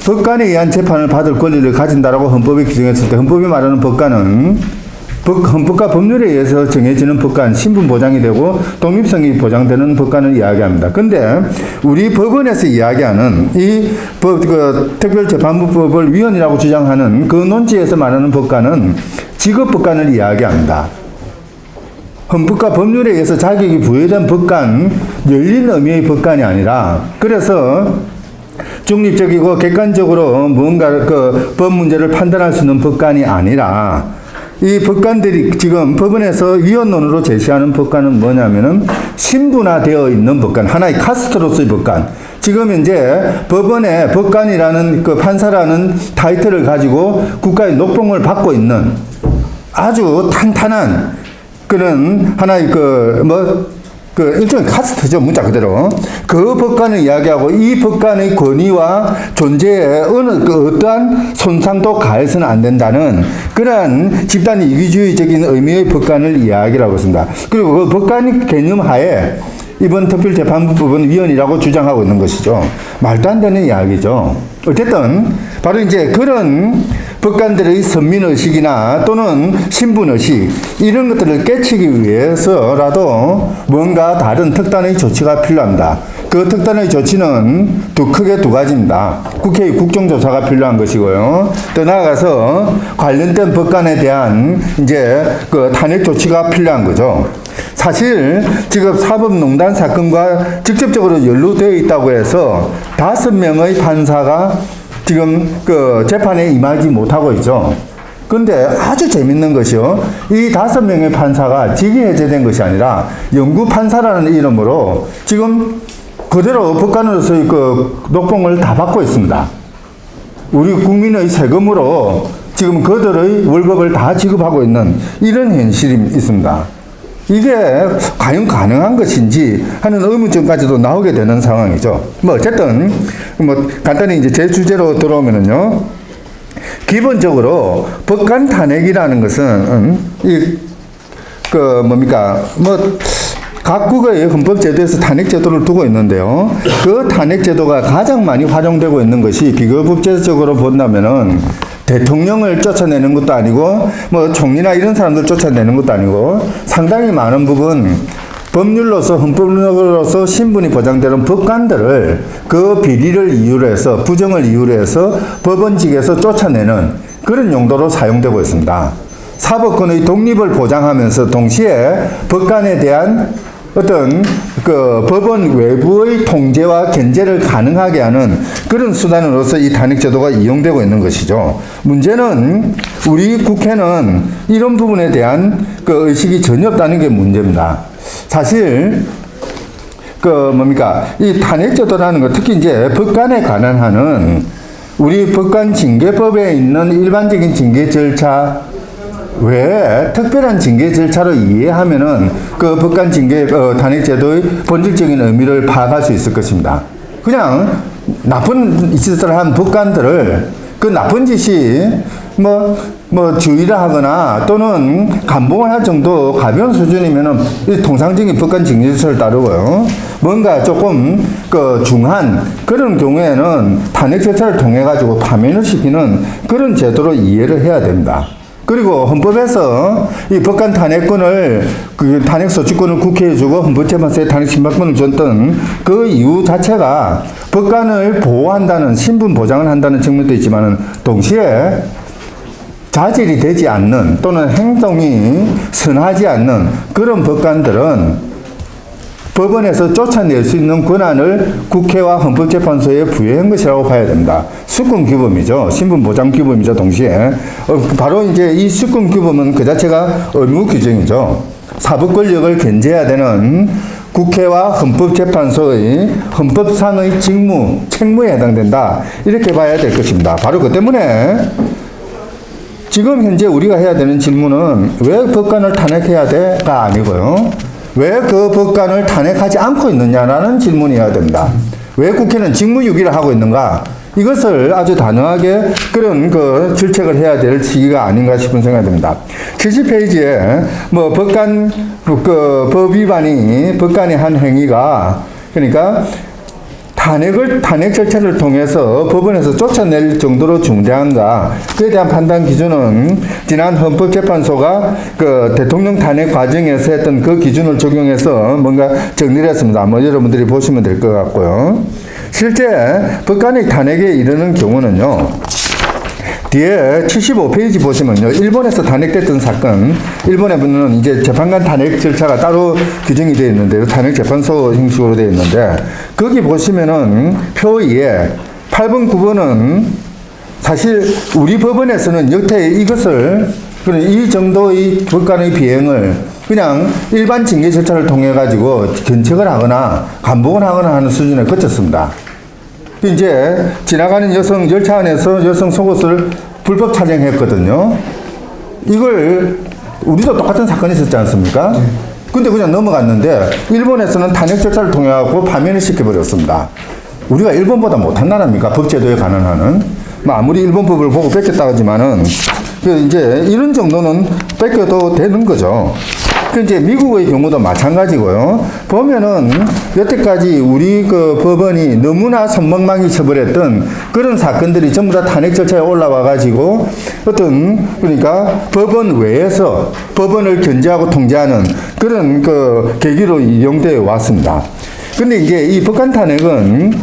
법관에 의한 재판을 받을 권리를 가진다라고 헌법이 규정했을 때 헌법이 말하는 법관은 헌법과 법률에 의해서 정해지는 법관, 신분 보장이 되고 독립성이 보장되는 법관을 이야기합니다. 근데 우리 법원에서 이야기하는 이 특별재판부법을 위헌이라고 주장하는 그 논지에서 말하는 법관은 직업법관을 이야기합니다. 헌법과 법률에 의해서 자격이 부여된 법관, 열린 의미의 법관이 아니라 그래서 중립적이고 객관적으로 뭔가 그 법 문제를 판단할 수 있는 법관이 아니라 이 법관들이 지금 법원에서 위헌론으로 제시하는 법관은 뭐냐면은 신분화되어 있는 법관, 하나의 카스트로서의 법관. 지금 현재 법원에 법관이라는 그 판사라는 타이틀을 가지고 국가의 녹봉을 받고 있는 아주 탄탄한 그런 하나의 일종의 카스트죠, 문자 그대로. 그 법관을 이야기하고 이 법관의 권위와 존재에 어떠한 손상도 가해서는 안 된다는 그러한 집단 이기주의적인 의미의 법관을 이야기하고 있습니다. 그리고 그 법관 개념 하에 이번 특별재판부법은 위헌이라고 주장하고 있는 것이죠. 말도 안 되는 이야기죠. 어쨌든 바로 이제 그런 법관들의 선민의식이나 또는 신분의식 이런 것들을 깨치기 위해서라도 뭔가 다른 특단의 조치가 필요합니다. 그 특단의 조치는 크게 두 가지입니다. 국회의 국정조사가 필요한 것이고요. 또 나아가서 관련된 법관에 대한 이제 그 탄핵 조치가 필요한 거죠. 사실 지금 사법농단 사건과 직접적으로 연루되어 있다고 해서 5명의 판사가 지금 그 재판에 임하지 못하고 있죠. 근데 아주 재밌는 것이요. 이 5명의 판사가 직위 해제된 것이 아니라 영구판사라는 이름으로 지금 그대로 법관으로서의 그 녹봉을 다 받고 있습니다. 우리 국민의 세금으로 지금 그들의 월급을 다 지급하고 있는 이런 현실이 있습니다. 이게 과연 가능한 것인지 하는 의문점까지도 나오게 되는 상황이죠. 뭐 어쨌든 뭐 간단히 이제 제 주제로 들어오면은요. 기본적으로 법관 탄핵이라는 것은 각국의 헌법 제도에서 탄핵 제도를 두고 있는데요. 그 탄핵 제도가 가장 많이 활용되고 있는 것이 비교법제적으로 본다면은 대통령을 쫓아내는 것도 아니고 뭐 총리나 이런 사람들 쫓아내는 것도 아니고 상당히 많은 부분 법률로서 헌법으로서 신분이 보장되는 법관들을 그 비리를 이유로 해서 부정을 이유로 해서 법원직에서 쫓아내는 그런 용도로 사용되고 있습니다. 사법권의 독립을 보장하면서 동시에 법관에 대한 어떤 그 법원 외부의 통제와 견제를 가능하게 하는 그런 수단으로서 이 탄핵 제도가 이용되고 있는 것이죠. 문제는 우리 국회는 이런 부분에 대한 그 의식이 전혀 없다는 게 문제입니다. 사실 이 탄핵 제도라는 것, 특히 이제 법관에 관한 하는 우리 법관 징계법에 있는 일반적인 징계 절차 왜 특별한 징계 절차로 이해하면은 그 법관 징계 탄핵 제도의 본질적인 의미를 파악할 수 있을 것입니다. 그냥 나쁜 짓을 한 법관들을 그 나쁜 짓이 주의를 하거나 또는 감봉을 할 정도 가벼운 수준이면은 통상적인 법관 징계 절차를 따르고요. 뭔가 조금 중한 그런 경우에는 탄핵 절차를 통해 가지고 파면을 시키는 그런 제도로 이해를 해야 됩니다. 그리고 헌법에서 이 법관 탄핵권을 탄핵 소추권을 국회에 주고 헌법재판소에 탄핵 심판권을 줬던 그 이유 자체가 법관을 보호한다는 신분 보장을 한다는 측면도 있지만은 동시에 자질이 되지 않는 또는 행동이 선하지 않는 그런 법관들은 법원에서 쫓아낼 수 있는 권한을 국회와 헌법재판소에 부여한 것이라고 봐야 됩니다. 수권규범이죠. 신분보장규범이죠. 동시에 바로 이제 이 수권규범은 그 자체가 의무 규정이죠. 사법 권력을 견제해야 되는 국회와 헌법재판소의 헌법상의 직무, 책무에 해당된다. 이렇게 봐야 될 것입니다. 바로 그 때문에 지금 현재 우리가 해야 되는 질문은 왜 법관을 탄핵해야 돼가 아니고요. 왜 그 법관을 탄핵하지 않고 있느냐라는 질문이어야 됩니다. 왜 국회는 직무유기를 하고 있는가? 이것을 아주 단호하게 그런 그 질책을 해야 될 시기가 아닌가 싶은 생각이 듭니다. 70페이지에 뭐 법관 그 법 위반이 법관이 한 행위가 그러니까 탄핵 절차를 통해서 법원에서 쫓아낼 정도로 중대한가? 그에 대한 판단 기준은 지난 헌법재판소가 그 대통령 탄핵 과정에서 했던 그 기준을 적용해서 뭔가 정리를 했습니다. 뭐 여러분들이 보시면 될 것 같고요. 실제 법관의 탄핵에 이르는 경우는요. 뒤에 75페이지 보시면요. 일본에서 탄핵됐던 사건, 일본에는 이제 재판관 탄핵 절차가 따로 규정이 되어 있는데요. 탄핵 재판소 형식으로 되어 있는데, 거기 보시면은 표 2에 8번, 9번은 사실 우리 법원에서는 여태 이것을, 이 정도의 법관의 비행을 그냥 일반 징계 절차를 통해 가지고 견책을 하거나 감봉을 하거나 하는 수준에 그쳤습니다. 이제 지나가는 여성 열차 안에서 여성 속옷을 불법 촬영했거든요. 이걸 우리도 똑같은 사건이 있었지 않습니까? 근데 그냥 넘어갔는데 일본에서는 탄핵 절차를 통해 갖고 파면을 시켜버렸습니다. 우리가 일본보다 못한 나라입니까? 법제도에 관한하는. 뭐 아무리 일본 법을 보고 뺏겼다 하지만은 이제 이런 정도는 뺏겨도 되는 거죠. 그 이제 미국의 경우도 마찬가지고요. 보면은 여태까지 우리 그 법원이 너무나 선망망이 처벌했던 그런 사건들이 전부 다 탄핵 절차에 올라와 가지고 어떤 그러니까 법원 외에서 법원을 견제하고 통제하는 그런 그 계기로 이용되어 왔습니다. 근데 이제 이 법관 탄핵은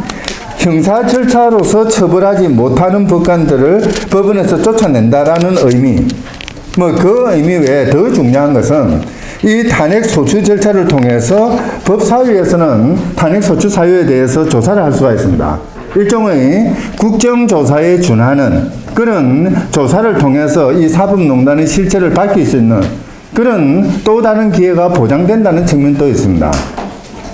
형사 절차로서 처벌하지 못하는 법관들을 법원에서 쫓아낸다라는 의미, 뭐 그 의미 외에 더 중요한 것은 이 탄핵 소추 절차를 통해서 법사위에서는 탄핵 소추 사유에 대해서 조사를 할 수가 있습니다. 일종의 국정조사에 준하는 그런 조사를 통해서 이 사법농단의 실체를 밝힐 수 있는 그런 또 다른 기회가 보장된다는 측면도 있습니다.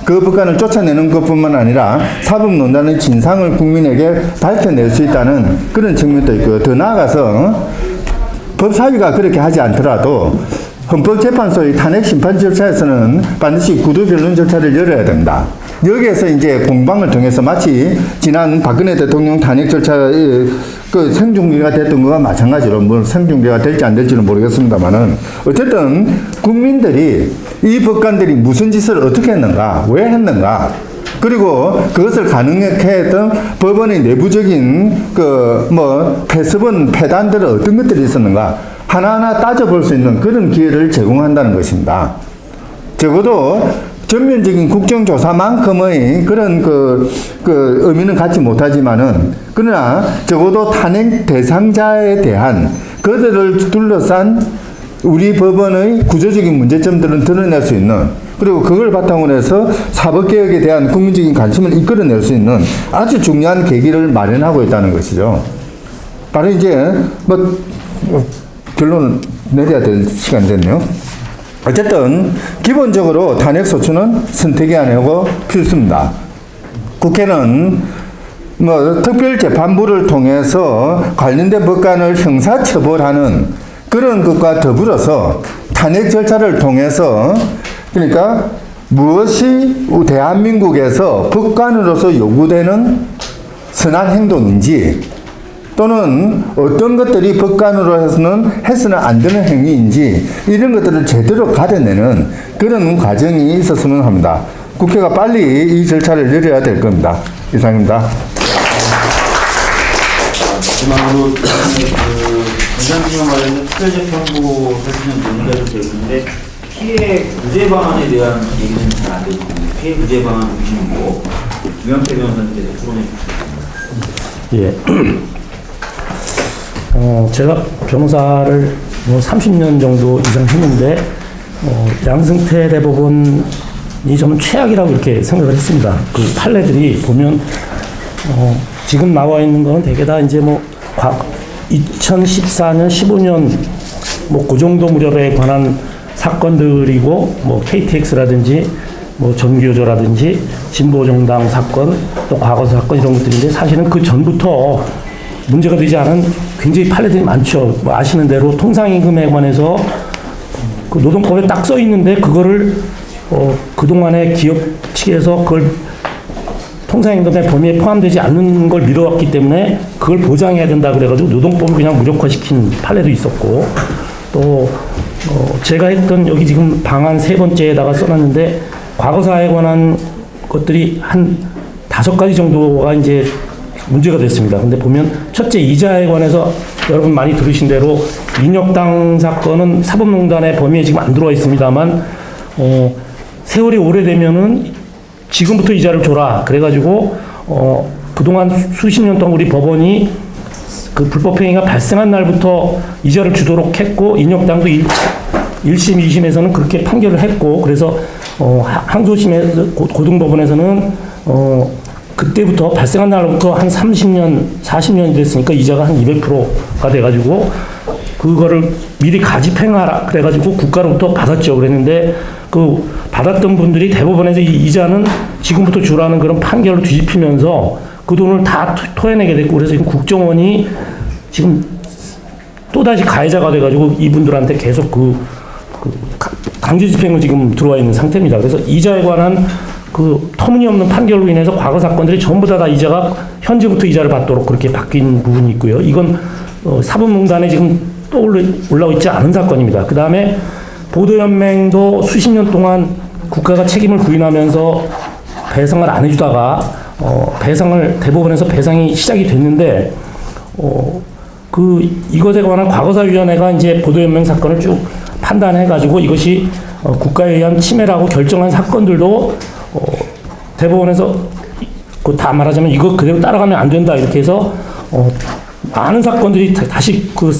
그 법관을 쫓아내는 것뿐만 아니라 사법농단의 진상을 국민에게 밝혀낼 수 있다는 그런 측면도 있고요. 더 나아가서 법사위가 그렇게 하지 않더라도 헌법재판소의 탄핵 심판 절차에서는 반드시 구두 변론 절차를 열어야 된다. 여기에서 이제 공방을 통해서 마치 지난 박근혜 대통령 탄핵 절차의 그 생중계가 됐던 것과 마찬가지로 뭐 생중계가 될지 안 될지는 모르겠습니다만은 어쨌든 국민들이 이 법관들이 무슨 짓을 어떻게 했는가, 왜 했는가, 그리고 그것을 가능하게 했던 법원의 내부적인 그 뭐 패습은 폐단들은 어떤 것들이 있었는가 하나하나 따져볼 수 있는 그런 기회를 제공한다는 것입니다. 적어도 전면적인 국정조사만큼의 그런 그 의미는 갖지 못하지만은 그러나 적어도 탄핵 대상자에 대한 그들을 둘러싼 우리 법원의 구조적인 문제점들은 드러낼 수 있는, 그리고 그걸 바탕으로 해서 사법개혁에 대한 국민적인 관심을 이끌어낼 수 있는 아주 중요한 계기를 마련하고 있다는 것이죠. 바로 이제 뭐 결론을 내려야 될 시간이 됐네요. 어쨌든 기본적으로 탄핵소추는 선택이 아니고 필수입니다. 국회는 뭐 특별재판부를 통해서 관련된 법관을 형사처벌하는 그런 것과 더불어서 탄핵 절차를 통해서 그러니까 무엇이 대한민국에서 법관으로서 요구되는 선한 행동인지 또는 어떤 것들이 법관으로서는 해서는 안 되는 행위인지 이런 것들을 제대로 가려내는 그런 과정이 있었으면 합니다. 국회가 빨리 이 절차를 열어야 될 겁니다. 이상입니다. 마지막으로 공산주의와 관련된 특별재판부 설치는 논의가 되고 있는데 피해 구제 방안에 대한 얘기는 잘 안 되고 있는데 피해 구제 방안 중심으로 유영태 변호사님께서 토론해 주십니다. 예. 제가 변호사를 뭐 30년 정도 이상 했는데 양승태 대법원 저는 최악이라고 이렇게 생각을 했습니다. 그 판례들이 보면 지금 나와 있는 거는 대개 다 이제 2014년, 15년 그 정도 무렵에 관한 사건들이고 KTX라든지 전교조라든지 진보정당 사건 또 과거사 사건 이런 것들인데 사실은 그 전부터 문제가 되지 않은 굉장히 판례들이 많죠. 아시는 대로 통상임금에 관해서 그 노동법에 딱 써 있는데 그거를 그동안의 기업 측에서 그걸 통상임금의 범위에 포함되지 않는 걸 미뤄왔기 때문에 그걸 보장해야 된다 그래가지고 노동법을 그냥 무력화시킨 판례도 있었고 또 제가 했던 여기 지금 방안 3번째에다가 써놨는데 과거사에 관한 것들이 한 5가지 정도가 이제 문제가 됐습니다. 근데 보면 첫째 이자에 관해서 여러분 많이 들으신 대로 인혁당 사건은 사법농단의 범위에 지금 안 들어와 있습니다만 세월이 오래되면은 지금부터 이자를 줘라. 그래가지고 그동안 수십 년 동안 우리 법원이 그 불법행위가 발생한 날부터 이자를 주도록 했고 인혁당도 1심, 2심에서는 그렇게 판결을 했고 그래서 항소심에서 고등법원에서는 그때부터 발생한 날부터 한 30년, 40년이 됐으니까 이자가 한 200%가 돼가지고 그거를 미리 가집행하라 그래가지고 국가로부터 받았죠. 그랬는데 그 받았던 분들이 대법원에서 이 이자는 지금부터 주라는 그런 판결을 뒤집히면서 그 돈을 다 토해내게 됐고 그래서 지금 국정원이 지금 또다시 가해자가 돼가지고 이분들한테 계속 강제 집행을 지금 들어와 있는 상태입니다. 그래서 이자에 관한 그 터무니없는 판결로 인해서 과거 사건들이 전부 다 이자가 현재부터 이자를 받도록 그렇게 바뀐 부분이 있고요. 이건 사법농단에 지금 또 올라오고 있지 않은 사건입니다. 그 다음에 보도연맹도 수십 년 동안 국가가 책임을 부인하면서 배상을 안 해주다가 대법원에서 배상이 시작이 됐는데 이것에 관한 과거사위원회가 이제 보도연맹 사건을 쭉 판단해가지고 이것이 국가에 의한 침해라고 결정한 사건들도 대법원에서 다 말하자면 이거 그대로 따라가면 안 된다 이렇게 해서 많은 사건들이 다시 그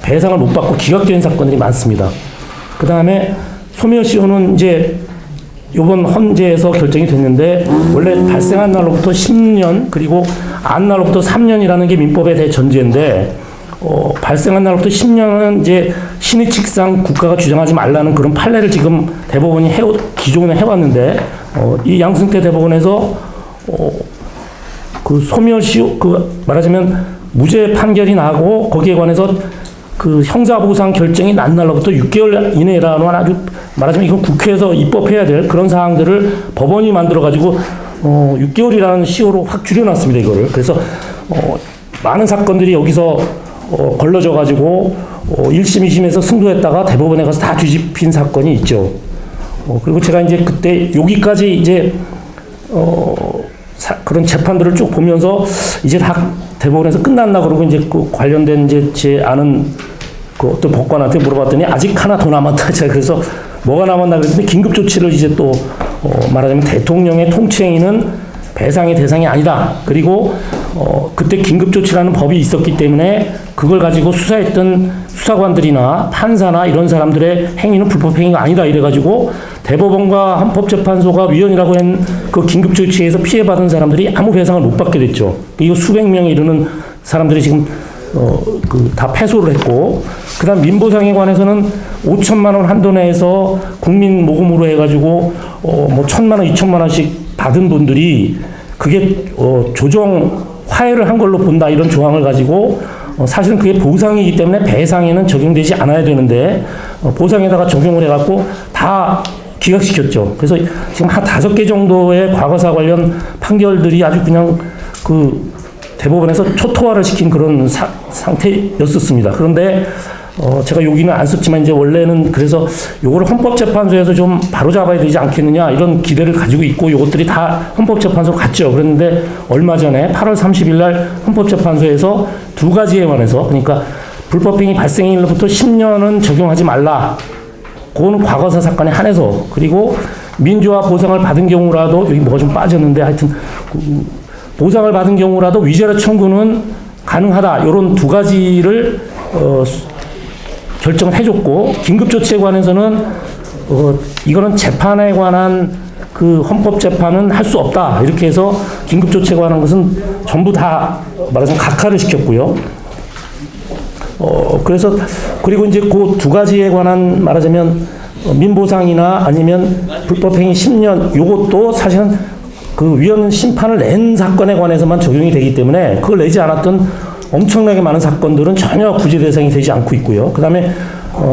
배상을 못 받고 기각된 사건들이 많습니다. 그 다음에 소멸시효는 이제 이번 헌재에서 결정이 됐는데 원래 발생한 날로부터 10년 그리고 안 날로부터 3년이라는 게 민법의 대전제인데 발생한 날로부터 10년은 이제 신의칙상 국가가 주장하지 말라는 그런 판례를 지금 대법원이 기존에 해왔는데 이 양승태 대법원에서 그 소멸시효 말하자면 무죄 판결이 나고 거기에 관해서 그 형사보상 결정이 난 날로부터 6개월 이내라는 아주 말하자면 이건 국회에서 입법해야 될 그런 사항들을 법원이 만들어가지고 6개월이라는 시효로 확 줄여놨습니다. 이거를. 그래서 많은 사건들이 여기서 걸러져가지고 1심, 2심에서 승소했다가 대법원에 가서 다 뒤집힌 사건이 있죠. 그리고 제가 이제 그때 여기까지 이제 그런 재판들을 쭉 보면서 이제 다 대법원에서 끝났나 그러고 이제 그 관련된 이제 제 아는 그 어떤 법관한테 물어봤더니 아직 하나 더 남았다. 제가 그래서 뭐가 남았나 그랬더니 긴급 조치를 이제 또 말하자면 대통령의 통치행위는 배상의 대상이 아니다. 그리고 그때 긴급 조치라는 법이 있었기 때문에 그걸 가지고 수사했던 수사관들이나 판사나 이런 사람들의 행위는 불법 행위가 아니다. 이래가지고 대법원과 헌법재판소가 위헌이라고 한 그 긴급 조치에서 피해받은 사람들이 아무 배상을 못 받게 됐죠. 이거 수백 명에 이르는 사람들이 지금 다 패소를 했고, 그다음 민보상에 관해서는 5천만 원 한도 내에서 국민 모금으로 해가지고 뭐 1,000만 원, 2천만 원씩 받은 분들이 그게 조정 화해를 한 걸로 본다 이런 조항을 가지고 사실은 그게 보상이기 때문에 배상에는 적용되지 않아야 되는데 보상에다가 적용을 해갖고 다 기각시켰죠. 그래서 지금 한 5개 정도의 과거사 관련 판결들이 아주 그냥 그 대법원에서 초토화를 시킨 그런 상태였었습니다. 그런데 제가 여기는 안 썼지만 이제 원래는 그래서 요거를 헌법재판소에서 좀 바로잡아야 되지 않겠느냐 이런 기대를 가지고 있고 요것들이 다 헌법재판소 갔죠. 그랬는데 얼마 전에 8월 30일 날 헌법재판소에서 2가지에 관해서 그러니까 불법행위 발생일로부터 10년은 적용하지 말라. 그거는 과거사 사건에 한해서 그리고 민주화 보상을 받은 경우라도 여기 뭐가 좀 빠졌는데 하여튼 보상을 받은 경우라도 위자료 청구는 가능하다. 이런 2가지를 결정을 해줬고 긴급조치에 관해서는 이거는 재판에 관한 그 헌법재판은 할 수 없다. 이렇게 해서 긴급조치에 관한 것은 전부 다 말하자면 각하를 시켰고요. 그래서 그리고 이제 그 두 가지에 관한 말하자면 민보상이나 아니면 불법행위 10년 요것도 사실은 그 위헌 심판을 낸 사건에 관해서만 적용이 되기 때문에 그걸 내지 않았던 엄청나게 많은 사건들은 전혀 구제 대상이 되지 않고 있고요. 그 다음에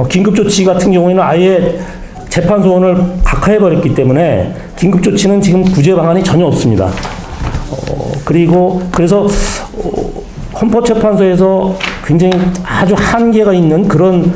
긴급조치 같은 경우에는 아예 재판 소원을 각하해버렸기 때문에 긴급조치는 지금 구제 방안이 전혀 없습니다. 그리고 그래서 헌법재판소에서 굉장히 아주 한계가 있는 그런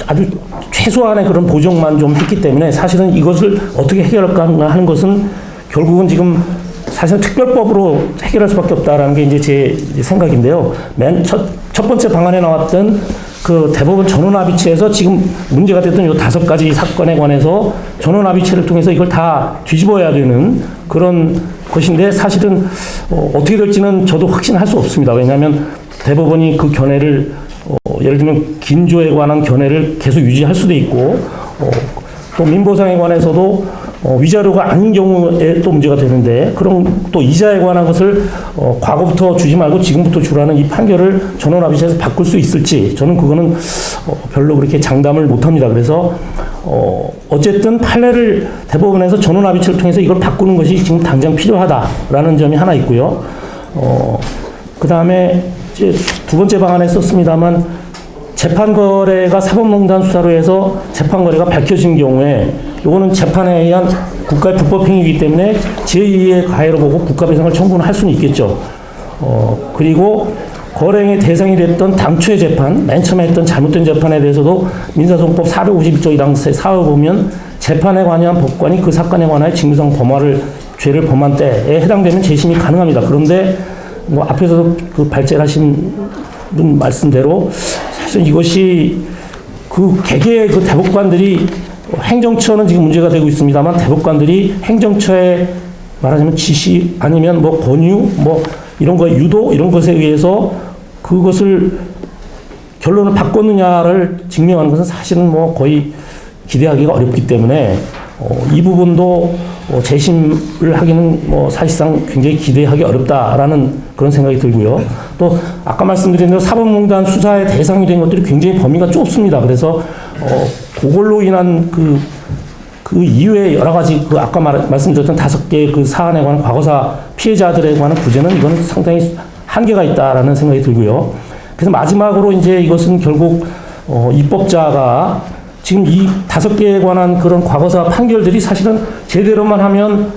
아주 최소한의 그런 보정만 좀 했기 때문에 사실은 이것을 어떻게 해결할까 하는 것은 결국은 지금 사실은 특별법으로 해결할 수밖에 없다라는 게 이제 제 생각인데요. 맨 첫 번째 방안에 나왔던 그 대법원 전원합의체에서 지금 문제가 됐던 이 5가지 사건에 관해서 전원합의체를 통해서 이걸 다 뒤집어야 되는 그런 것인데 사실은 어떻게 될지는 저도 확신할 수 없습니다. 왜냐하면 대법원이 그 견해를 예를 들면 긴조에 관한 견해를 계속 유지할 수도 있고 또 민보상에 관해서도 위자료가 아닌 경우에 또 문제가 되는데 그럼 또 이자에 관한 것을 과거부터 주지 말고 지금부터 주라는 이 판결을 전원합의체에서 바꿀 수 있을지 저는 그거는 별로 그렇게 장담을 못합니다. 그래서 어쨌든 판례를 대법원에서 전원합의체를 통해서 이걸 바꾸는 것이 지금 당장 필요하다라는 점이 하나 있고요. 그 다음에 이제 두 번째 방안에 썼습니다만 재판거래가 사법농단 수사로 해서 재판거래가 밝혀진 경우에 이거는 재판에 의한 국가의 불법행위이기 때문에 제2의 가해로 보고 국가배상을 청구는 할 수는 있겠죠. 그리고 거래의 대상이 됐던 당초의 재판, 맨 처음에 했던 잘못된 재판에 대해서도 민사소송법 452조 1항 사을 보면 재판에 관여한 법관이 그 사건에 관하여 직무상 죄를 범한 때에 해당되면 재심이 가능합니다. 그런데 뭐 앞에서도 그 발제하신 분 말씀대로 사실 이것이 그 개개의 그 대법관들이 행정처는 지금 문제가 되고 있습니다만 대법관들이 행정처의 말하자면 지시 아니면 뭐 권유 뭐 이런 거 유도 이런 것에 의해서 그것을 결론을 바꿨느냐를 증명하는 것은 사실은 뭐 거의 기대하기가 어렵기 때문에 이 부분도 재심을 하기는 뭐 사실상 굉장히 기대하기 어렵다라는 그런 생각이 들고요. 또 아까 말씀드린 대로 사법농단 수사의 대상이 된 것들이 굉장히 범위가 좁습니다. 그래서 그걸로 인한 그 이외에 여러 가지 그 아까 말씀드렸던 5개 그 사안에 관한 과거사 피해자들에 관한 구제는 이건 상당히 한계가 있다라는 생각이 들고요. 그래서 마지막으로 이제 이것은 결국 입법자가 지금 이 5개에 관한 그런 과거사 판결들이 사실은 제대로만 하면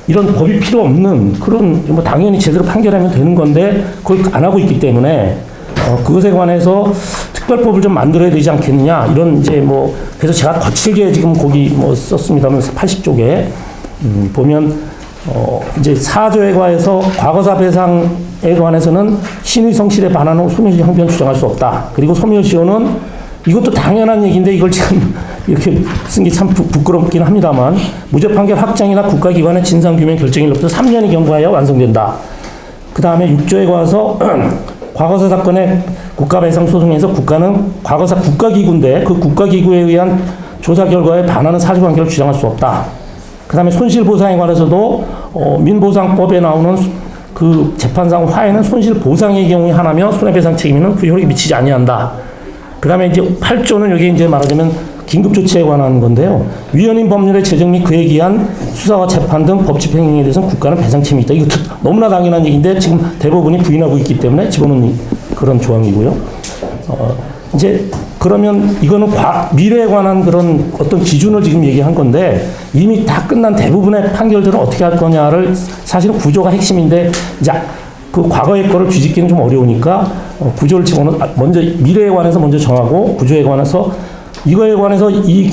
이런 법이 필요 없는 그런 뭐 당연히 제대로 판결하면 되는 건데 그걸 안 하고 있기 때문에 그것에 관해서 특별법을 좀 만들어야 되지 않겠느냐 이런 이제 뭐 그래서 제가 거칠게 지금 거기 뭐 썼습니다만 80쪽에 보면 이제 4조에 관해서 과거사 배상에 관해서는 신의 성실에 반하는 소멸시 형편 주장할 수 없다. 그리고 소멸시효는 이것도 당연한 얘기인데 이걸 지금 이렇게 쓴 게 참 부끄럽긴 합니다만 무죄 판결 확정이나 국가기관의 진상규명 결정일로부터 3년이 경과하여 완성된다. 그 다음에 6조에 관해서 과거사 사건의 국가배상 소송에서 국가는 과거사 국가기구인데 그 국가기구에 의한 조사 결과에 반하는 사실관계를 주장할 수 없다. 그 다음에 손실보상에 관해서도 민보상법에 나오는 그 재판상 화해는 손실보상의 경우에 하나며 손해배상 책임에는 그 효력이 미치지 아니한다. 그 다음에 이제 8조는 여기 이제 말하자면 긴급조치에 관한 건데요. 위헌인 법률의 제정 및 그에 기한 수사와 재판 등 법집행위에 대해서는 국가는 배상 책임이 있다. 이거 너무나 당연한 얘기인데 지금 대법원이 부인하고 있기 때문에 집어넣는 그런 조항이고요. 이제 그러면 이거는 미래에 관한 그런 어떤 기준을 지금 얘기한 건데 이미 다 끝난 대부분의 판결들은 어떻게 할 거냐를 사실은 구조가 핵심인데 이제 그 과거의 거를 뒤집기는 좀 어려우니까 구조를 집어넣어 먼저 미래에 관해서 먼저 정하고 구조에 관해서 이거에 관해서 이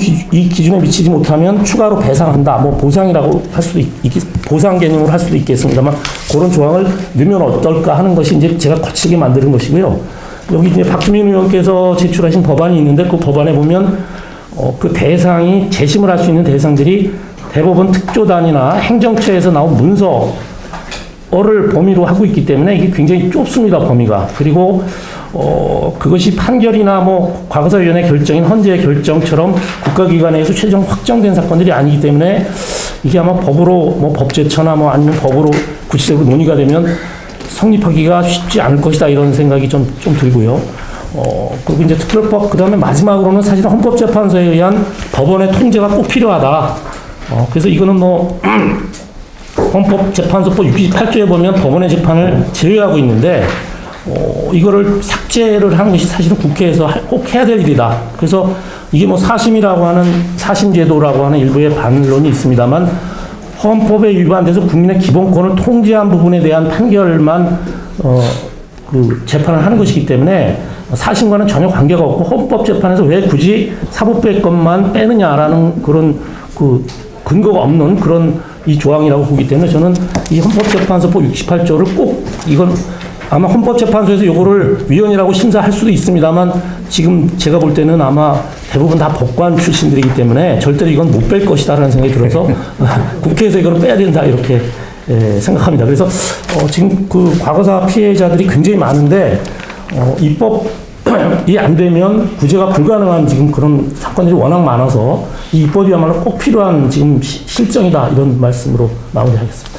기준에 미치지 못하면 추가로 배상한다. 뭐 보상이라고 할 수도 보상 개념으로 할 수도 있겠습니다만 그런 조항을 넣으면 어떨까 하는 것이 이제 제가 거칠게 만드는 것이고요. 여기 이제 박주민 의원께서 제출하신 법안이 있는데 그 법안에 보면 그 대상이 재심을 할 수 있는 대상들이 대법원 특조단이나 행정처에서 나온 문서를 범위로 하고 있기 때문에 이게 굉장히 좁습니다, 범위가. 그리고 그것이 판결이나 뭐 과거사위원회 결정인 헌재의 결정처럼 국가기관에서 최종 확정된 사건들이 아니기 때문에 이게 아마 법으로 뭐 법제처나 뭐 아니면 법으로 구체적으로 논의가 되면 성립하기가 쉽지 않을 것이다 이런 생각이 좀 들고요. 그리고 이제 특별법 그다음에 마지막으로는 사실은 헌법재판소에 의한 법원의 통제가 꼭 필요하다. 그래서 이거는 뭐 헌법재판소법 68조에 보면 법원의 재판을 제외하고 있는데 이거를 삭제를 하는 것이 사실은 국회에서 꼭 해야 될 일이다. 그래서 이게 뭐 사심이라고 하는 사심제도라고 하는 일부의 반론이 있습니다만 헌법에 위반돼서 국민의 기본권을 통제한 부분에 대한 판결만 그 재판을 하는 것이기 때문에 사심과는 전혀 관계가 없고 헌법재판에서 왜 굳이 사법부의 것만 빼느냐라는 그런 그 근거가 없는 그런 이 조항이라고 보기 때문에 저는 이 헌법재판소법 68조를 꼭 이건 아마 헌법재판소에서 요거를 위헌이라고 심사할 수도 있습니다만 지금 제가 볼 때는 아마 대부분 다 법관 출신들이기 때문에 절대로 이건 못 뺄 것이다라는 생각이 들어서 국회에서 이걸 빼야 된다 이렇게 생각합니다. 그래서 지금 그 과거사 피해자들이 굉장히 많은데 입법이 안 되면 구제가 불가능한 지금 그런 사건들이 워낙 많아서 이 입법이야말로 꼭 필요한 지금 실정이다 이런 말씀으로 마무리하겠습니다.